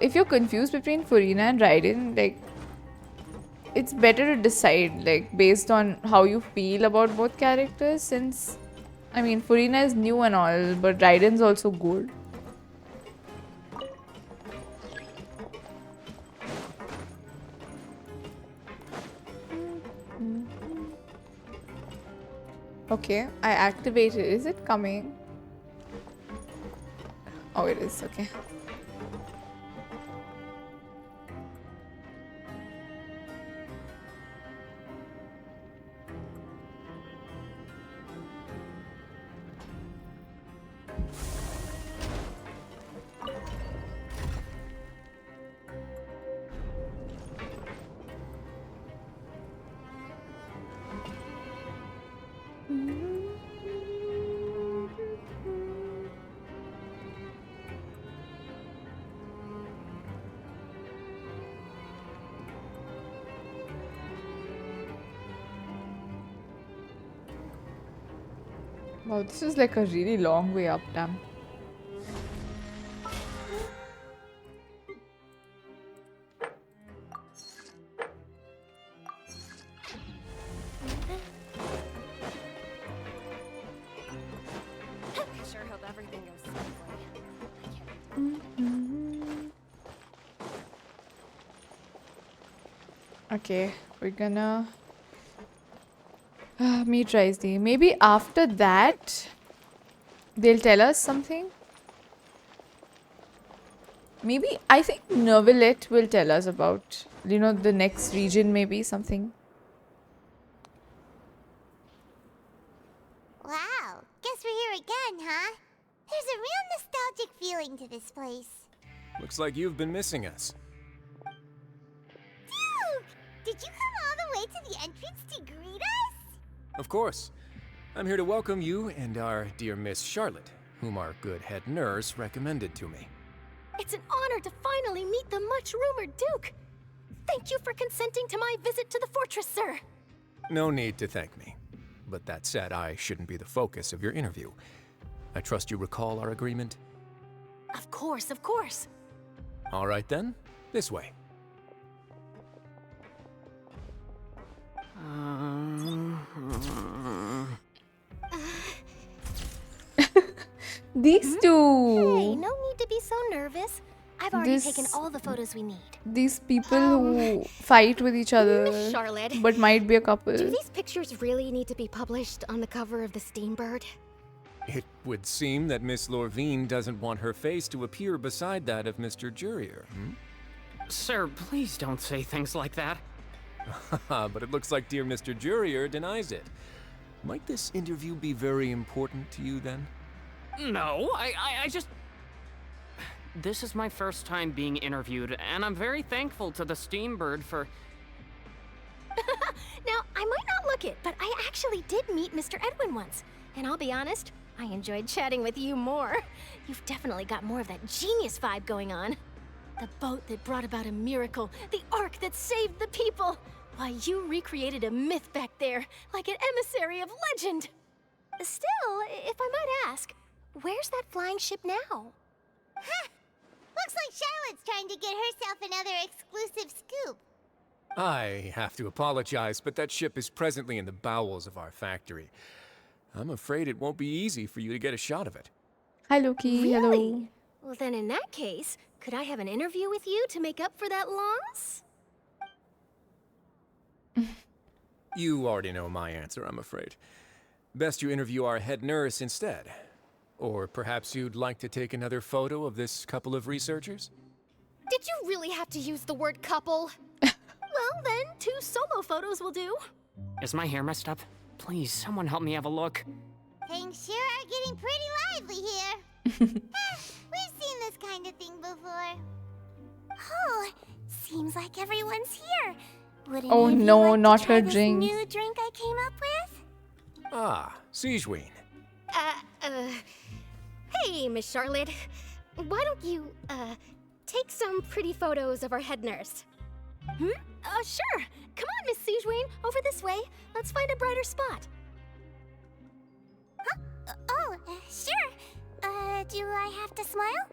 [SPEAKER 2] if you're confused between Furina and Raiden, like, it's better to decide, like, based on how you feel about both characters, since, I mean, Furina is new and all, but Raiden's also good. Okay, I activated. Is it coming? Oh, it is. Okay. Wow, this is like a really long way up, damn.
[SPEAKER 16] Sure hope everything goes
[SPEAKER 2] Okay, we're gonna meet Risdy. Maybe after that, they'll tell us something. Maybe, I think Neuvillette will tell us about, you know, the next region, maybe something.
[SPEAKER 3] Wow, guess we're here again, huh? There's a real nostalgic feeling to this place.
[SPEAKER 10] Looks like you've been missing us.
[SPEAKER 3] Duke! Did you come all the way to the entrance to greet us?
[SPEAKER 10] Of course. I'm here to welcome you and our dear Miss Charlotte, whom our good head nurse recommended to me.
[SPEAKER 16] It's an honor to finally meet the much-rumored Duke. Thank you for consenting to my visit to the fortress, sir.
[SPEAKER 10] No need to thank me. But that said, I shouldn't be the focus of your interview. I trust you recall our agreement?
[SPEAKER 16] Of course, of course.
[SPEAKER 10] All right then, this way.
[SPEAKER 2] These two.
[SPEAKER 16] Hey, no need to be so nervous. I've already taken all the photos we need.
[SPEAKER 2] These people who fight with each other,
[SPEAKER 16] Miss Charlotte,
[SPEAKER 2] but might be a couple.
[SPEAKER 16] do these pictures really need to be published on the cover of the Steambird?
[SPEAKER 10] It would seem that Miss Lorvine doesn't want her face to appear beside that of Mr. Jurier.
[SPEAKER 13] Sir, please don't say things like that.
[SPEAKER 10] But it looks like dear Mr. Jurier denies it. Might this interview be very important to you then?
[SPEAKER 13] No, I just... This is my first time being interviewed, and I'm very thankful to the Steambird for...
[SPEAKER 16] Now, I might not look it, but I actually did meet Mr. Edwin once. And I'll be honest, I enjoyed chatting with you more. You've definitely got more of that genius vibe going on. The boat that brought about a miracle, the ark that saved the people. Why, you recreated a myth back there, like an emissary of legend. Still, if I might ask, where's that flying ship now?
[SPEAKER 3] Huh. Looks like Charlotte's trying to get herself another exclusive scoop.
[SPEAKER 10] I have to apologize, but that ship is presently in the bowels of our factory. I'm afraid it won't be easy for you to get a shot of it.
[SPEAKER 2] Hi, Loki.
[SPEAKER 16] Really?
[SPEAKER 2] Hello.
[SPEAKER 16] Well, then in that case, could I have an interview with you to make up for that loss?
[SPEAKER 10] You already know my answer, I'm afraid. Best you interview our head nurse instead. Or perhaps you'd like to take another photo of this couple of researchers?
[SPEAKER 16] Did you really have to use the word couple? Well, then, 2 solo photos will do.
[SPEAKER 13] Is my hair messed up? Please, someone help me have a look.
[SPEAKER 3] Things sure are getting pretty lively here. We've seen this kind of thing before. Oh, seems like everyone's here. Wouldn't
[SPEAKER 2] Oh
[SPEAKER 3] any of you
[SPEAKER 2] no,
[SPEAKER 3] like to
[SPEAKER 2] not
[SPEAKER 3] try
[SPEAKER 2] her
[SPEAKER 3] this
[SPEAKER 2] drink.
[SPEAKER 3] new drink I came up with?
[SPEAKER 10] Ah, Sigeween.
[SPEAKER 16] Hey, Miss Charlotte. Why don't you, take some pretty photos of our head nurse? Sure. Come on, Miss Sijuane, over this way. Let's find a brighter spot.
[SPEAKER 3] Sure. Do I have to smile?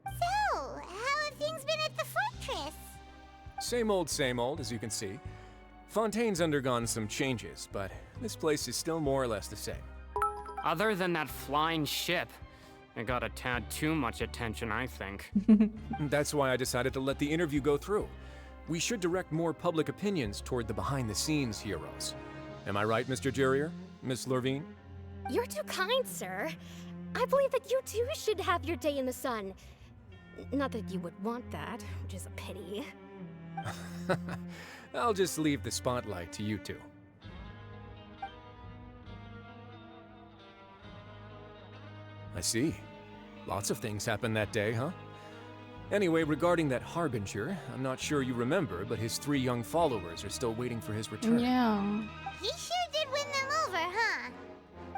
[SPEAKER 3] So, how have things been at the fortress?
[SPEAKER 10] Same old, as you can see. Fontaine's undergone some changes, but this place is still more or less the same.
[SPEAKER 13] Other than that flying ship, it got a tad too much attention, I think.
[SPEAKER 10] That's why I decided to let the interview go through. We should direct more public opinions toward the behind-the-scenes heroes. Am I right, Mr. Jurier? Miss Lurvine?
[SPEAKER 16] You're too kind, sir. I believe that you too should have your day in the sun. Not that you would want that, which is a pity.
[SPEAKER 10] I'll just leave the spotlight to you two. I see. Lots of things happened that day, huh? Anyway, regarding that Harbinger, I'm not sure you remember, but his 3 young followers are still waiting for his return.
[SPEAKER 2] Yeah.
[SPEAKER 3] He sure did win them over, huh?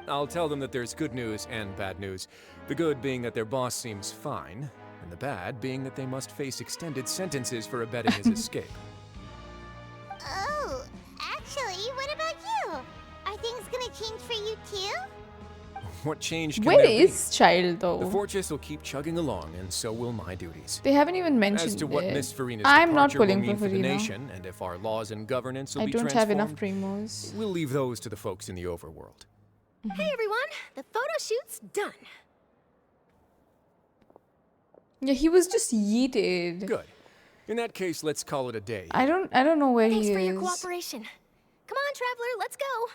[SPEAKER 10] I'll tell them that there's good news and bad news. The good being that their boss seems fine, and the bad being that they must face extended sentences for abetting his escape.
[SPEAKER 3] Oh, actually, what about you? Are things gonna change for you too?
[SPEAKER 10] What change can
[SPEAKER 2] Where
[SPEAKER 10] there
[SPEAKER 2] is
[SPEAKER 10] be?
[SPEAKER 2] Child though?
[SPEAKER 10] The fortress will keep chugging along, and so will my duties.
[SPEAKER 2] They haven't even mentioned
[SPEAKER 10] As to what
[SPEAKER 2] it.
[SPEAKER 10] Miss Furina's
[SPEAKER 2] I'm not
[SPEAKER 10] departure will
[SPEAKER 2] pulling
[SPEAKER 10] mean
[SPEAKER 2] for
[SPEAKER 10] for the
[SPEAKER 2] Furina.
[SPEAKER 10] nation, and if our laws and governance will
[SPEAKER 2] I
[SPEAKER 10] be
[SPEAKER 2] don't
[SPEAKER 10] transformed,
[SPEAKER 2] have enough primos.
[SPEAKER 10] we'll leave those to the folks in the overworld.
[SPEAKER 16] Hey everyone, the photo shoot's done.
[SPEAKER 2] Yeah, he was just yeeted.
[SPEAKER 10] Good. In that case, let's call it a day.
[SPEAKER 2] I don't know where
[SPEAKER 16] Thanks
[SPEAKER 2] he
[SPEAKER 16] for
[SPEAKER 2] is.
[SPEAKER 16] your cooperation. Come on, traveler, let's go.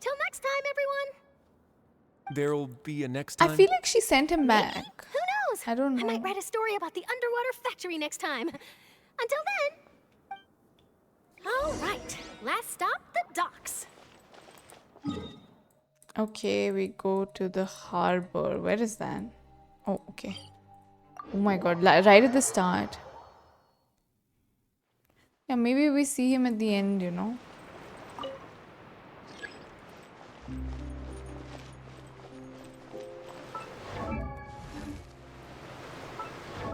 [SPEAKER 16] Till next time, everyone.
[SPEAKER 10] There'll be a next time?
[SPEAKER 2] I feel like she sent him back.
[SPEAKER 16] Who knows?
[SPEAKER 2] I don't know.
[SPEAKER 16] I might write a story about the underwater factory next time. Until then. All right, last stop, the docks.
[SPEAKER 2] Okay, we go to the harbor. Where is that? Oh, okay. Oh my god, right at the start. Yeah, maybe we see him at the end, you know.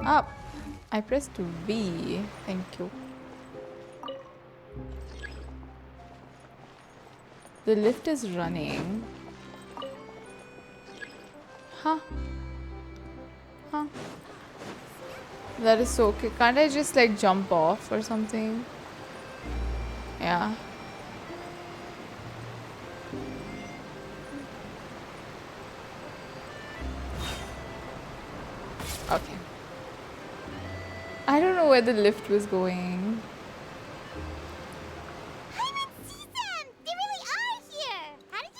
[SPEAKER 2] Up. I pressed V. Thank you. The lift is running. Huh? Huh? That is so okay. Can't I just like jump off or something? Yeah. Okay. I don't know where the lift was going.
[SPEAKER 3] They really are here! How did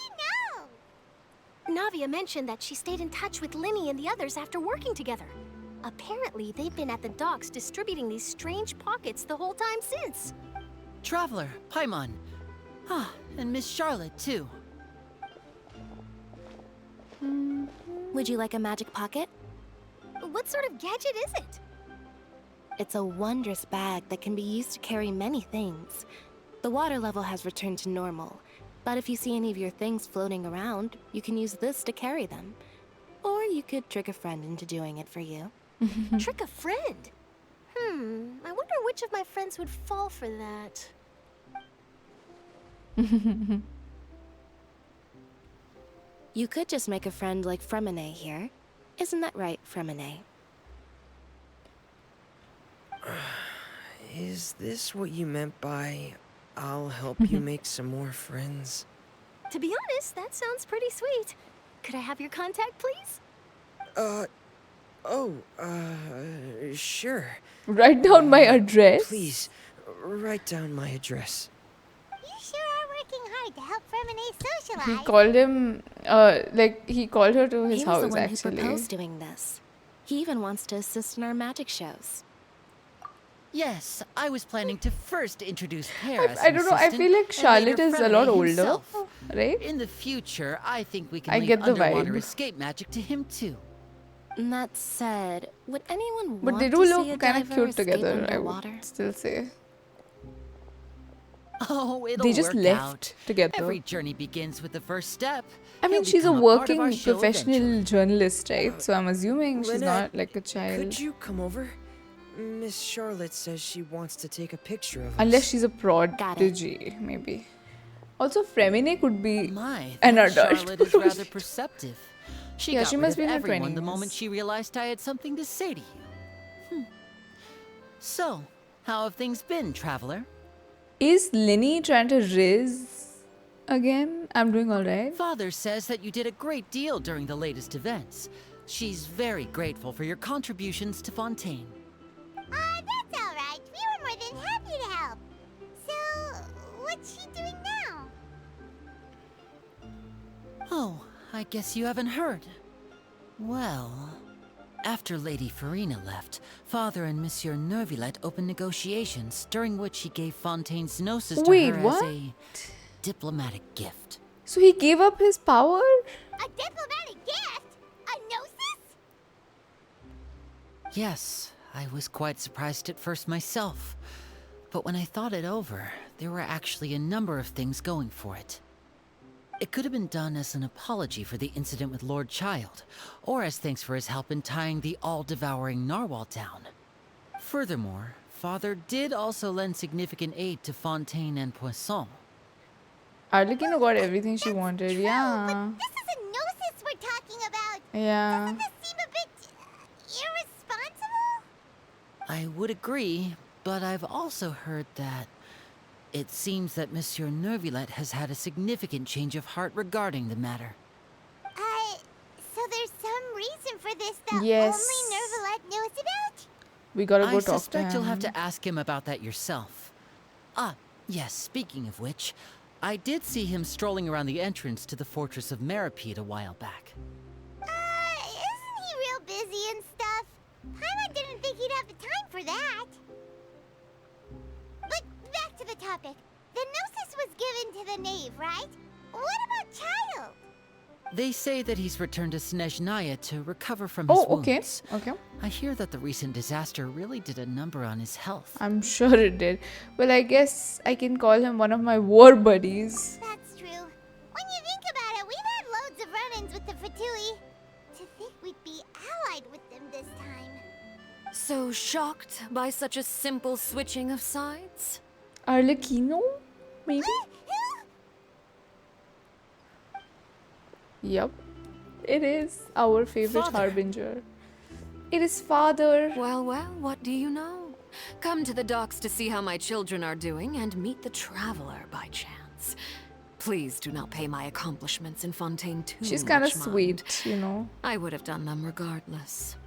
[SPEAKER 3] you know?
[SPEAKER 16] Navia mentioned that she stayed in touch with Linny and the others after working together. Apparently, they've been at the docks distributing these strange pockets the whole time since.
[SPEAKER 5] Traveler, Paimon. Ah, and Miss Charlotte, too.
[SPEAKER 6] Would you like a magic pocket?
[SPEAKER 16] What sort of gadget is it?
[SPEAKER 6] It's a wondrous bag that can be used to carry many things. The water level has returned to normal, but if you see any of your things floating around, you can use this to carry them. Or you could trick a friend into doing it for you.
[SPEAKER 16] Trick a friend? I wonder which of my friends would fall for that.
[SPEAKER 6] You could just make a friend like Fremine here. Isn't that right, Fremine?
[SPEAKER 1] Is this what you meant by, I'll help you make some more friends?
[SPEAKER 16] To be honest, that sounds pretty sweet. Could I have your contact, please?
[SPEAKER 1] Sure.
[SPEAKER 2] Write down my address.
[SPEAKER 1] Please, write down my address.
[SPEAKER 3] You sure are working hard to help Furina socialize.
[SPEAKER 2] He called him, like, he called her to his
[SPEAKER 6] He was
[SPEAKER 2] house
[SPEAKER 6] the one
[SPEAKER 2] actually.
[SPEAKER 6] who proposed doing this. He even wants to assist in our magic shows.
[SPEAKER 5] Yes, I was planning to first introduce Paris.
[SPEAKER 2] I don't know, I feel like Charlotte is a lot older, right?
[SPEAKER 5] In the future, I think we can
[SPEAKER 2] I
[SPEAKER 5] link
[SPEAKER 2] get the
[SPEAKER 5] underwater
[SPEAKER 2] vibe.
[SPEAKER 5] escape magic to him too.
[SPEAKER 6] That said, would anyone
[SPEAKER 2] But
[SPEAKER 6] want
[SPEAKER 2] they
[SPEAKER 6] to
[SPEAKER 2] do
[SPEAKER 6] see a
[SPEAKER 2] look kind of
[SPEAKER 6] diver
[SPEAKER 2] cute
[SPEAKER 6] escape
[SPEAKER 2] together, I
[SPEAKER 6] underwater?
[SPEAKER 2] would still say.
[SPEAKER 5] Oh, it'll
[SPEAKER 2] They just
[SPEAKER 5] work
[SPEAKER 2] left
[SPEAKER 5] out.
[SPEAKER 2] together.
[SPEAKER 5] Every journey begins with the first step.
[SPEAKER 2] I mean,
[SPEAKER 5] He'll
[SPEAKER 2] she's a
[SPEAKER 5] become part of
[SPEAKER 2] working
[SPEAKER 5] our show
[SPEAKER 2] professional journalist, right? So I'm assuming she's
[SPEAKER 1] Lynette,
[SPEAKER 2] not like a child.
[SPEAKER 1] Could you come over? Miss Charlotte says she wants to take a picture of us.
[SPEAKER 2] Unless she's a prodigy, maybe. Also, Fremine could be an adult.
[SPEAKER 5] Charlotte is rather perceptive. She
[SPEAKER 2] Yeah,
[SPEAKER 5] got
[SPEAKER 2] she
[SPEAKER 5] rid
[SPEAKER 2] must
[SPEAKER 5] of
[SPEAKER 2] be in her
[SPEAKER 5] everyone the
[SPEAKER 2] 20s.
[SPEAKER 5] moment she realized I had something to say to you. So, how have things been, traveler?
[SPEAKER 2] Is Linny trying to riz again? I'm doing alright.
[SPEAKER 5] Father says that you did a great deal during the latest events. She's very grateful for your contributions to Fontaine.
[SPEAKER 3] That's alright. We were more than happy to help. So, what's she doing now?
[SPEAKER 5] Oh, I guess you haven't heard. Well, after Lady Furina left, Father and Monsieur Neuvillette opened negotiations, during which he gave Fontaine's gnosis to
[SPEAKER 2] Wait,
[SPEAKER 5] her
[SPEAKER 2] what?
[SPEAKER 5] as a diplomatic gift.
[SPEAKER 2] So he gave up his power?
[SPEAKER 3] A diplomatic gift? A gnosis?
[SPEAKER 5] Yes, I was quite surprised at first myself. But when I thought it over, there were actually a number of things going for it. It could have been done as an apology for the incident with Lord Child, or as thanks for his help in tying the all-devouring narwhal down. Furthermore, Father did also lend significant aid to Fontaine and Poisson.
[SPEAKER 2] Arlecchino got everything she wanted, yeah.
[SPEAKER 3] This is a gnosis we're talking about.
[SPEAKER 2] Yeah.
[SPEAKER 3] Doesn't this seem a bit irresponsible?
[SPEAKER 5] I would agree, but I've also heard that it seems that Monsieur Neuvillette has had a significant change of heart regarding the matter.
[SPEAKER 3] So there's some reason for this that
[SPEAKER 2] Yes.
[SPEAKER 3] only Neuvillette knows about?
[SPEAKER 2] We gotta go
[SPEAKER 5] I
[SPEAKER 2] talk to
[SPEAKER 5] suspect you'll have
[SPEAKER 2] him.
[SPEAKER 5] to ask him about that yourself. Ah, yes, speaking of which, I did see him strolling around the entrance to the Fortress of Meripede a while back.
[SPEAKER 3] Isn't he real busy and stuff? Paimon didn't think he'd have the time for that. But back to the topic. The gnosis was given to the knave, right? What about Child?
[SPEAKER 5] They say that he's returned to Snezhnaya to recover from his wounds.
[SPEAKER 2] Okay.
[SPEAKER 5] I hear that the recent disaster really did a number on his health.
[SPEAKER 2] I'm sure it did. Well, I guess I can call him one of my war buddies.
[SPEAKER 3] That's true. When you think about it, we've had loads of run-ins with the Fatui. To think we'd be allied with them this time.
[SPEAKER 9] So shocked by such a simple switching of sides?
[SPEAKER 2] Arlecchino? Maybe? Yup. It is our favorite
[SPEAKER 9] Father.
[SPEAKER 2] harbinger. It is father.
[SPEAKER 9] Well, what do you know? Come to the docks to see how my children are doing and meet the traveler by chance. Please do not pay my accomplishments in Fontaine too
[SPEAKER 2] She's
[SPEAKER 9] much
[SPEAKER 2] kind of
[SPEAKER 9] mind.
[SPEAKER 2] sweet, you know.
[SPEAKER 9] I would have done them regardless.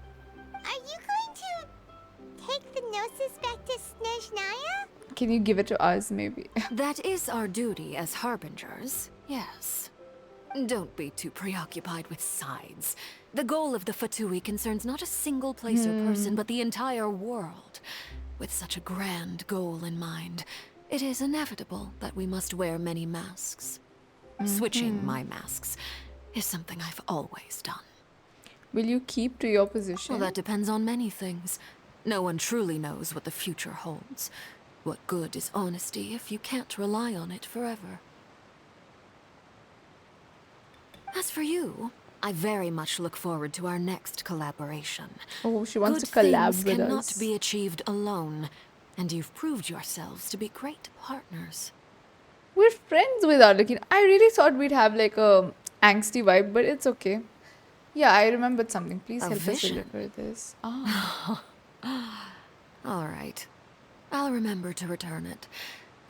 [SPEAKER 3] Are you going to take the gnosis back to Snezhnaya?
[SPEAKER 2] Can you give it to us, maybe?
[SPEAKER 9] That is our duty as harbingers, yes. Don't be too preoccupied with sides. The goal of the Fatui concerns not a single place or person, but the entire world. With such a grand goal in mind, it is inevitable that we must wear many masks. Switching my masks is something I've always done.
[SPEAKER 2] Will you keep to your position?
[SPEAKER 9] Well, that depends on many things. No one truly knows what the future holds. What good is honesty if you can't rely on it forever? As for you, I very much look forward to our next collaboration.
[SPEAKER 2] Oh, she wants
[SPEAKER 9] Good
[SPEAKER 2] to collab
[SPEAKER 9] things
[SPEAKER 2] with
[SPEAKER 9] cannot
[SPEAKER 2] us.
[SPEAKER 9] be achieved alone, and you've proved yourselves to be great partners.
[SPEAKER 2] We're friends with Arlecchino. I really thought we'd have like a angsty vibe, but it's okay. Yeah, I remembered something. Please
[SPEAKER 9] A
[SPEAKER 2] help
[SPEAKER 9] vision.
[SPEAKER 2] us deliver this. Ah.
[SPEAKER 9] All right. I'll remember to return it.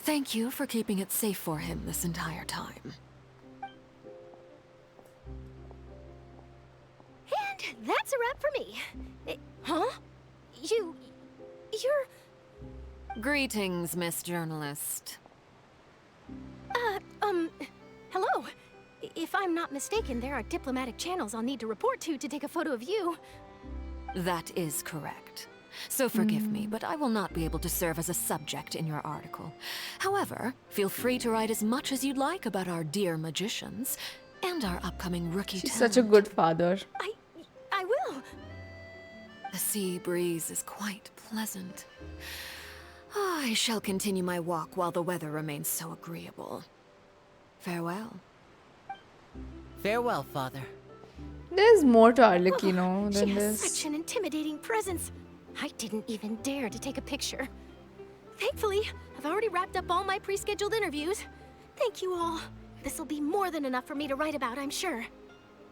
[SPEAKER 9] Thank you for keeping it safe for him this entire time.
[SPEAKER 16] And that's a wrap for me. Huh? You're...
[SPEAKER 9] Greetings, Miss Journalist.
[SPEAKER 16] Hello. If I'm not mistaken, there are diplomatic channels I'll need to report to take a photo of you.
[SPEAKER 9] That is correct. So forgive me, but I will not be able to serve as a subject in your article. However, feel free to write as much as you'd like about our dear magicians and our upcoming rookie
[SPEAKER 2] She's
[SPEAKER 9] talent.
[SPEAKER 2] such a good father.
[SPEAKER 16] I will.
[SPEAKER 9] The sea breeze is quite pleasant. I shall continue my walk while the weather remains so agreeable. Farewell.
[SPEAKER 5] Farewell, Father.
[SPEAKER 2] There's more to Arlecchino
[SPEAKER 16] She
[SPEAKER 2] than
[SPEAKER 16] has
[SPEAKER 2] this.
[SPEAKER 16] such an intimidating presence. I didn't even dare to take a picture. Thankfully, I've already wrapped up all my pre-scheduled interviews. Thank you all. This will be more than enough for me to write about, I'm sure.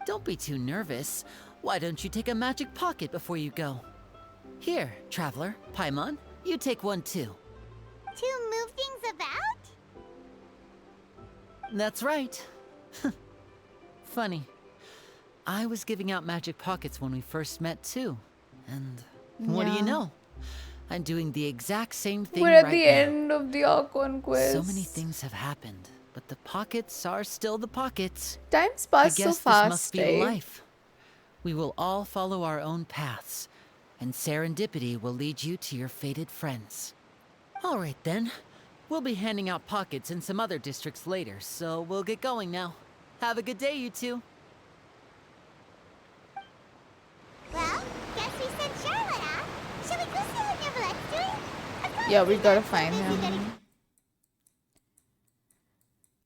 [SPEAKER 5] Don't be too nervous. Why don't you take a magic pocket before you go? Here, Traveler, Paimon, you take one too.
[SPEAKER 3] To move things about?
[SPEAKER 5] That's right. Funny. I was giving out magic pockets when we first met too. And what do you
[SPEAKER 2] Yeah.
[SPEAKER 5] know? I'm doing the exact same thing
[SPEAKER 2] We're at
[SPEAKER 5] right
[SPEAKER 2] the
[SPEAKER 5] now.
[SPEAKER 2] end of the Archon quest.
[SPEAKER 5] So many things have happened, but the pockets are still the pockets.
[SPEAKER 2] Time's
[SPEAKER 5] I
[SPEAKER 2] passed so
[SPEAKER 5] guess
[SPEAKER 2] fast.
[SPEAKER 5] this must be
[SPEAKER 2] eh?
[SPEAKER 5] life. We will all follow our own paths, and serendipity will lead you to your fated friends. All right then. We'll be handing out pockets in some other districts later, so we'll get going now. Have a good day, you two.
[SPEAKER 3] Well, guess we sent Charlotte off. Shall we go see what Neverlette's doing?
[SPEAKER 2] Yeah, we gotta find him.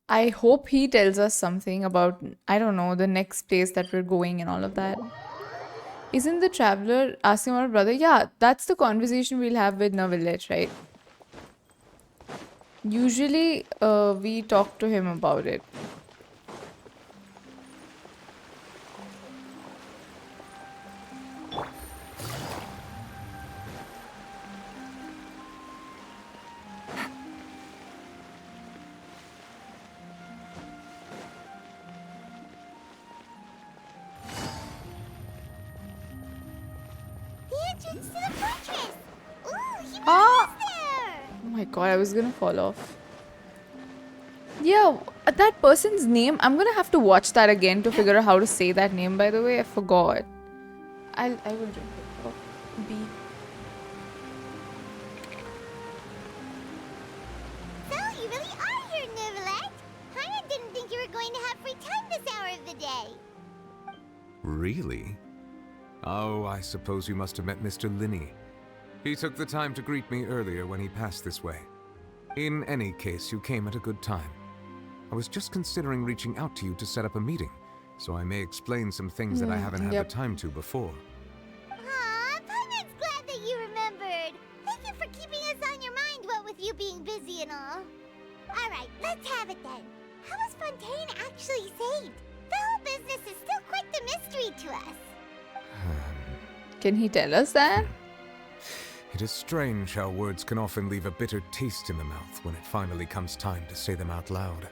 [SPEAKER 2] I hope he tells us something about, I don't know, the next place that we're going and all of that. Isn't the traveler asking our brother? Yeah, that's the conversation we'll have with Neverlet, right? Usually, we talk to him about it.
[SPEAKER 3] The entrance to the fortress! Ooh, he
[SPEAKER 2] Ah!
[SPEAKER 3] there!
[SPEAKER 2] Oh my god, I was gonna fall off. Yeah, that person's name, I'm gonna have to watch that again to figure out how to say that name, by the way. I forgot. I will drink it. Oh, B.
[SPEAKER 3] So, you really are here, Neverlet? Paimon didn't think you were going to have free time this hour of the day.
[SPEAKER 7] Really? Oh, I suppose you must have met Mr. Linney. He took the time to greet me earlier when he passed this way. In any case, you came at a good time. I was just considering reaching out to you to set up a meeting, so I may explain some things that I haven't had the time to before.
[SPEAKER 3] Aw, Paimon's glad that you remembered. Thank you for keeping us on your mind, what with you being busy and all. Alright, let's have it then. How was Fontaine actually saved? The whole business is still quite the mystery to us.
[SPEAKER 2] Can he tell us that?
[SPEAKER 7] It is strange how words can often leave a bitter taste in the mouth when it finally comes time to say them out loud.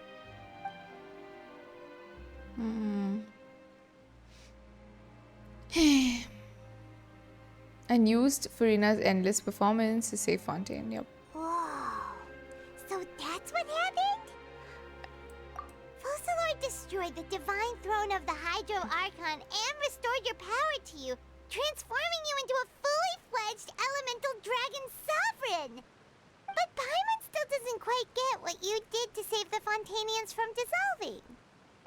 [SPEAKER 2] And used Furina's endless performance to save Fontaine. Yep.
[SPEAKER 3] Whoa. So that's what happened? Focalors destroyed the divine throne of the Hydro Archon and restored your power to you, transforming you into a fully fledged elemental dragon sovereign. But Paimon still doesn't quite get what you did to save the Fontainians from dissolving.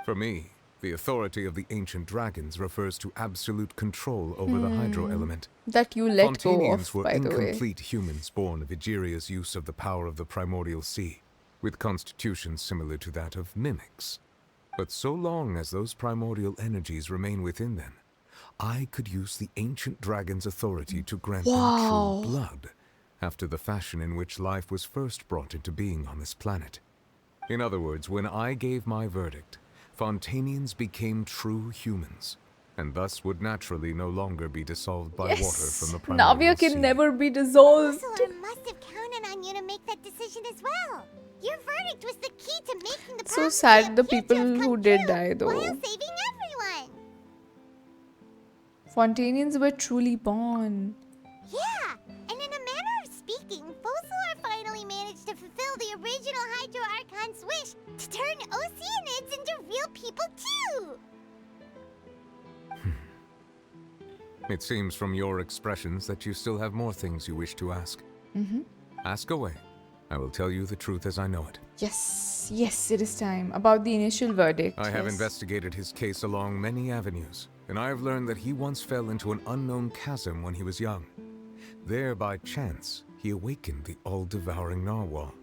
[SPEAKER 7] For me, the authority of the ancient dragons refers to absolute control over the hydro element.
[SPEAKER 2] That you let go
[SPEAKER 7] Fontainians
[SPEAKER 2] of,
[SPEAKER 7] were
[SPEAKER 2] by the way.
[SPEAKER 7] incomplete humans born of Egeria's use of the power of the primordial sea, with constitutions similar to that of mimics. But so long as those primordial energies remain within them, I could use the ancient dragon's authority to grant them
[SPEAKER 2] Wow.
[SPEAKER 7] true blood, after the fashion in which life was first brought into being on this planet. In other words, when I gave my verdict, Fontainians became true humans, and thus would naturally no longer be dissolved by water from the primordial
[SPEAKER 2] Navia can
[SPEAKER 7] sea.
[SPEAKER 2] never be dissolved.
[SPEAKER 3] Focalors must have counted on you to make that decision as well. Your verdict was the key to making the
[SPEAKER 2] So
[SPEAKER 3] prophecy
[SPEAKER 2] sad the
[SPEAKER 3] appear to
[SPEAKER 2] people
[SPEAKER 3] have
[SPEAKER 2] who
[SPEAKER 3] come
[SPEAKER 2] did
[SPEAKER 3] true
[SPEAKER 2] die though.
[SPEAKER 3] while saving everyone.
[SPEAKER 2] Fontainians were truly born.
[SPEAKER 3] Yeah, and in a manner of speaking, Focalors finally managed to fulfill the original Hydro Archon's wish to turn Oceanids into real people too.
[SPEAKER 7] It seems from your expressions that you still have more things you wish to ask. Ask away. I will tell you the truth as I know it.
[SPEAKER 2] Yes, yes, it is time. About the initial verdict.
[SPEAKER 7] I have
[SPEAKER 2] yes.
[SPEAKER 7] investigated his case along many avenues, and I have learned that he once fell into an unknown chasm when he was young. There, by chance, he awakened the all-devouring narwhal.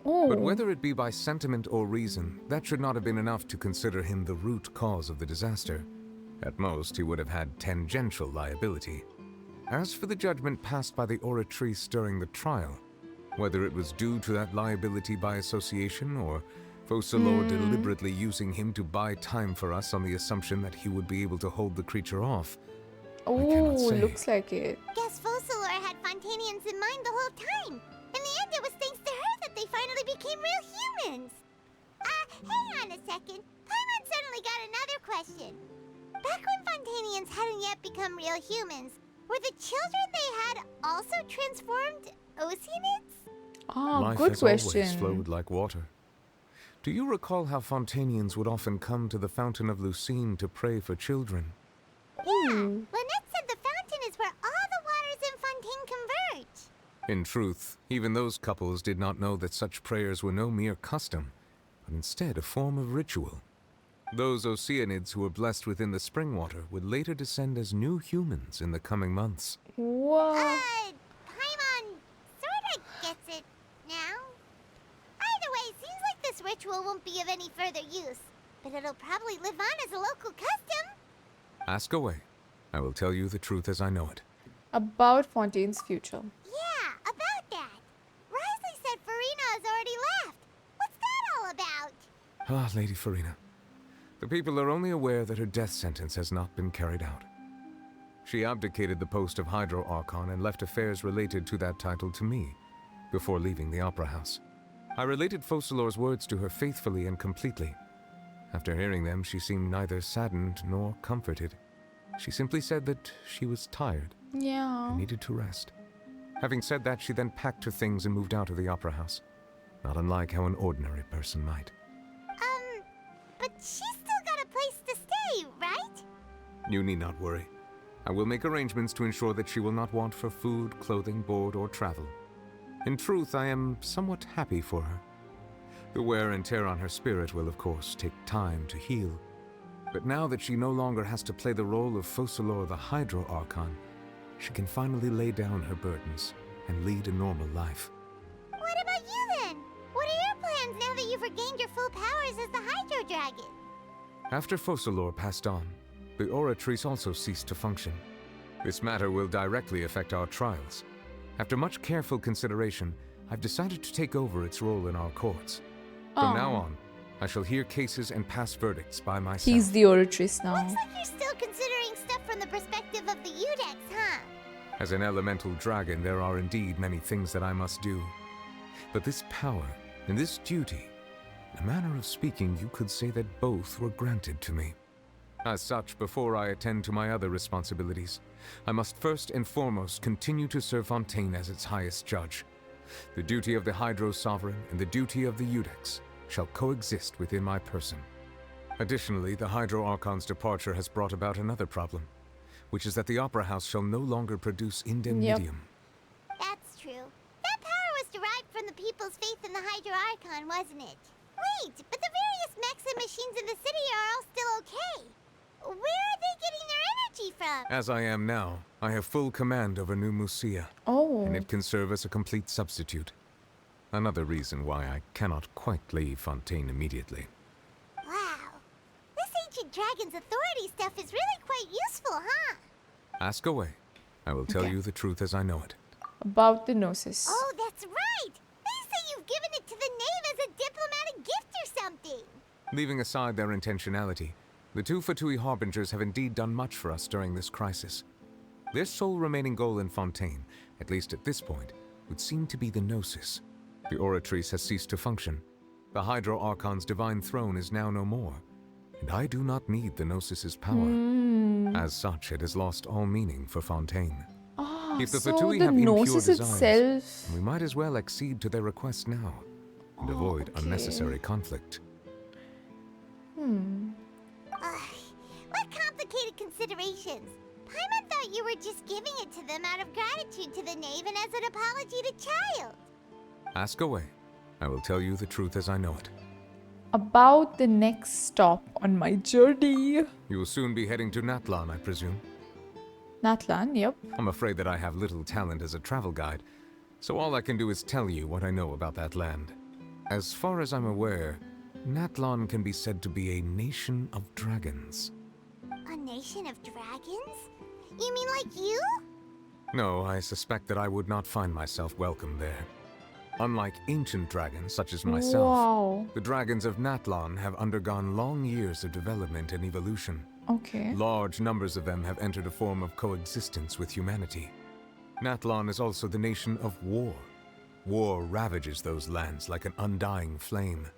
[SPEAKER 2] Oh.
[SPEAKER 7] But whether it be by sentiment or reason, that should not have been enough to consider him the root cause of the disaster. At most, he would have had tangential liability. As for the judgment passed by the Oratrice during the trial, whether it was due to that liability by association or Focalors deliberately using him to buy time for us on the assumption that he would be able to hold the creature off,
[SPEAKER 2] Oh,
[SPEAKER 7] I cannot say.
[SPEAKER 2] looks like it.
[SPEAKER 3] Guess Focalors had Fontainians in mind the whole time. In the end, it was thanks to her that they finally became real humans. Hang on a second. Paimon suddenly got another question. Back when Fontainians hadn't yet become real humans, were the children they had also transformed Oceanids?
[SPEAKER 7] Life
[SPEAKER 2] good
[SPEAKER 7] has
[SPEAKER 2] question.
[SPEAKER 7] always flowed like water. Do you recall how Fontainians would often come to the Fountain of Lucine to pray for children?
[SPEAKER 3] Yeah, Lynette said the fountain is where all the waters in Fontaine converge.
[SPEAKER 7] In truth, even those couples did not know that such prayers were no mere custom, but instead a form of ritual. Those Oceanids who were blessed within the spring water would later descend as new humans in the coming months.
[SPEAKER 2] What?
[SPEAKER 3] Paimon sorta gets it now. Either way, seems like this ritual won't be of any further use, but it'll probably live on as a local custom.
[SPEAKER 7] Ask away. I will tell you the truth as I know it.
[SPEAKER 2] About Fontaine's future.
[SPEAKER 3] Yeah, about that. Risley said Furina has already left. What's that all about?
[SPEAKER 7] Ah, Lady Furina. The people are only aware that her death sentence has not been carried out. She abdicated the post of Hydro Archon and left affairs related to that title to me, before leaving the Opera House. I related Focalors' words to her faithfully and completely. After hearing them, she seemed neither saddened nor comforted. She simply said that she was tired
[SPEAKER 2] Yeah.
[SPEAKER 7] and needed to rest. Having said that, she then packed her things and moved out of the Opera House, not unlike how an ordinary person might.
[SPEAKER 3] But she's still got a place to stay, right?
[SPEAKER 7] You need not worry. I will make arrangements to ensure that she will not want for food, clothing, board, or travel. In truth, I am somewhat happy for her. The wear and tear on her spirit will, of course, take time to heal. But now that she no longer has to play the role of Focalors the Hydro Archon, she can finally lay down her burdens and lead a normal life.
[SPEAKER 3] What about you then? What are your plans now that you've regained your full powers as the Hydro Dragon?
[SPEAKER 7] After Focalors passed on, the Oratrice also ceased to function. This matter will directly affect our trials. After much careful consideration, I've decided to take over its role in our courts. From now on, I shall hear cases and pass verdicts by myself.
[SPEAKER 2] He's the Oratrice now.
[SPEAKER 3] Looks like you're still considering stuff from the perspective of the Udex, huh?
[SPEAKER 7] As an elemental dragon, there are indeed many things that I must do. But this power and this duty, in a manner of speaking, you could say that both were granted to me. As such, before I attend to my other responsibilities, I must first and foremost continue to serve Fontaine as its highest judge. The duty of the Hydro Sovereign and the duty of the Udex shall coexist within my person. Additionally, the Hydro Archon's departure has brought about another problem, which is that the Opera House shall no longer produce indemnitium.
[SPEAKER 3] That's true. That power was derived from the people's faith in the Hydro Archon, wasn't it? Wait, but the various mechs and machines in the city are all still okay. Where are they getting their energy from?
[SPEAKER 7] As I am now, I have full command over New Musia, and it can serve as a complete substitute. Another reason why I cannot quite leave Fontaine immediately.
[SPEAKER 3] Wow. This ancient dragon's authority stuff is really quite useful, huh?
[SPEAKER 7] Ask away. I will tell
[SPEAKER 2] Okay.
[SPEAKER 7] you the truth as I know it.
[SPEAKER 2] About the Gnosis.
[SPEAKER 3] Oh, that's right! They say you've given it to the knave as a diplomatic gift or something!
[SPEAKER 7] Leaving aside their intentionality, the two Fatui Harbingers have indeed done much for us during this crisis. Their sole remaining goal in Fontaine, at least at this point, would seem to be the Gnosis. The Oratrice has ceased to function. The Hydro Archon's divine throne is now no more, and I do not need the Gnosis's power. As such, it has lost all meaning for Fontaine. If the
[SPEAKER 2] so
[SPEAKER 7] Fatui
[SPEAKER 2] the
[SPEAKER 7] have impure
[SPEAKER 2] Gnosis
[SPEAKER 7] desires,
[SPEAKER 2] itself.
[SPEAKER 7] we might as well accede to their request now, and avoid unnecessary conflict.
[SPEAKER 3] What complicated considerations! Paimon thought you were just giving it to them out of gratitude to the knave and as an apology to Child.
[SPEAKER 7] Ask away. I will tell you the truth as I know it.
[SPEAKER 2] About the next stop on my journey.
[SPEAKER 7] You will soon be heading to Natlan, I presume.
[SPEAKER 2] Natlan, yep.
[SPEAKER 7] I'm afraid that I have little talent as a travel guide, So all I can do is tell you what I know about that land. As far as I'm aware, Natlan can be said to be a nation of dragons.
[SPEAKER 3] A nation of dragons? You mean like you?
[SPEAKER 7] No, I suspect that I would not find myself welcome there. Unlike ancient dragons such as myself,
[SPEAKER 2] Wow.
[SPEAKER 7] the dragons of Natlan have undergone long years of development and evolution.
[SPEAKER 2] Okay.
[SPEAKER 7] Large numbers of them have entered a form of coexistence with humanity. Natlan is also the nation of war. War ravages those lands like an undying flame.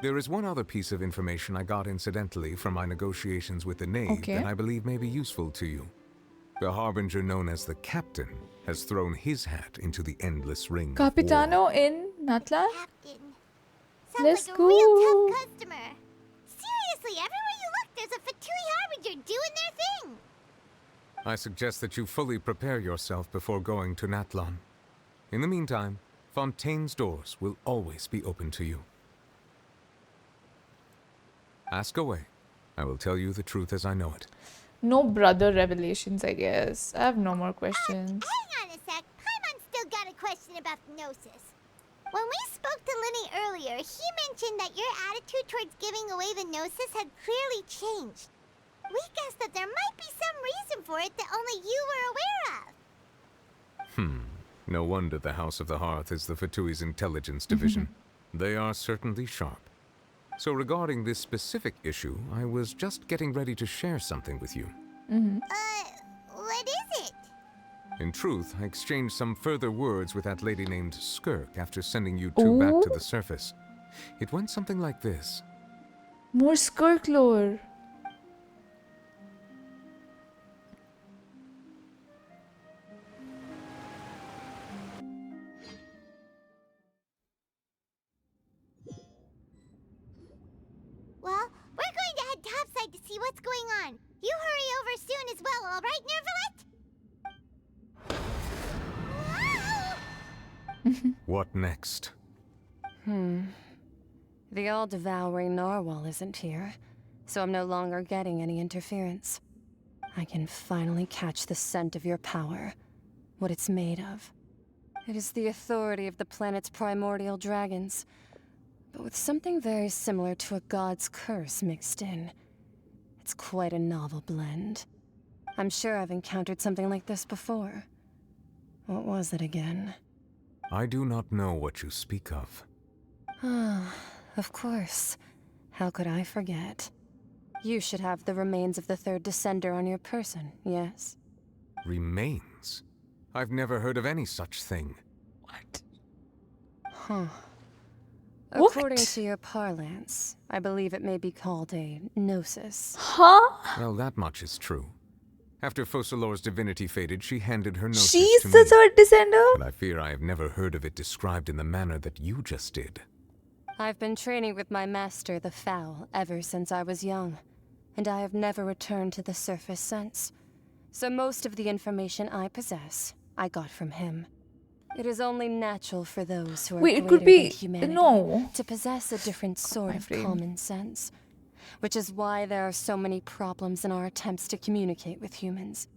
[SPEAKER 7] There is one other piece of information I got incidentally from my negotiations with the Knave that I believe may be useful to you. The Harbinger known as the Captain has thrown his hat into the endless ring of war.
[SPEAKER 2] Capitano in Natlan?
[SPEAKER 3] Sounds
[SPEAKER 2] Let's
[SPEAKER 3] like a
[SPEAKER 2] go.
[SPEAKER 3] real tough customer. Seriously, everywhere you look, there's a Fatui Harbinger doing their thing.
[SPEAKER 7] I suggest that you fully prepare yourself before going to Natlan. In the meantime, Fontaine's doors will always be open to you. Ask away. I will tell you the truth as I know it.
[SPEAKER 2] No brother revelations, I guess. I have no more questions.
[SPEAKER 3] Hang on a sec. Paimon's still got a question about the Gnosis. When we spoke to Linny earlier, he mentioned that your attitude towards giving away the Gnosis had clearly changed. We guessed that there might be some reason for it that only you were aware of.
[SPEAKER 7] No wonder the House of the Hearth is the Fatui's intelligence division. They are certainly sharp. So regarding this specific issue, I was just getting ready to share something with you.
[SPEAKER 3] What is it?
[SPEAKER 7] In truth, I exchanged some further words with that lady named Skirk after sending you two back to the surface. It went something like this.
[SPEAKER 2] More Skirk lore.
[SPEAKER 3] Well, we're going to head topside to see what's going on. You hurry over soon as well, all right, Nervalet?
[SPEAKER 7] What next?
[SPEAKER 15] The all-devouring narwhal isn't here, so I'm no longer getting any interference. I can finally catch the scent of your power, what it's made of. It is the authority of the planet's primordial dragons, but with something very similar to a god's curse mixed in. It's quite a novel blend. I'm sure I've encountered something like this before. What was it again?
[SPEAKER 7] I do not know what you speak of.
[SPEAKER 15] Ah, of course. How could I forget? You should have the remains of the third descender on your person, yes?
[SPEAKER 7] Remains? I've never heard of any such thing.
[SPEAKER 15] Huh.
[SPEAKER 2] What?
[SPEAKER 15] According to your parlance, I believe it may be called a gnosis.
[SPEAKER 2] Huh?
[SPEAKER 7] Well, that much is true. After Focalors' divinity faded, she handed her gnosis
[SPEAKER 2] She's
[SPEAKER 7] to
[SPEAKER 2] the
[SPEAKER 7] me.
[SPEAKER 2] third descender?
[SPEAKER 7] But I fear I have never heard of it described in the manner that you just did.
[SPEAKER 15] I've been training with my master, the Foul, ever since I was young, and I have never returned to the surface since. So most of the information I possess, I got from him. It is only natural for those who are
[SPEAKER 2] Wait, it
[SPEAKER 15] greater
[SPEAKER 2] could be...
[SPEAKER 15] than humanity
[SPEAKER 2] No.
[SPEAKER 15] to possess a different sort of
[SPEAKER 2] brain.
[SPEAKER 15] common sense, which is why there are so many problems in our attempts to communicate with humans.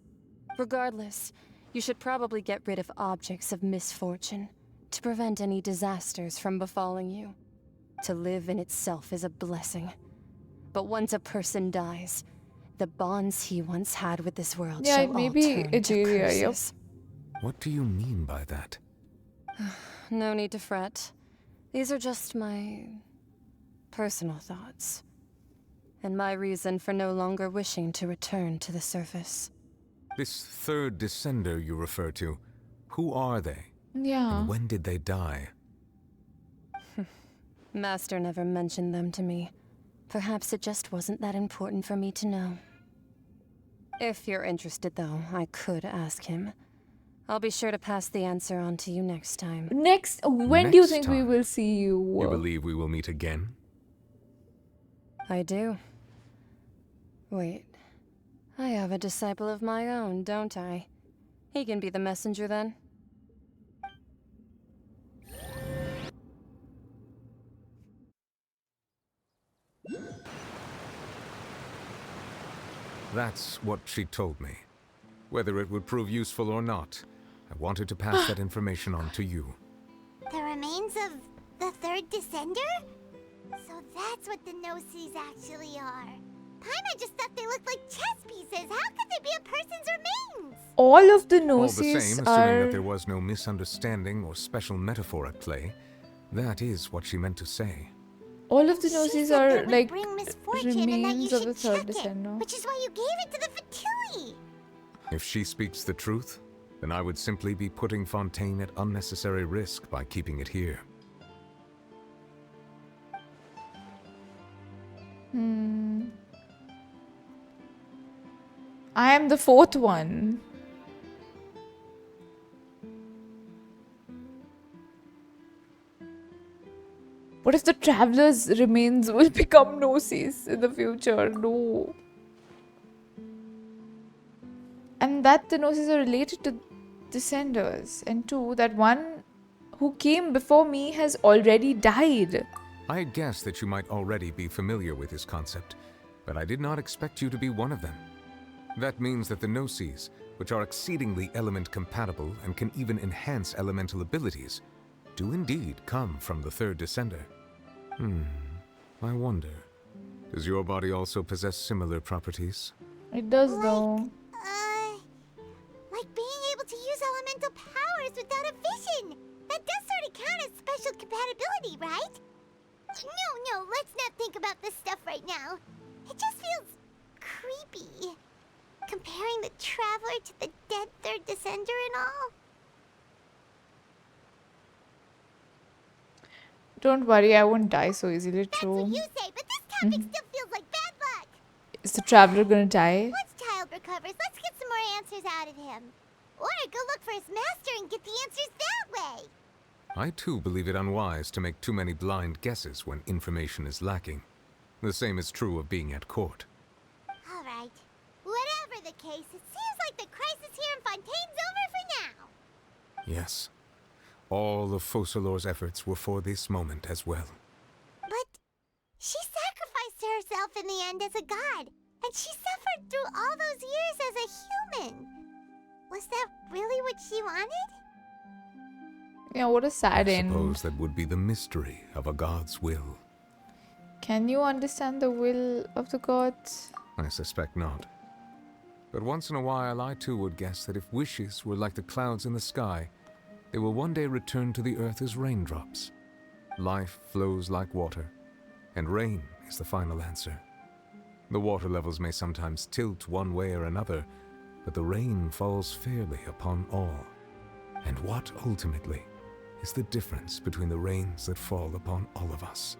[SPEAKER 15] Regardless, you should probably get rid of objects of misfortune to prevent any disasters from befalling you. To live in itself is a blessing. But once a person dies, the bonds he once had with this world
[SPEAKER 2] Yeah,
[SPEAKER 15] shall
[SPEAKER 2] it may
[SPEAKER 15] all
[SPEAKER 2] be
[SPEAKER 15] turn to
[SPEAKER 2] Ageria, yep.
[SPEAKER 15] curses.
[SPEAKER 7] What do you mean by that?
[SPEAKER 15] No need to fret. These are just my personal thoughts. And my reason for no longer wishing to return to the surface.
[SPEAKER 7] This third descender you refer to, who are they?
[SPEAKER 2] Yeah.
[SPEAKER 7] And when did they die?
[SPEAKER 15] Master never mentioned them to me. Perhaps it just wasn't that important for me to know. If you're interested, though, I could ask him. I'll be sure to pass the answer on to you next time.
[SPEAKER 2] When do you
[SPEAKER 7] Next
[SPEAKER 2] think we
[SPEAKER 7] time?
[SPEAKER 2] will see you?
[SPEAKER 7] You believe we will meet again?
[SPEAKER 15] I do. Wait. I have a disciple of my own, don't I? He can be the messenger then.
[SPEAKER 7] That's what she told me. Whether it would prove useful or not, I wanted to pass that information on to you.
[SPEAKER 3] The remains of the third descender? So that's what the Gnosis actually are. Paimon just thought they looked like chess pieces. How could they be a person's remains?
[SPEAKER 2] All of the
[SPEAKER 7] All the same,
[SPEAKER 2] Gnosis
[SPEAKER 7] assuming
[SPEAKER 2] are...
[SPEAKER 7] that there was no misunderstanding or special metaphor at play, that is what she meant to say.
[SPEAKER 2] All of the Gnosis are like remains of the third
[SPEAKER 3] Check it,
[SPEAKER 2] descender.
[SPEAKER 3] which is why you gave it to the Fatui.
[SPEAKER 7] If she speaks the truth, then I would simply be putting Fontaine at unnecessary risk by keeping it here.
[SPEAKER 2] I am the fourth one. What if the traveler's remains will become Gnosis in the future? No. And that the Gnosis are related to descenders. And two, that one who came before me has already died.
[SPEAKER 7] I had guessed that you might already be familiar with this concept, but I did not expect you to be one of them. That means that the Gnosis, which are exceedingly element compatible and can even enhance elemental abilities, do indeed come from the third descender. I wonder, does your body also possess similar properties?
[SPEAKER 2] It does though.
[SPEAKER 3] Like being able to use elemental powers without a vision. That does sort of count as special compatibility, right? No, let's not think about this stuff right now. It just feels creepy. Comparing the Traveler to the dead third descender and all.
[SPEAKER 2] Don't worry, I won't die so easily, true.
[SPEAKER 3] That's what you say, but this topic still feels like bad luck.
[SPEAKER 2] Is the traveler gonna die?
[SPEAKER 3] Once Child recovers, let's get some more answers out of him. Or go look for his master and get the answers that way.
[SPEAKER 7] I too believe it unwise to make too many blind guesses when information is lacking. The same is true of being at court.
[SPEAKER 3] Alright. Whatever the case, it seems like the crisis here in Fontaine's over for now.
[SPEAKER 7] Yes. All of Focalors' efforts were for this moment as well.
[SPEAKER 3] But she sacrificed herself in the end as a god, and she suffered through all those years as a human. Was that really what she wanted?
[SPEAKER 2] Yeah, what a sad
[SPEAKER 7] I
[SPEAKER 2] end.
[SPEAKER 7] suppose that would be the mystery of a god's will.
[SPEAKER 2] Can you understand the will of the gods?
[SPEAKER 7] I suspect not. But once in a while I too would guess that if wishes were like the clouds in the sky, they will one day return to the earth as raindrops. Life flows like water, and rain is the final answer. The water levels may sometimes tilt one way or another, but the rain falls fairly upon all. And what ultimately is the difference between the rains that fall upon all of us?